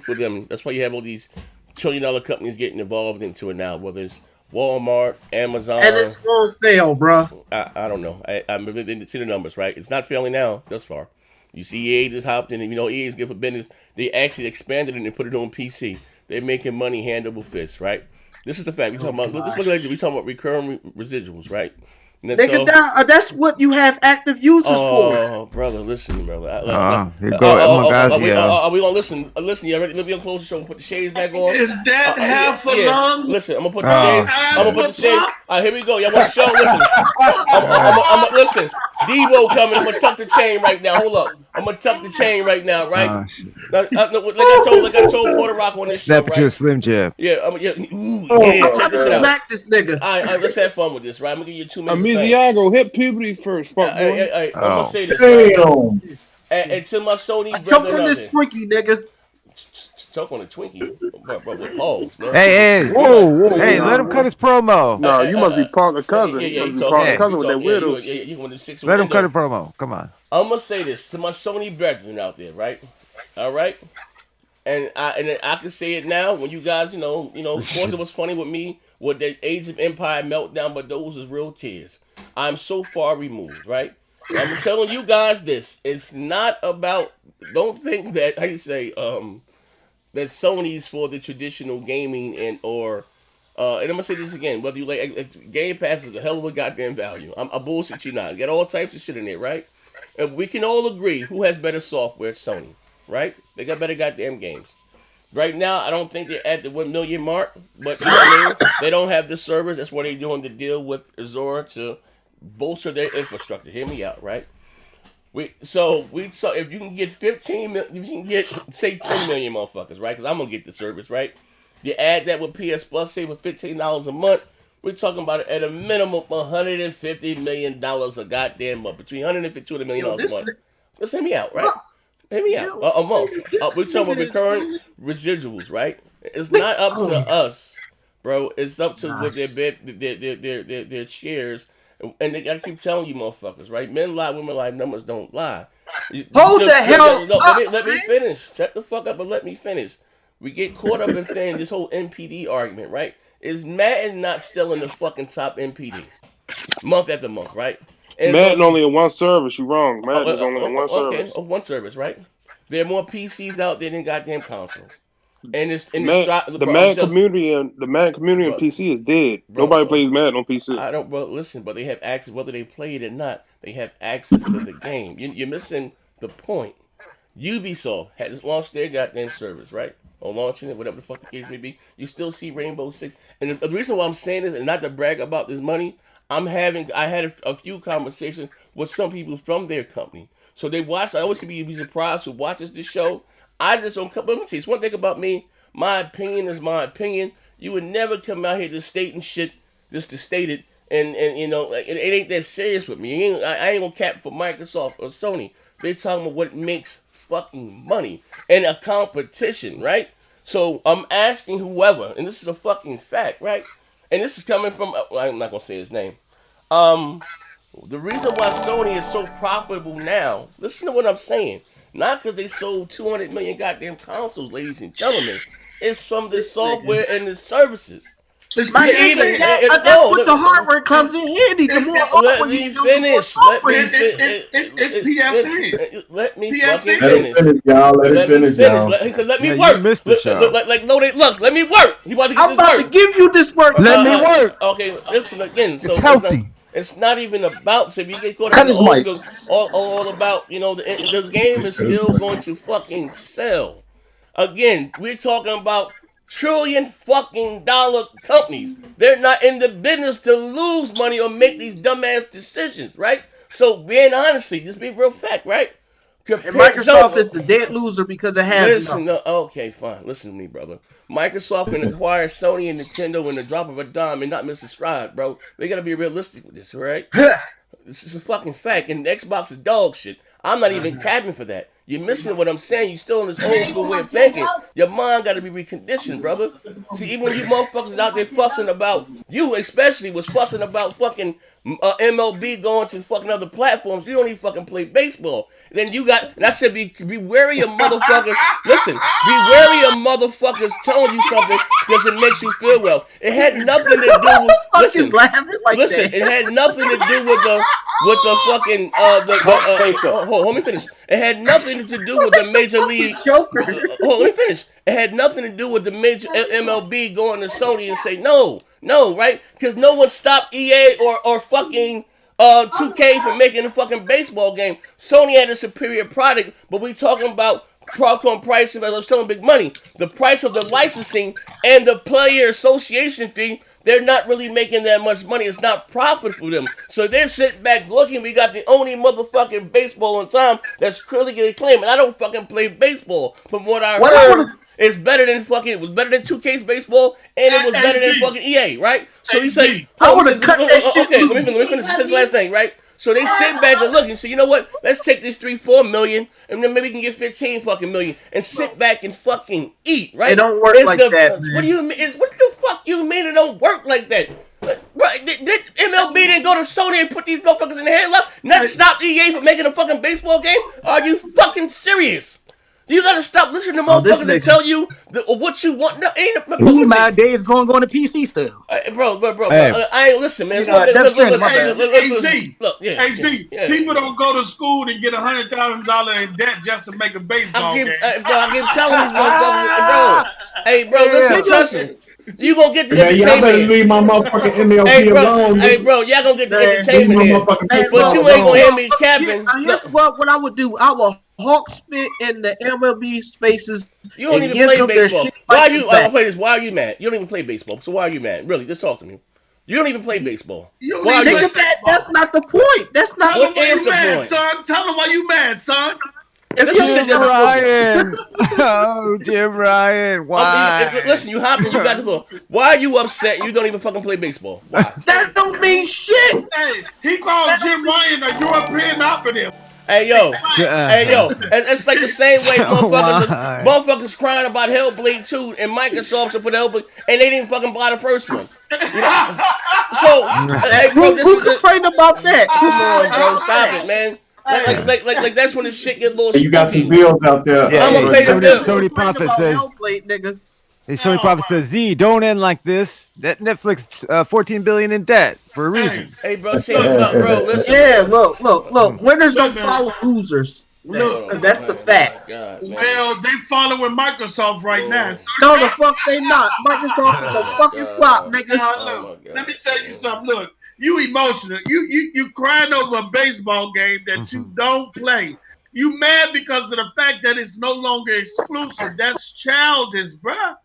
for them. That's why you have all these $1 trillion companies getting involved into it now, whether it's Walmart, Amazon. And it's gonna fail, bro. I don't know. I'm didn't see the numbers, right? It's not failing now thus far. You see EA just hopped in, and EA is good for business. They actually expanded it and put it on PC. They're making money hand over fist, right? This is the fact. We talking about. Let's look at it. We talking about recurring residuals, right? Nigga, that's what you have active users for. Oh, brother, listen, brother. Here go, guys. Are we gonna listen? Listen, you ready? Let me gonna close the show and put the shades back on. Is that half a lung? Listen, I'm gonna put the shades. I'm gonna put the shades. All right, here we go. Y'all want the show? Listen. I'm listen. Debo coming. I'm gonna tuck the chain right now. Hold up. I'm gonna tuck the chain right now, right? Like I told Porter Rock on this Snap show, right? to a Slim Jim. Yeah, check this out. Smack this nigga. All right, let's have fun with this, right? I'm gonna give you 2 minutes. Amiziago, hit puberty first, fuck boy. I'm gonna say this. Right? And to my Sony I choke brethren on this Twinkie, nigga. Choke on a Twinkie, bro, with pause, man. Hey, Whoa. Hey, let him cut his promo. No, you must be Parker cousin. Yeah, you must be Parker cousin with that weirdos. You want to 6 Let him cut a promo. Come on. I'm gonna say this to my Sony brethren out there, right? All right. And I can say it now. When you guys, of course it was funny with me with the Age of Empire meltdown, but those is real tears. I'm so far removed, right? I'm telling you guys this. It's not about. Don't think that how you say that Sony's for the traditional gaming and I'm gonna say this again. Whether you like Game Pass is a hell of a goddamn value. I bullshit you not. Get all types of shit in there, right? And we can all agree who has better software. Sony, right? They got better goddamn games. Right now, I don't think they're at the 1 million mark, but they don't have the servers. That's why they're doing the deal with Azure to bolster their infrastructure. Hear me out, right? So if you can get 15 million, if you can get say 10 million motherfuckers, right? Because I'm gonna get the service, right? You add that with PS Plus, say with $15 a month, we're talking about at a minimum $150 million a goddamn month, between $150 and $200 million a month. Just hear me out, right? Hear me out. A month. We're talking about recurring residuals, right? It's not up to us, bro. It's up to what their shares. And I keep telling you motherfuckers, right? Men lie, women lie, numbers don't lie. Hold the hell up. Let me finish. Shut the fuck up and let me finish. We get caught up in saying this whole NPD argument, right? Is Madden not still in the fucking top NPD? Month after month, right? And Madden only on one service. You wrong. Madden is only on one service. Okay, one service, right? There are more PCs out there than goddamn consoles. And the Madden community and PC is dead. Nobody plays Madden on PC. I don't, bro. Listen, but they have access, whether they play it or not. They have access to the game. You're missing the point. Ubisoft has launched their goddamn service, right? Or launching it, whatever the fuck the case may be. You still see Rainbow Six, and the reason why I'm saying this, and not to brag about this money, I had a few conversations with some people from their company. So they watch. I always be surprised who watches this show. I just don't come. Let me see. It's one thing about me. My opinion is my opinion. You would never come out here just stating shit, just to state it, and you know, it ain't that serious with me. I ain't gonna cap for Microsoft or Sony. They talking about what makes fucking money and a competition, right? So I'm asking whoever, and this is a fucking fact, right? And this is coming from, I'm not gonna say his name. The reason why Sony is so profitable now, listen to what I'm saying. Not because they sold 200 million goddamn consoles, ladies and gentlemen. It's from the software and the services. That's what the hardware comes in handy. The more let me finish. It's PSN. Let me fucking finish. Let me finish. He said, "Let me work." Missed the show. Like loaded looks. Let me work. He about to get I'm about to give you this work. Let me work. Okay, listen again. It's healthy. It's not even about. So if you get caught up in all about, you know, the game is still going to fucking sell. Again, we're talking about trillion fucking dollar companies. They're not in the business to lose money or make these dumbass decisions, right? So being honestly, just be real fact, right? And Microsoft is the dead loser because it has okay, fine. Listen to me, brother. Microsoft can acquire Sony and Nintendo in the drop of a dime and not miss a stride, bro. They gotta be realistic with this, right? This is a fucking fact. And Xbox is dog shit. I'm not even capping for that. You're missing what I'm saying. You're still in this old school way of thinking. Your mind got to be reconditioned, brother. See, even when you motherfuckers out there fussing about, you especially was fussing about fucking MLB going to fucking other platforms. You don't even fucking play baseball. Then you got, and I said, be wary of motherfuckers. Listen, be wary of motherfuckers telling you something because it makes you feel well. It had nothing to do with. Listen, it had nothing to do with the fucking hold, let me finish. It had nothing to do with the major league. Hold, let me finish. It had nothing to do with the major MLB going to Sony and say no, right? Because no one stopped EA or fucking 2K from making a fucking baseball game. Sony had a superior product, but we talking about Qualcomm price, as I was telling Big Money, the price of the licensing and the player association fee, they're not really making that much money. It's not profit for them. So they're sitting back looking. We got the only motherfucking baseball in time that's critically acclaimed. And I don't fucking play baseball. From what I heard, it's better than fucking, it was better than 2K's baseball, and it was better than fucking EA, right? So you say, I want to cut that shit. Okay, let me finish this last thing, right? So they sit back and look and say, you know what? Let's take this 3-4 million, and then maybe we can get 15 fucking million, and sit back and fucking eat, right? It don't work like that, man. What do you mean? What the fuck you mean it don't work like that? Right? Did MLB didn't go to Sony and put these motherfuckers in the headlock? Not stop EA from making a fucking baseball game? Are you fucking serious? You gotta stop listening to motherfuckers that tell you what you want. No, ain't my days going to PC still. Bro. I ain't listen, man. Look, people don't go to school and get $100,000 in debt just to make a baseball game. I keep telling these motherfuckers, bro. Listen, trust me. You gonna get the entertainment. Y'all better leave my motherfucking MLB alone. Hey, bro, y'all gonna get the entertainment here. But you ain't gonna hear me capping. Here's what I would do. I will hawk spit in the MLB spaces. You don't even play baseball. Why are you mad? You don't even play baseball. So why are you mad? Really, just talk to me. You don't even play baseball. That's not the point. That's not what is the point, son. Tell them why you mad, son. Jim Ryan. Oh, Jim Ryan. Why? Listen, you hopping. You got the phone. Why are you upset? You don't even fucking play baseball. Why? That don't mean shit. Hey, he called Jim Ryan a European operative. Hey yo, and it's like the same way motherfuckers crying about Hellblade 2 and Microsoft to put Hellblade, and they didn't fucking buy the first one. You know? So, hey, bro, who complained about that? Come on, bro, stop it, man. Like that's when the shit get a little You got some spooky. bills out there. Yeah, I'm gonna pay the bill. Sony Prophet says. Hellblade, nigga. Hey, Sony Prophet says, Z, don't end like this. That Netflix, $14 billion in debt for a reason. Hey, bro, listen. Yeah, look. Winners don't follow losers. Look, that's the fact. Well, they following Microsoft right now. So no, the fuck they not. Microsoft is a fucking flop, nigga. Look, let me tell you something. Look, you emotional. You crying over a baseball game that you don't play. You mad because of the fact that it's no longer exclusive. That's childish, bruh.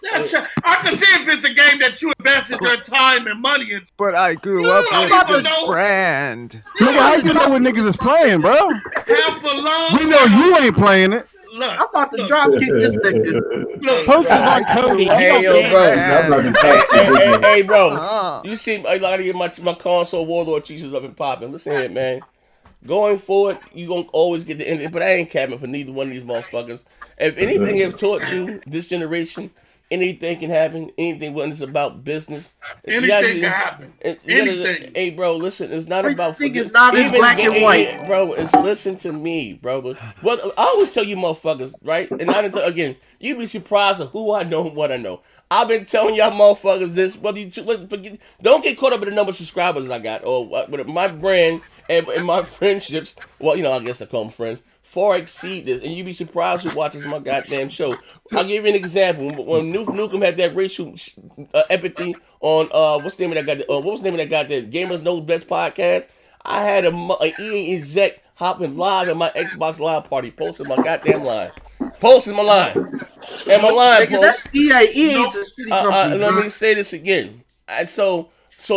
I can see if it's a game that you invested your time and money into. But I grew up with this brand. Nigga, how you know what niggas is playing, bro? We know you ain't playing it. Look, I'm about to drop kick this nigga. Look, posters on Cody. Hey, yo, bro. Hey, bro. You see, I gotta get my console Warlord t-shirts up and popping. Listen here, man. Going forward, you gonna always get the end, but I ain't capping for neither one of these motherfuckers. If anything have taught you this generation, anything can happen. Anything when it's about business. Anything can happen. Anything. Hey, bro, listen. It's not about. It's not in black and white, bro. It's listen to me, brother. Well, I always tell you, motherfuckers, right? And again, you be surprised at who I know and what I know. I've been telling y'all motherfuckers this. Whether you forget, don't get caught up in the number of subscribers I got or what my brand and my friendships. Well, I guess I call them friends. Far exceed this, and you be surprised who watches my goddamn show. I'll give you an example. When Nukem had that racial empathy on what's the name of that guy? What was the name of that guy? That Gamers Know Best podcast. I had an EA exec hopping live at my Xbox Live party, posting my goddamn line, posting my line, and my line post. That's EA's a shitty company. Let me say this again. So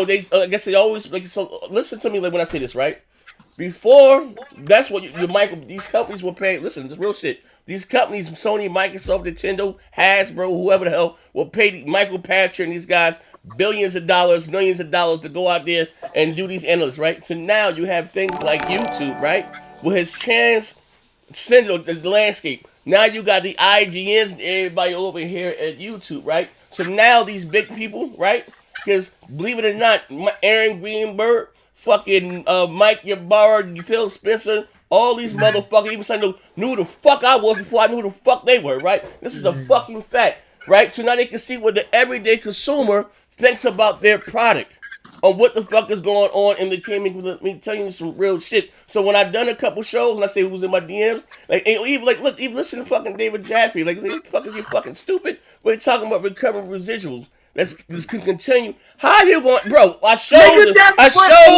they, I guess they always like. So listen to me, like when I say this, right? Before, that's what these companies were paying. Listen, this real shit. These companies, Sony, Microsoft, Nintendo, Hasbro, whoever the hell, will pay Michael Patcher and these guys billions of dollars, millions of dollars to go out there and do these analysts, right? So now you have things like YouTube, right? Where has transcended the landscape. Now you got the IGNs and everybody over here at YouTube, right? So now these big people, right? Because believe it or not, Aaron Greenberg, fucking Mike Ybaara, Phil Spencer, all these motherfuckers, even some knew who the fuck I was before I knew who the fuck they were, right? This is a fucking fact, right? So now they can see what the everyday consumer thinks about their product, or what the fuck is going on in the community. Let me tell you some real shit. So when I've done a couple shows and I say who's in my DMs, even listen to fucking David Jaffe, like, the fuck is you fucking stupid? We're talking about recovering residuals. This can continue. How you going, bro? I showed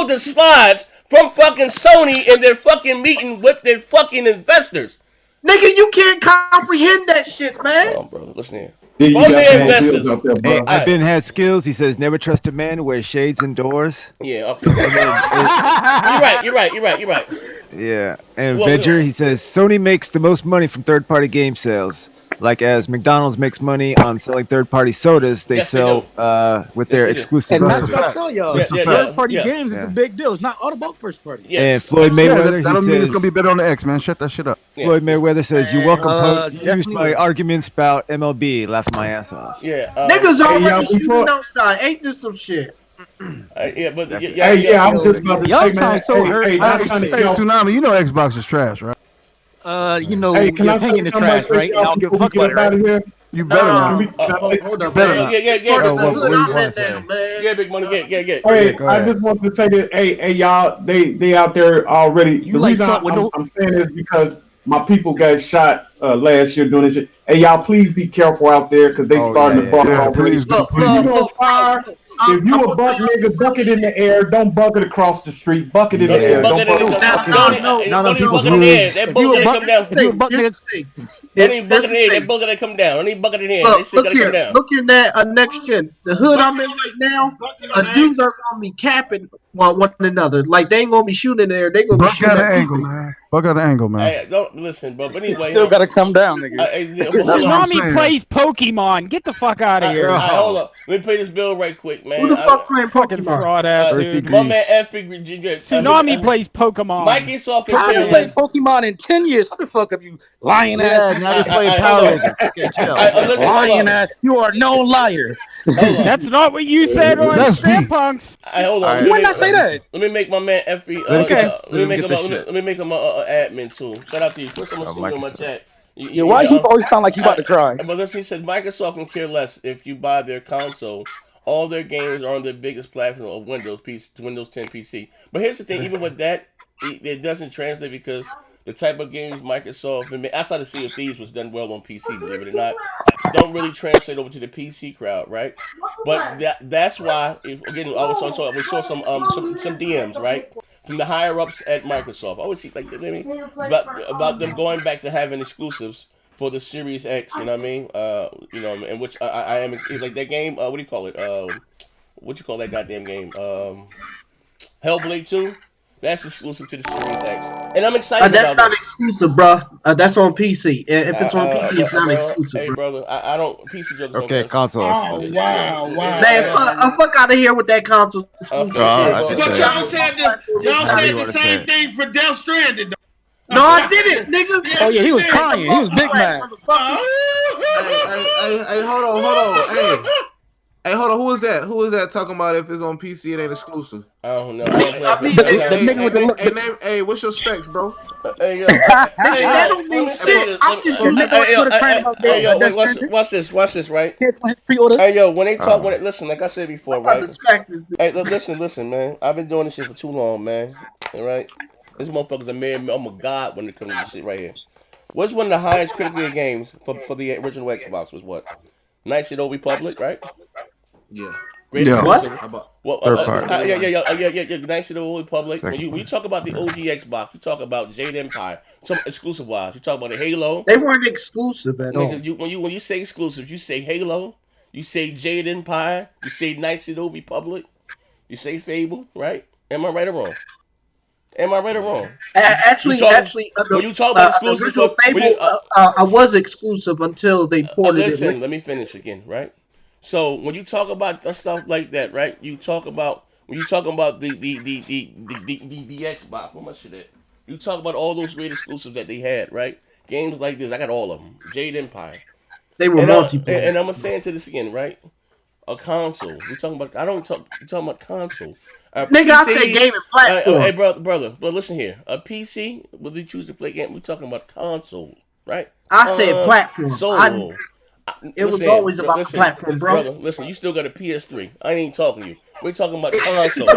the slides from fucking Sony in their fucking meeting with their fucking investors. Nigga, you can't comprehend that shit, man. Hold on, bro. Listen here. From their investors. Hey, I've been had skills. He says never trust a man who wears shades indoors. Yeah. Okay. You're right. Yeah, and Venture, he says Sony makes the most money from third-party game sales. Like as McDonald's makes money on selling third-party sodas, they sell with their exclusive. And that's what I tell y'all. Third-party games is a big deal. It's not all about first-party. Yes. And Floyd Mayweather, that don't mean it's gonna be better on the X, man. Shut that shit up. Floyd Mayweather says, "You welcome post used my arguments about MLB, laughing my ass off." Yeah, niggas already shooting outside. Ain't this some shit? I'm just about to y'all sound so hurt. Hey, Tsunami, you know Xbox is trash, right? Your opinion is trash, right? And I don't give a fuck about it, right? You better not. Hold up, better not. Yeah, big money. Yeah. Hey, I just want to say this. Hey, y'all, they out there already. The reason I'm saying this because my people got shot last year doing this shit. Hey, y'all, please be careful out there because they starting to buck already. If you a buck nigga, buck it in the air. Don't buck it across the street. Buck it in the air. Don't buck it. Don't even buck it in the air. That bucket come down. Don't even buck it in the air. That bucket come down. Don't even buck it in the air. That shit gotta come down. Look in that next gen. The hood I'm in right now, dudes are gonna be capping one another. Like they ain't gonna be shooting in there. They gonna be shooting at angle, man. Buck out the angle, man. Hey, don't listen, but anyway, still gotta come down, nigga. Tsunami plays Pokemon. Get the fuck out of here. Hold up. Let me pay this bill right quick, man. Who the fuck playing fucking fraud ass dude? My man Tsunami plays Pokemon. Microsoft I haven't played Pokemon in 10 years. What the fuck have you lying ass? now you're playing Power Rangers. Okay, chill. Listen, lying ass. You are no liar. That's not what you said on Stampunks. Hold on. You might not say that. Let me make my man Effie. Let me make him a admin too. Shout out to you. First, I'm gonna see you in my chat. Why he always sound like he about to cry? But listen, he said Microsoft can care less if you buy their console. All their games are on the biggest platform of Windows 10 PC. But here's the thing: even with that, it doesn't translate because the type of games Microsoft been outside of Sea of Thieves was done well on PC, believe it or not, don't really translate over to the PC crowd, right? But that's why, again, we saw some DMs, right, from the higher ups at Microsoft. I always see about them going back to having exclusives for the Series X. You know what I mean? In which I am like that game. What do you call it? What you call that goddamn game? Hellblade 2. That's exclusive to the Series X, and I'm excited about That's not it. exclusive, bro. That's on PC. If it's on PC, it's not exclusive. Hey, brother, I don't PC jokes. Okay, console. Oh wow. Man, fuck out of here with that console exclusive shit. But y'all said the same thing for Death Stranding. No, I didn't, nigga. Oh yeah, he was crying. He was big mad. Hey, hold on. Hey, hold on. Who is that? Who is that talking about if it's on PC, it ain't exclusive? I don't know. Hey, what's your specs, bro? Hey, yo. That don't mean shit. I'm just Watch this, right? Hey, yo, when they talk, listen, like I said before, right? Hey, listen, man. I've been doing this shit for too long, man. All right? This motherfucker's I'm a god when it comes to this shit right here. What's one of the highest critical games for the original Xbox was what? Knights of the Old Republic, right? Yeah. Great exclusive. What? Third party. Yeah. Knights of the Old Republic. When you talk about the OG Xbox, you talk about Jade Empire. Exclusive wise, you talk about the Halo. They weren't exclusive at all. When you say exclusive, you say Halo, you say Jade Empire, you say Knights of the Old Republic, you say Fable, right? Am I right or wrong? Actually, when you talk about exclusive, Fable, I was exclusive until they ported it. Listen, let me finish again, right? So when you talk about stuff like that, right? When you talk about the Xbox, what much shit at? You talk about all those great exclusives that they had, right? Games like this, I got all of them. Jade Empire. They were multiplayer. And I'm gonna say into this again, right? A console. We talking about. You talking about console. Nigga, PC, I say game and platform. Hey, brother, but listen here. A PC, will they choose to play game? We're talking about console, right? I said platform. It was always about the platform, bro. Brother, listen, you still got a PS3. I ain't even talking to you. We're talking about console.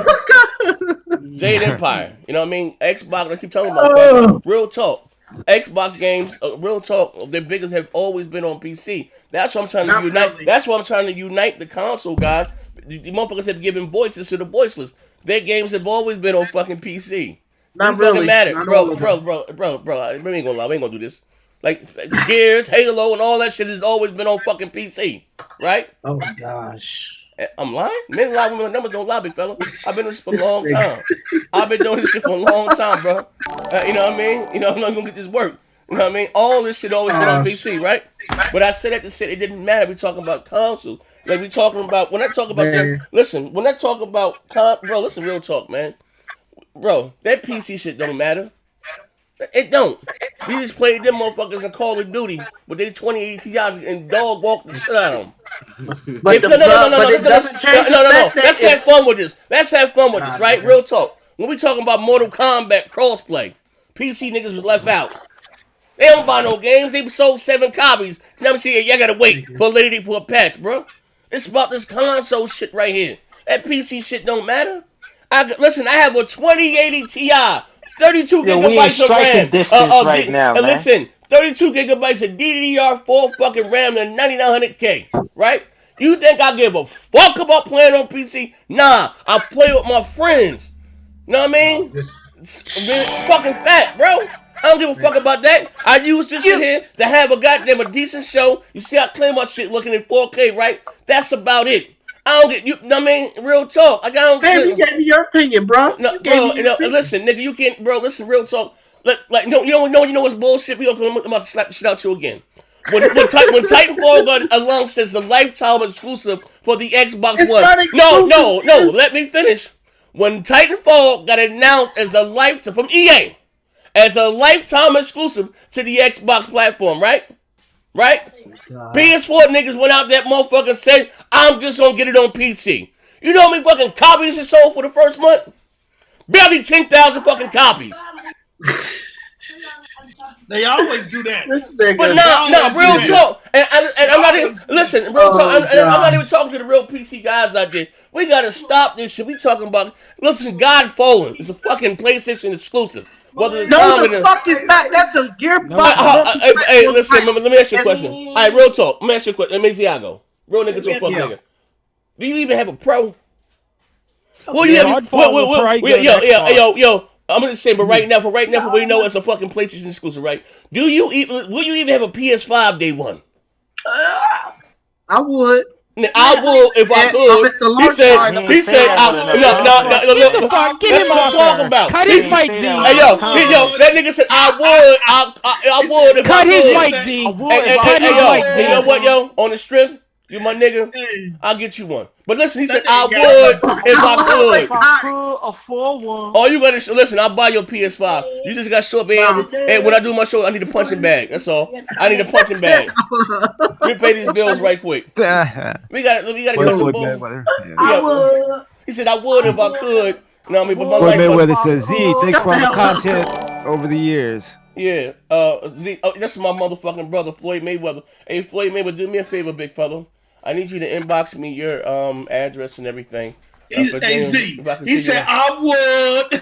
Jade Empire. You know what I mean? Xbox, let's keep talking about that. Real talk. Xbox games, real talk, their biggest have always been on PC. That's what I'm trying to unite. Really. That's why I'm trying to unite the console guys. The motherfuckers have given voices to the voiceless. Their games have always been on fucking PC. Not really. Matter. Bro. We ain't gonna lie. We ain't gonna do this. Like Gears, Halo, and all that shit has always been on fucking PC, right? Oh my gosh. I'm lying? Men lie, women numbers don't lie, big fella. I've been doing this for a long time. I've been doing this shit for a long time, bro. You know what I mean? You know, I'm not gonna get this work. You know what I mean? All this shit always been on PC, right? But I said that to say it didn't matter. We're talking about consoles. Like we talking about when I talk about listen, when I talk about bro, listen, real talk, man. Bro, that PC shit don't matter. It don't. We just played them motherfuckers in Call of Duty with their 2080 Ti's and dog walked the shit out of them. But no. Let's have fun with this. Right? Real talk. When we talking about Mortal Kombat crossplay, PC niggas was left out. They don't buy no games. They sold 7 copies. Now see, y'all gotta wait for a patch, bro. It's about this console shit right here. That PC shit don't matter. Listen, I have a 2080 Ti. 32 gigabytes of RAM. Right now, man. Listen, 32 gigabytes of DDR4 fucking RAM and 9900K, right? You think I give a fuck about playing on PC? Nah, I play with my friends. You know what I mean? Fucking fat, bro. I don't give a fuck about that. I use this shit here to have a decent show. You see, I claim my shit looking in 4K, right? That's about it. I don't get you. Know what I mean, real talk. Damn, you gave me your opinion, bro. No, bro. Listen, nigga, you can't, bro. Listen, real talk. You know what's bullshit. I'm about to slap the shit out you again. When Titanfall got announced as a lifetime exclusive for the Xbox One. No. Let me finish. When Titanfall got announced as a lifetime from EA, as a lifetime exclusive to the Xbox platform, right? right? PS4 niggas went out that motherfucker and said, I'm just gonna get it on PC. You know how many fucking copies it sold for the first month? Barely 10,000 fucking copies. They always do that. But no, real talk. And I'm not even, listen, real talk. I'm not even talking to the real PC guys out there. We gotta stop this shit. We talking about, listen, God Fallen is a fucking PlayStation exclusive. Whether No, the fuck is not. That's a Gearbox. Hey, listen, let me ask you a question. All right, real talk. Let me ask you a question. Let me see how I go. Real nigga to a fuck nigga. Do you even have a pro? Well, yo. I'm gonna say, but right now, for we know it's a fucking PlayStation exclusive, right? Will you even have a PS5 day one? I would. I would if I could. He said, no. That's what I'm talking about. Cut his mic, Z. Hey, yo, that nigga said, I would if I could. Cut his mic, Z. Hey, yo, you know what, yo? On the strip, you my nigga, I'll get you one. But listen, he said, I would if I could. If I could afford one. Oh, you gotta listen. I'll buy your PS5. You just got to show up, man. And when I do my show, I need a punching bag. That's all. I need a punching bag. Let me pay these bills right quick. We got to get on the ball. I would. He said, I would if I could. You know what I mean? But my Floyd life. Mayweather says, Z, thanks for all the content over the years. Yeah. Z. Oh, that's my motherfucking brother, Floyd Mayweather. Hey, Floyd Mayweather, do me a favor, big fella. I need you to inbox me your address and everything. Hey, Z. He said, I would.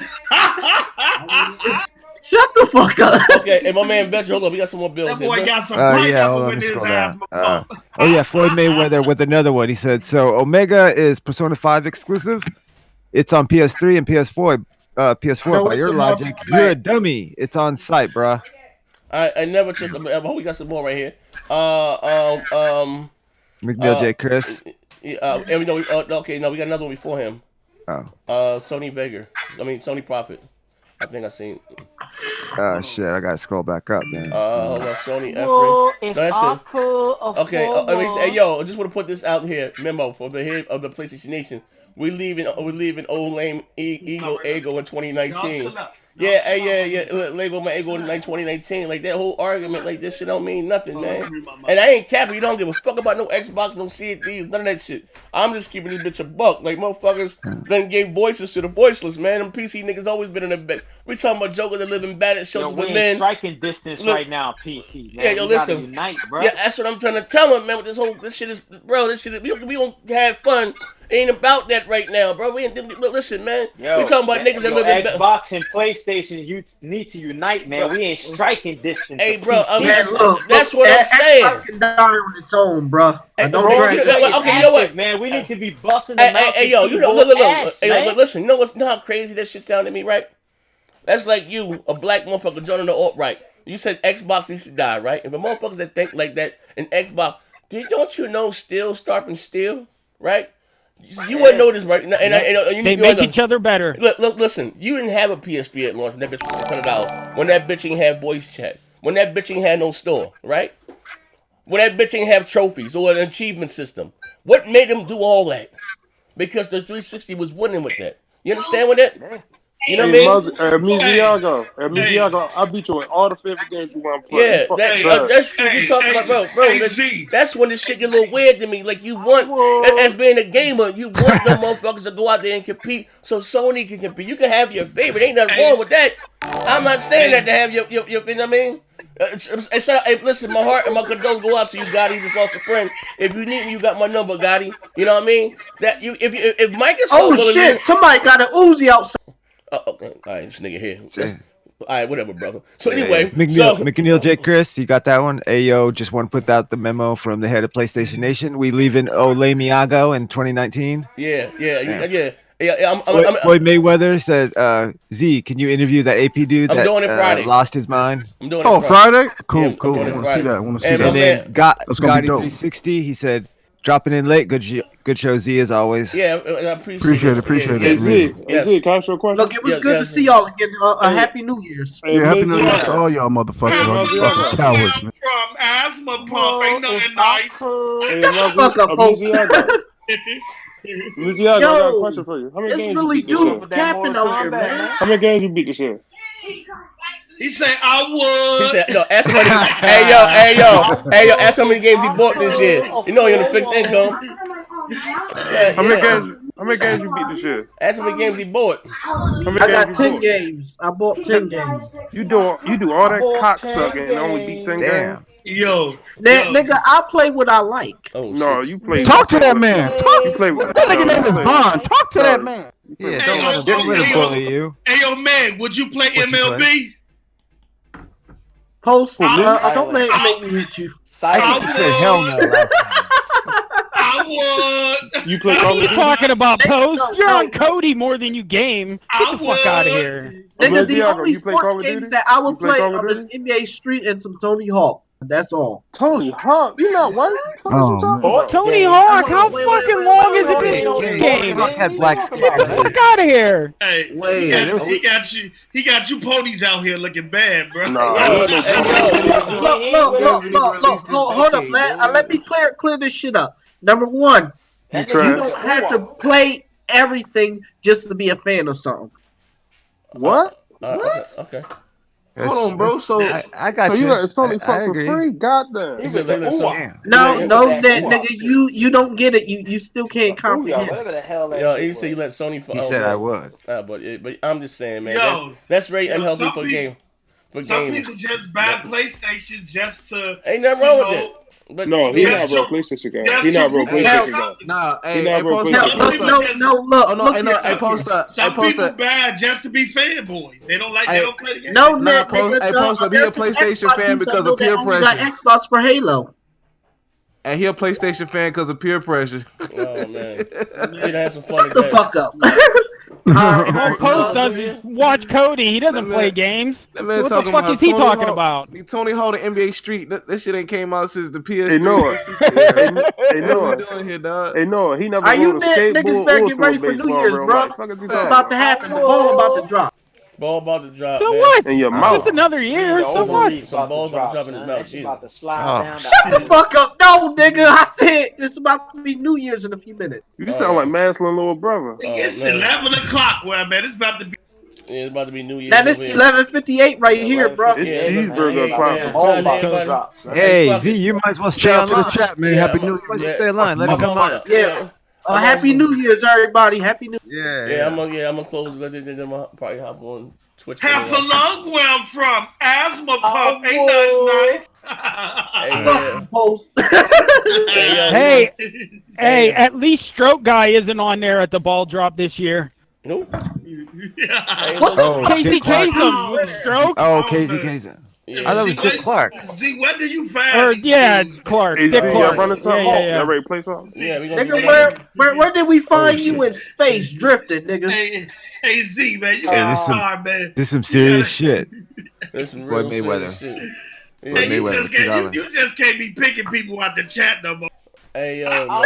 Shut the fuck up. Okay, and my man Betcher, hold on, we got some more bills. That boy got some hold on, let me scroll down. Oh yeah, Floyd Mayweather with another one. He said, so Omega is Persona 5 exclusive. It's on PS3 and PS4. PS4 by your logic. You're a dummy. It's on site, bruh. I never trust. Oh, we got some more right here. McNeil J. Chris. And we know. Okay, no, we got another one before him. Oh. Sony Sony Prophet. I think I seen. Oh shit! I gotta scroll back up, man. Hold on, Sony Efren. If I could afford okay. Hey, yo, I just want to put this out here. Memo for the head of the PlayStation Nation. We leaving old lame Ego in 2019. Yeah. Lego man, Ego in 2019. Like that whole argument, like this shit don't mean nothing, man. And I ain't capping. You don't give a fuck about no Xbox, no CDs, none of that shit. I'm just keeping this bitch a buck. Like motherfuckers then gave voices to the voiceless, man. Them PC niggas always been in the bed. We talking about Joker that live in bad at shelters with men. Striking distance right now, PC. Man. Yeah, yo, listen. Unite, bro. Yeah, that's what I'm trying to tell him, man. With this shit is, bro. This shit, we gonna have fun. It ain't about that right now, bro. Listen, man. Yo, we talking about niggas that live in Xbox and PlayStation. You need to unite, man. Bro. We ain't striking distance. Hey, bro. That's what I'm saying. Xbox can die on its own, bro. Okay, you know what, man? We need to be busting them out. Hey, yo, you know, look. Hey, listen. You know how crazy that shit sounded to me, right? That's like you, a black motherfucker joining the alt-right. You said Xbox needs to die, right? If the motherfuckers that think like that in Xbox, don't you know steel sharpen steel, right? You wouldn't know this right now. They make each other better. Look, listen. You didn't have a PSP at launch when that bitch was $600. When that bitch ain't have voice chat. When that bitch ain't had no store, right? When that bitch ain't have trophies or an achievement system. What made them do all that? Because the 360 was winning with that. You understand with that? You know what I mean? Miziago, I beat you in all the favorite games you want to play. Yeah, that's what you talking about, bro. That's when this shit get a little weird to me. Like you want, as being a gamer, you want the motherfuckers to go out there and compete, so Sony can compete. You can have your favorite. Ain't nothing wrong with that. I'm not saying that to have your you know what I mean? Listen, my heart and my condolence go out to you, Gotti. You just lost a friend. If you need me, you got my number, Gotti. You know what I mean? That you, if Microsoft. Oh shit! Somebody got an Uzi outside. Okay, all right, this nigga here. All right, whatever, brother. So anyway, McNeil J. Chris, you got that one? Ayo, just want to put out the memo from the head of PlayStation Nation. We leaving Ole Miyago in 2019. Yeah. Floyd Mayweather said, Z, can you interview that AP dude that doing it Friday. Lost his mind? I'm doing it Friday. Cool. I want to see that. And then Gotti 360, he said, dropping in late. Good show, Z, as always. Yeah, I appreciate it. Hey, Z, can I ask you a question? Look, it was good to see y'all again. A happy New Year's. Yeah, happy New Year's to all y'all motherfuckers. All you fucking cowards, man. From asthma pump, ain't nothing nice. Shut the fuck up, folks. Miziago, I got a question for you. How many it's games really you beat this year? dudes capping out here, man. How many games you beat this year? He said, I would. He said, no, ask him how many, hey, yo, ask how many games he bought this year. You know he on the fixed income. How many games you beat this year? Ask how many games he bought. I got 10 games. I bought 10 games. You do all that cocksucking and only beat 10 games? Yo. Nigga, I play what I like. Oh, no, you play. Talk to that man. You play with that nigga name is Bond. Talk to that man. Yeah, don't let him bully you. Hey, yo, man, would you play MLB? Post, don't make me hit you. I said hell no last time. I would. You play What are you talking about, Post? You're on Cody more than you game. Get the fuck out of here. Nigga, the only sports games that I would play are this NBA Street and some Tony Hawk. That's all. Tony Hawk? You not what? Tony Hawk? How fucking long has it been since you game? Had black skin. Get the fuck out of here. Hey, he got you ponies out here looking bad, bro. Look, hold up, man. Let me clear this shit up. Number one, you don't have to play everything just to be a fan of something. What? Okay. Hold on, bro. So I got you. It's only for free. Goddamn. No, nigga, you don't get it. You still can't comprehend. Whatever the hell that Yo, shit he said you let Sony. He said I would. But I'm just saying, man. Yo, that's very unhealthy for game. Some people just buy PlayStation just to. Ain't nothing wrong with it. But no, he's not real PlayStation guy. He's not real PlayStation guy. Nah, hey, Post up. Some people buy just to be fanboys. They don't like. They don't play the game. No, Post up. He a PlayStation fan because of peer pressure. Got Xbox for Halo. And he a PlayStation fan because of peer pressure. Oh man, he had some fun. Shut the fuck up. All Post does is watch Cody. He doesn't play games. What the fuck is he talking about? Tony Hawk and NBA Street. That shit ain't came out since the PS3. Hey Noah. What are you doing here, dog? Hey Noah, he never. Are you niggas better get ready for New Year's, bro? It's about to happen. The ball about to drop. Ball about to drop. So man. what? In your It's mouth. just another year. So what? Some balls about to drop in his mouth. She's about to slide down. Shut the fuck up. No, nigga. I said it's about to be New Year's in a few minutes. You sound like Maslin little brother. It's 11 o'clock where I'm at. It's about to be. Yeah, it's about to be New Year's. Now this 11:58 right here, bro. It's cheeseburger o'clock. Hey, Z, you might as well stay on to the chat, man. Happy New Year. You might as well stay in line. Let him come on. Yeah. Happy New Year's, everybody. Happy New Year. Yeah, I'm gonna close. Let them probably hop on Twitch. Half a lung where I'm from. Asthma pump. Ain't nothing nice. Post. Hey, at least Stroke Guy isn't on there at the ball drop this year. Nope. Casey Kasem with Stroke. Oh, Casey Kasem. I thought it was Dick Clark. Z, what do you find? Clark. Dick Clark. Running something? Yeah. Y'all ready to play something? Yeah, we gonna Nigga, where did we find you in space drifting, nigga? Hey Z, man, you got a star, man. This is some serious shit. This some Floyd real Mayweather. shit. Hey, you just can't be picking people out the chat no more. Hey, man. All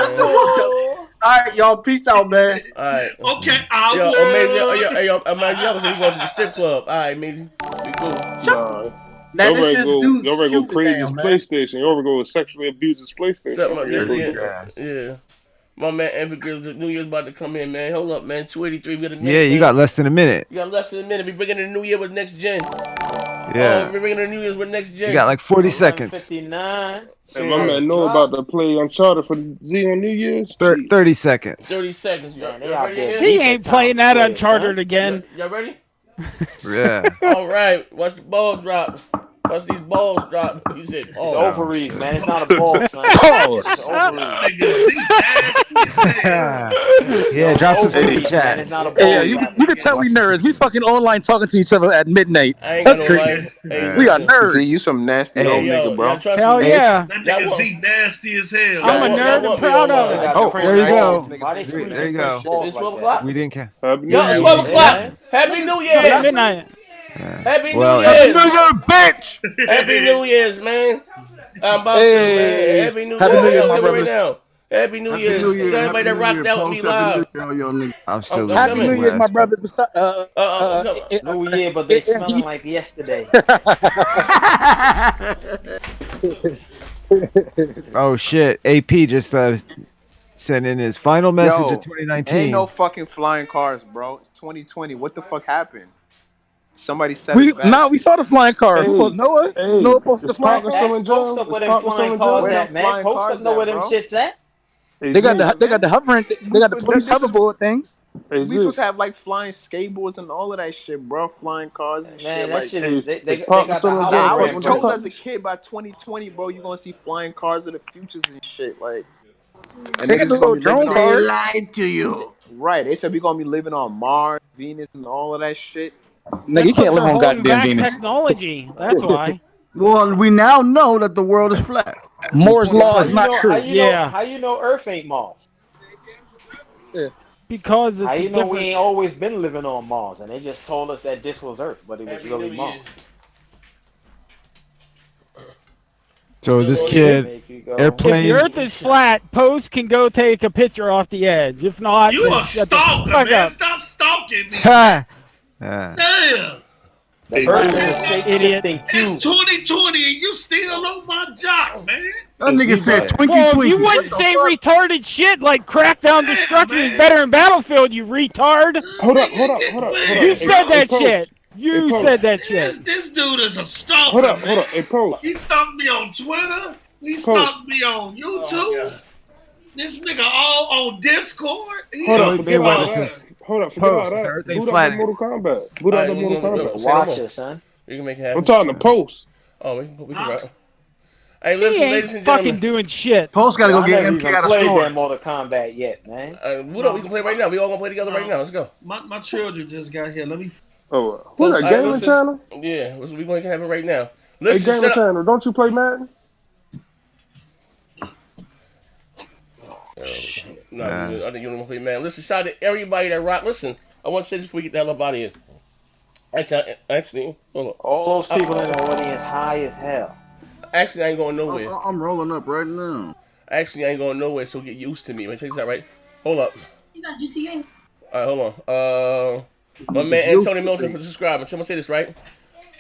right, y'all. Peace out, man. All right. Okay, Amazing, y'all said you going to the strip club. All right, Amazing. Be cool. Now this is dude y'all ready to go stupid praise now, his man. PlayStation. Y'all ready to go sexually abuse his PlayStation. Yeah. My man, Evergreen, New Year's about to come in, man. Hold up, man. 283. We got the next Yeah, you got less than a minute. You got less than a minute. We bringing in the New Year with next gen. Yeah. We're bringing in the New Year's with next gen. You got like 40 seconds. 59. And my man know about to play Uncharted for Z on New Year's. 30 seconds. 30 seconds. Y'all ready? He ain't playing that Uncharted again. Y'all ready? Yeah. All right. Watch the ball drop. Watch these balls drop. He said, It's ovaries, man. It's not a ball, son. It's ovaries. Yeah, drop some super chat. Yeah, you can tell we nerds. We fucking online talking to each other at midnight. That's crazy. We are nerds. See, you some nasty old nigga, bro. Hell yeah. That nigga Z nasty as hell. I'm a nerd and proud of it. Oh, there you go. There you go. It's 12 o'clock? We didn't care. Yo, it's 12 o'clock. Happy New Year. Midnight. Happy New Happy Year's. New Year, bitch! Happy New Year's, man. I'm about to, man. Happy New Year's, my brothers. Right now. Happy New Year's. To everybody that rocked out with me live. I'm still Happy New Year's, my brothers. New Year, but they smelling like yesterday. Oh shit! AP just sent in his final message of 2019. Ain't no fucking flying cars, bro. It's 2020. What the fuck happened? Somebody said it's back. We saw the flying cars. Who was Noah? Noah posted the flying Ask cars. post up where them flying cars Where them at, man. flying Post cars up know at, where them bro? shits at. They got the hovering. They got the police hoverboard things. We supposed to have like flying skateboards and all of that shit, bro. Flying cars and Man, shit. that like, shit is they got the I was hologram. told as a kid by 2020, bro, you're gonna see flying cars of the futures and shit. Like, and They got niggas the is gonna little be living drone on. cars. Lied to you. Right? They said we're gonna be living on Mars, Venus, and all of that shit. Nigga, you can't live They're on holding goddamn back Venus. technology. That's why. Well, we now know that the world is flat. Moore's law is not true. How you know Earth ain't Mars? Yeah. Because it's How you a know we different. ain't always been living on Mars, and they just told us that this was Earth, but it was really Mars. So this kid, If airplane. the Earth is flat, Post can go take a picture off the edge. If not, You then a shut the stalker, fuck man. up. Stop stalking me. Ha! Damn. The Earth is a shape-shifting cube. It's 2020 and you still on my jock, man. That nigga said Twinkie Well, Twinkie. you wouldn't say retarded shit like crackdown destruction is better in Battlefield, you retard. Hold up. You said that shit. You said that shit. This dude is a stalker. Hold up. Hey, Post. He stalked me on Twitter. He stalked me on YouTube. This nigga all on Discord. Hold up. Forget about Forget about that. Boot up the Mortal Kombat. Boot up the Mortal Kombat. Watch it, son. You can make it happen. I'm talking to Post. Oh, we can rock. Hey, He listen, ain't ladies and fucking gentlemen. doing shit. Post gotta go I get never MK even out of played store. that Mortal Kombat yet, man. We can play right now. We all gonna play together right now. Let's go. My children just got here. Let me. Oh, who's that? Gaming channel? Yeah, we gonna have it right now. Hey, Listen, Gaming channel. Don't you play Madden? No, I think you don't want to play man. Listen, shout out to everybody that rock. Listen, I want to say this before we get the hell up out of here. Actually, hold on. All those people in the audience high as hell. Actually, I ain't going nowhere. I'm rolling up right now. Actually, I ain't going nowhere, so get used to me. Check this out, right? Hold up. You got GTA. All right, hold on. My man Anthony Milton for subscribing. So I'm going to say this, right?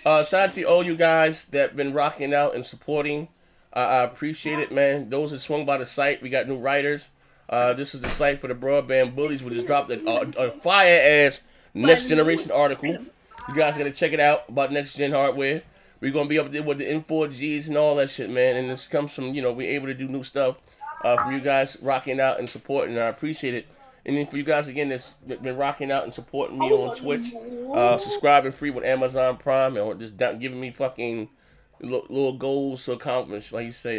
Shout out to all you guys that been rocking out and supporting. I appreciate it, man. Those that swung by the site, we got new writers. This is the site for the broadband bullies. We just dropped a fire-ass next generation article. You guys got to check it out about next gen hardware. We're going to be up there with the M4Gs and all that shit, man. And this comes from, we're able to do new stuff from you guys rocking out and supporting. And I appreciate it. And then for you guys, again, that's been rocking out and supporting me on Twitch, subscribing free with Amazon Prime, and just giving me fucking little goals to accomplish, like you say,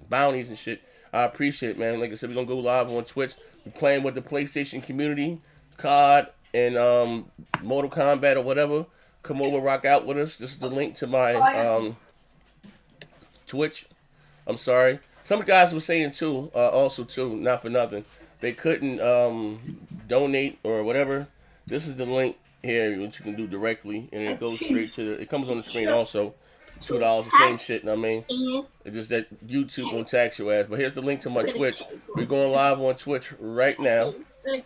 bounties and shit. I appreciate it, man. Like I said, we're going to go live on Twitch. We're playing with the PlayStation community, COD, and Mortal Kombat or whatever. Come over, rock out with us. This is the link to my Twitch. I'm sorry. Some guys were saying too, not for nothing, they couldn't donate or whatever. This is the link here, which you can do directly, and it goes straight to it comes on the screen also. $2, the same shit, you know what I mean? It's just that YouTube won't tax your ass. But here's the link to my Twitch. We're going live on Twitch right now.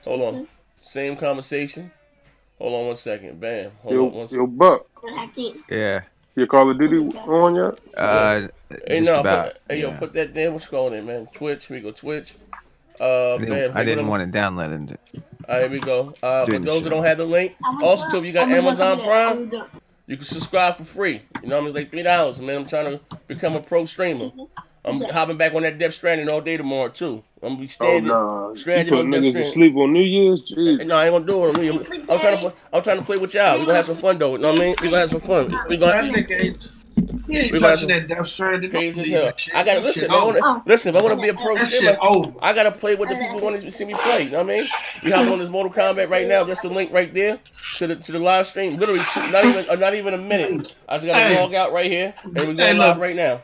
Hold on. Same conversation. Hold on one second. Bam. Hold on one second. Yo, Buck. Yeah. Your Call of Duty on yet? Just about. Put that damn what's going in, man. Twitch. Here we go. Twitch. I didn't want to download it. Here we go. For those that don't have the link, also too, if you got Amazon Prime, you can subscribe for free. You know what I mean? It's like $3, man. I'm trying to become a pro streamer. I'm hopping back on that Death Stranding all day tomorrow too. I'm gonna be stranded on Death Stranding. Niggas to sleep on New Year's. Jeez. No, I ain't gonna do it on New Year's. I'm trying to play with y'all. We gonna have some fun though. You know what I mean? We gonna have some fun. He ain't touching that Death Stranding. Crazy as hell. I gotta listen. If I want to be a pro streamer, I gotta play what the people want to see me play. You know what I mean? We have on this Mortal Kombat right now. That's the link right there to the live stream. Literally, not even a minute. I just gotta log out right here, and we're going live right now.